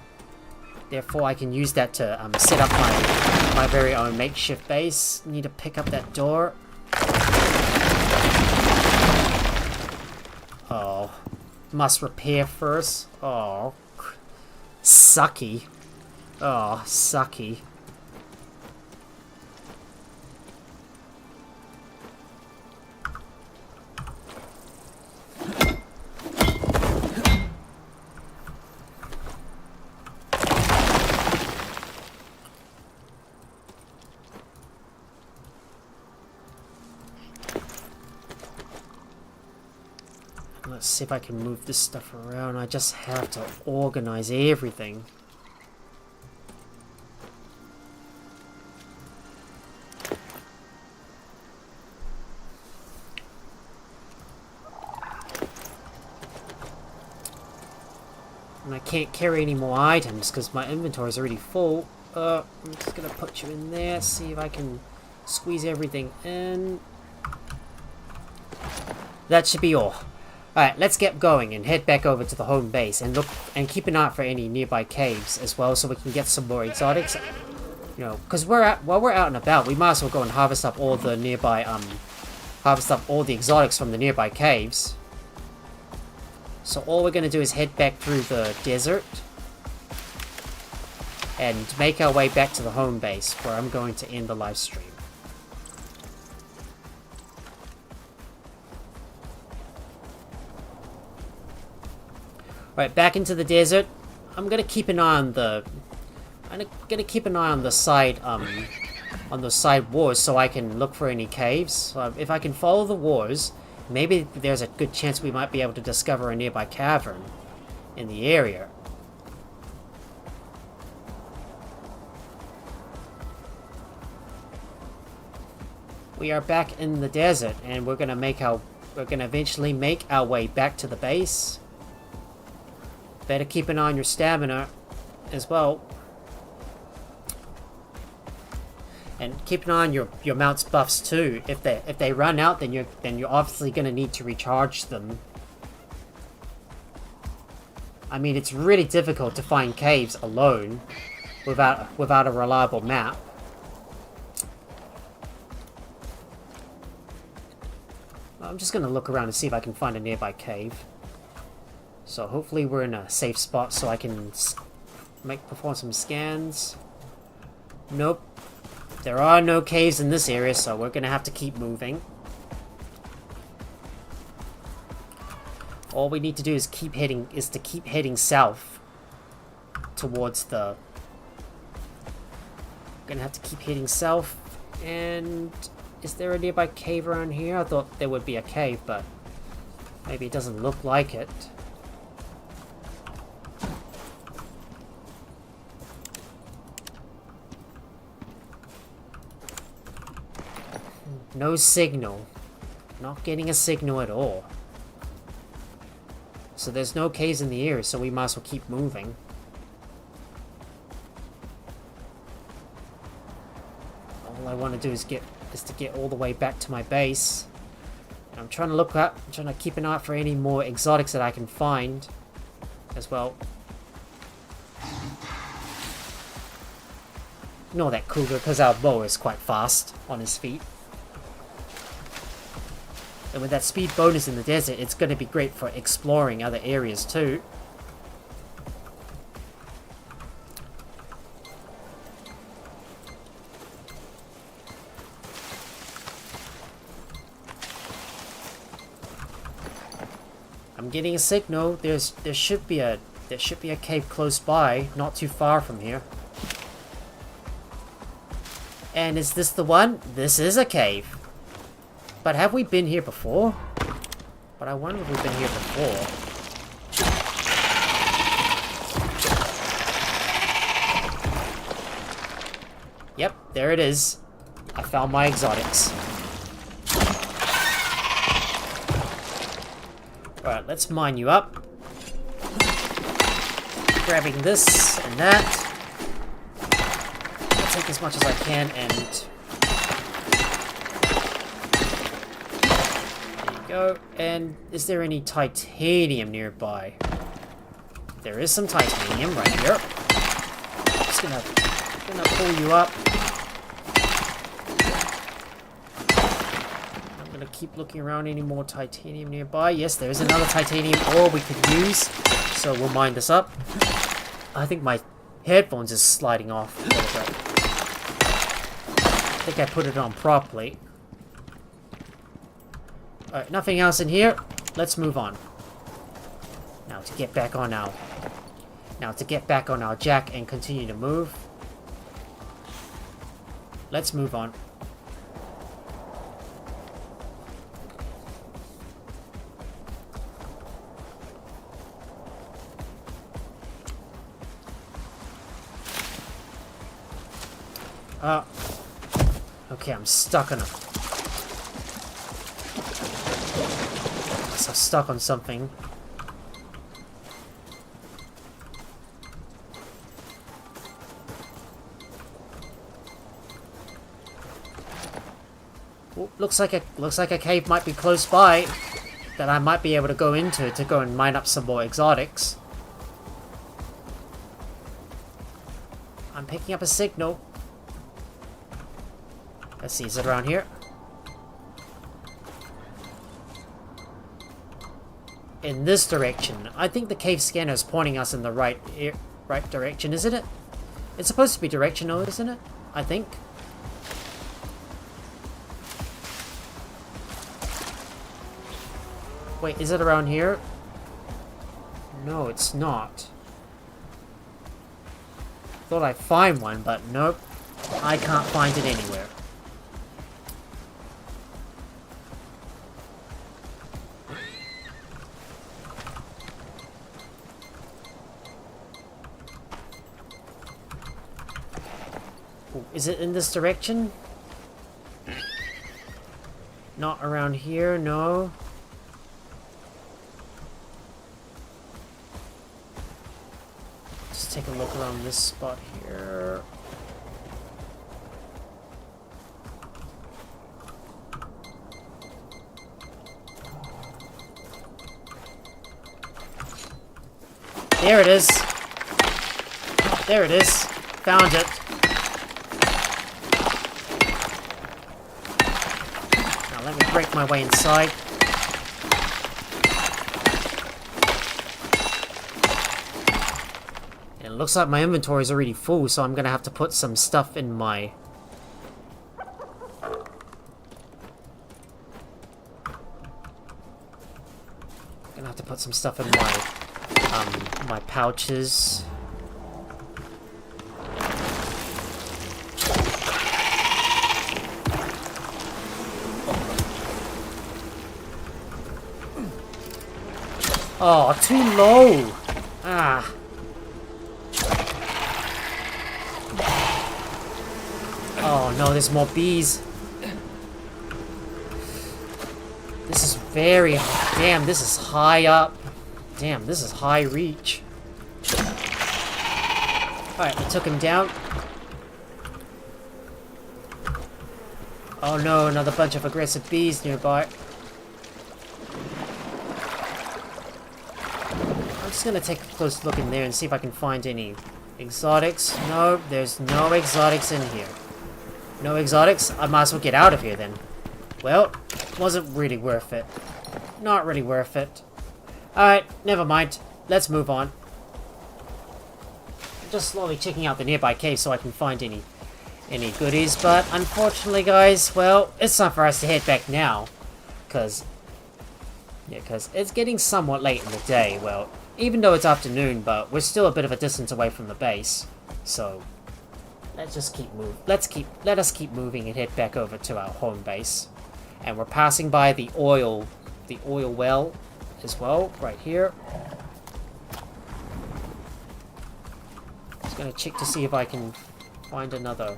Therefore, I can use that to set up my very own makeshift base. Need to pick up that door. Oh. Must repair first. Oh. Sucky. Oh, sucky. Let's see if I can move this stuff around. I just have to organize everything. And I can't carry any more items because my inventory is already full. I'm just gonna put you in there, see if I can squeeze everything in. That should be all. Alright, let's get going and head back over to the home base and look and keep an eye out for any nearby caves as well, so we can get some more exotics. You know, because while we're out and about, we might as well go and harvest up all the nearby harvest up all the exotics from the nearby caves. So all we're gonna do is head back through the desert and make our way back to the home base, where I'm going to end the live stream. Right, back into the desert. I'm gonna keep an eye on the. I'm gonna keep an eye on the side, on the side walls, so I can look for any caves. So if I can follow the walls, maybe there's a good chance we might be able to discover a nearby cavern in the area. We are back in the desert, and we're gonna eventually make our way back to the base. Better keep an eye on your stamina as well. And keep an eye on your mount's buffs too. If they run out, then you're obviously gonna need to recharge them. I mean, it's really difficult to find caves alone without a reliable map. I'm just gonna look around and see if I can find a nearby cave. So hopefully we're in a safe spot so I can perform some scans. Nope. There are no caves in this area, so we're gonna have to keep moving. All we need to do is keep heading south towards the. Gonna have to keep heading south. And is there a nearby cave around here? I thought there would be a cave, but maybe it doesn't look like it. No signal. Not getting a signal at all. So there's no caves in the area, so we might as well keep moving. All I want to do is to get all the way back to my base. I'm trying to keep an eye out for any more exotics that I can find as well. Ignore that cougar, because our bow is quite fast on his feet. And with that speed bonus in the desert, it's going to be great for exploring other areas too. I'm getting a signal. There should be a cave close by, not too far from here. And is this the one? This is a cave. But have we been here before? But I wonder if we've been here before. Yep, there it is. I found my exotics. Alright, let's mine you up. Grabbing this and that. I'll take as much as I can and... Go. And is there any titanium nearby? There is some titanium right here. Just gonna pull you up. I'm gonna keep looking around. Any more titanium nearby? Yes, there is another titanium ore we could use. So we'll mine this up. I think my headphones is sliding off a little bit. I think I put it on properly. Alright, nothing else in here. Let's move on. Now to get back on our... Now to get back on our jack and continue to move. Let's move on. Okay, I'm stuck on a... I'm stuck on something. Ooh, looks like a cave might be close by that I might be able to go into to go and mine up some more exotics. I'm picking up a signal. Let's see, is it around here? In this direction. I think the cave scanner is pointing us in the right direction, isn't it? It's supposed to be directional, isn't it? I think. Wait, is it around here? No, it's not. Thought I'd find one, but nope. I can't find it anywhere. Ooh, is it in this direction? Not around here, no. Just take a look around this spot here. There it is. There it is. Found it. Now let me break my way inside. And it looks like my inventory is already full, so I'm gonna have to put some stuff in my... Gonna have to put some stuff in my pouches. Oh, too low! Ah. Oh no, there's more bees. This is very... Damn, this is high up. Damn, this is high reach. Alright, I took him down. Oh no, another bunch of aggressive bees nearby. I'm just gonna take a close look in there and see if I can find any exotics. No, there's no exotics in here. No exotics? I might as well get out of here then. Well, wasn't really worth it. Not really worth it. Alright, never mind. Let's move on. Just slowly checking out the nearby cave so I can find any goodies, but unfortunately, guys, well, it's time for us to head back now. Because it's getting somewhat late in the day. Well, even though it's afternoon, but we're still a bit of a distance away from the base. So, let's just keep moving. Let us keep moving and head back over to our home base. And we're passing by the oil well as well, right here. Just gonna check to see if I can find another.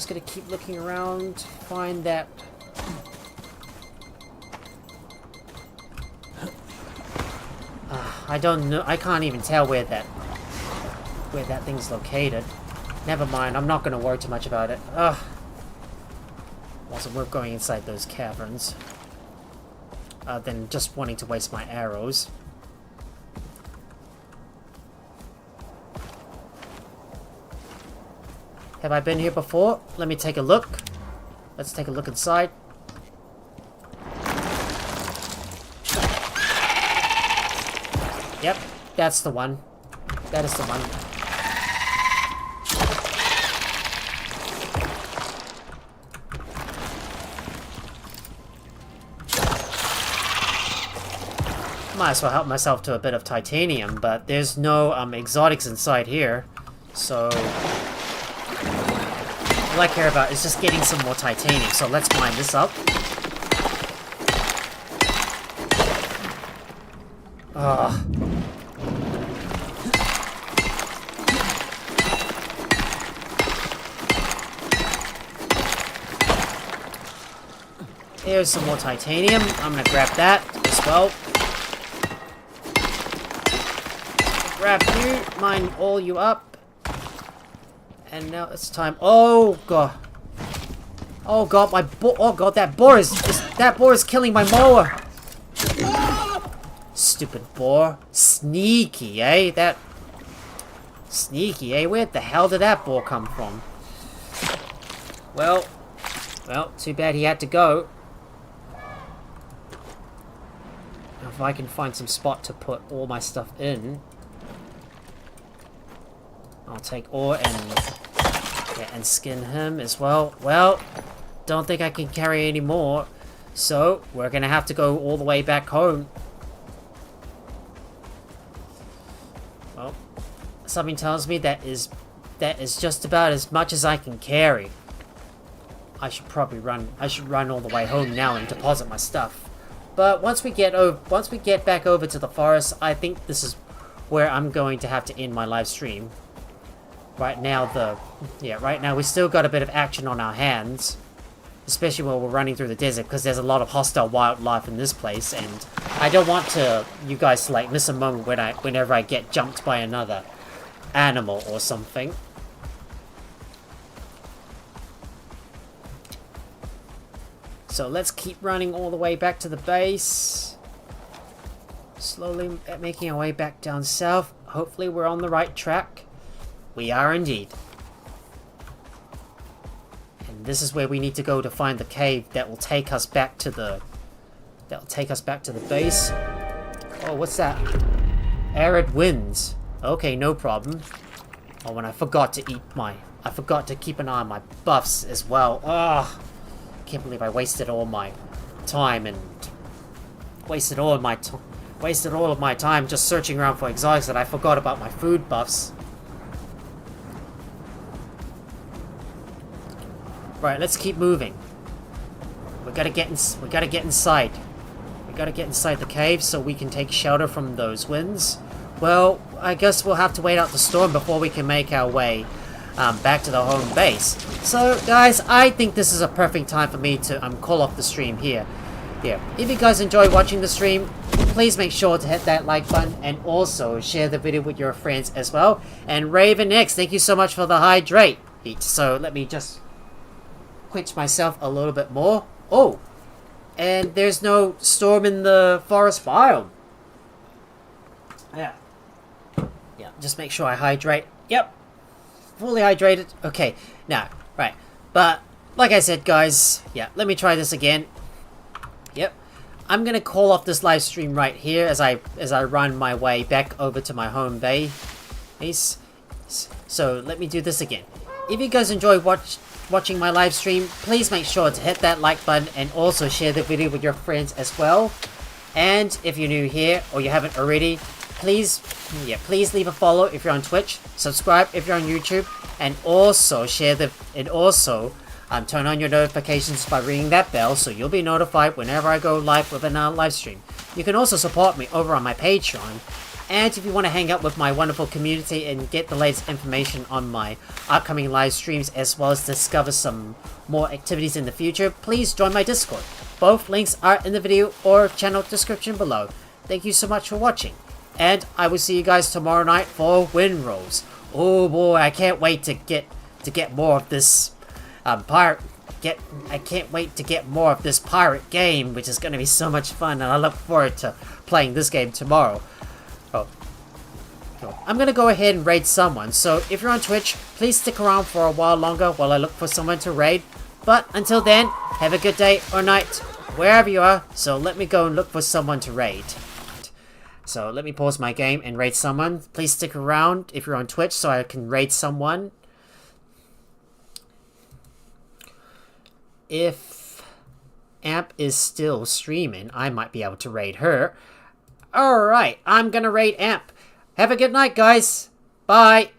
Just gonna keep looking around, find that. I don't know. I can't even tell where that thing's located. Never mind. I'm not gonna worry too much about it. Ugh. Wasn't worth going inside those caverns. Than just wanting to waste my arrows. Have I been here before? Let me take a look. Let's take a look inside. Yep, that's the one. That is the one. Might as well help myself to a bit of titanium, but there's no exotics inside here, so all I care about is just getting some more titanium. So let's mine this up. Ugh. Here's some more titanium. I'm gonna grab that as well. Grab you, mine all you up. And now it's time. Oh god. Oh god, my boar. Oh god, that boar is killing my mower. Stupid boar. Sneaky, eh? That sneaky, eh? Where the hell did that boar come from? Well, too bad he had to go. If I can find some spot to put all my stuff in, I'll take ore and skin him as well. Well, don't think I can carry any more, so we're gonna have to go all the way back home. Well, something tells me that is just about as much as I can carry. I should probably run. I should run all the way home now and deposit my stuff. But once we get back over to the forest, I think this is where I'm going to have to end my live stream. Right now we still got a bit of action on our hands, especially when we're running through the desert, because there's a lot of hostile wildlife in this place, and I don't want you guys to like miss a moment whenever I get jumped by another animal or something. So let's keep running all the way back to the base. Slowly making our way back down south. Hopefully we're on the right track. We are indeed. And this is where we need to go to find the cave that will take us back to the base. Oh, what's that? Arid winds. Okay, no problem. Oh, and I forgot to keep an eye on my buffs as well. Ugh. Can't believe I wasted all my time and wasted all of my time just searching around for exotics that I forgot about my food buffs. Right, let's keep moving. We gotta get inside. We gotta get inside the cave so we can take shelter from those winds. Well, I guess we'll have to wait out the storm before we can make our way back to the home base. So guys, I think this is a perfect time for me to call off the stream here. If you guys enjoy watching the stream, please make sure to hit that like button and also share the video with your friends as well. And Raven X, thank you so much for the hydrate. So let me just quench myself a little bit more. Oh, and there's no storm in the forest biome. Yeah, just make sure I hydrate. Yep. Fully hydrated. Okay, now, right. But, like I said, guys, let me try this again. Yep. I'm gonna call off this live stream right here as I run my way back over to my home base. So, let me do this again. If you guys enjoy watching my live stream, please make sure to hit that like button and also share the video with your friends as well. And if you're new here or you haven't already, please leave a follow if you're on Twitch, subscribe if you're on YouTube, and also turn on your notifications by ringing that bell so you'll be notified whenever I go live with a live stream. You can also support me over on my Patreon And if you want to hang out with my wonderful community and get the latest information on my upcoming live streams, as well as discover some more activities in the future, please join my Discord. Both links are in the video or channel description below. Thank you so much for watching, and I will see you guys tomorrow night for Win Rolls. Oh boy, I can't wait to get more of this I can't wait to get more of this pirate game, which is going to be so much fun, and I look forward to playing this game tomorrow. Oh, I'm going to go ahead and raid someone, so if you're on Twitch, please stick around for a while longer while I look for someone to raid. But until then, have a good day or night, wherever you are, so let me go and look for someone to raid. So let me pause my game and raid someone. Please stick around if you're on Twitch so I can raid someone. If Amp is still streaming, I might be able to raid her. Alright, I'm gonna raid Amp. Have a good night, guys. Bye.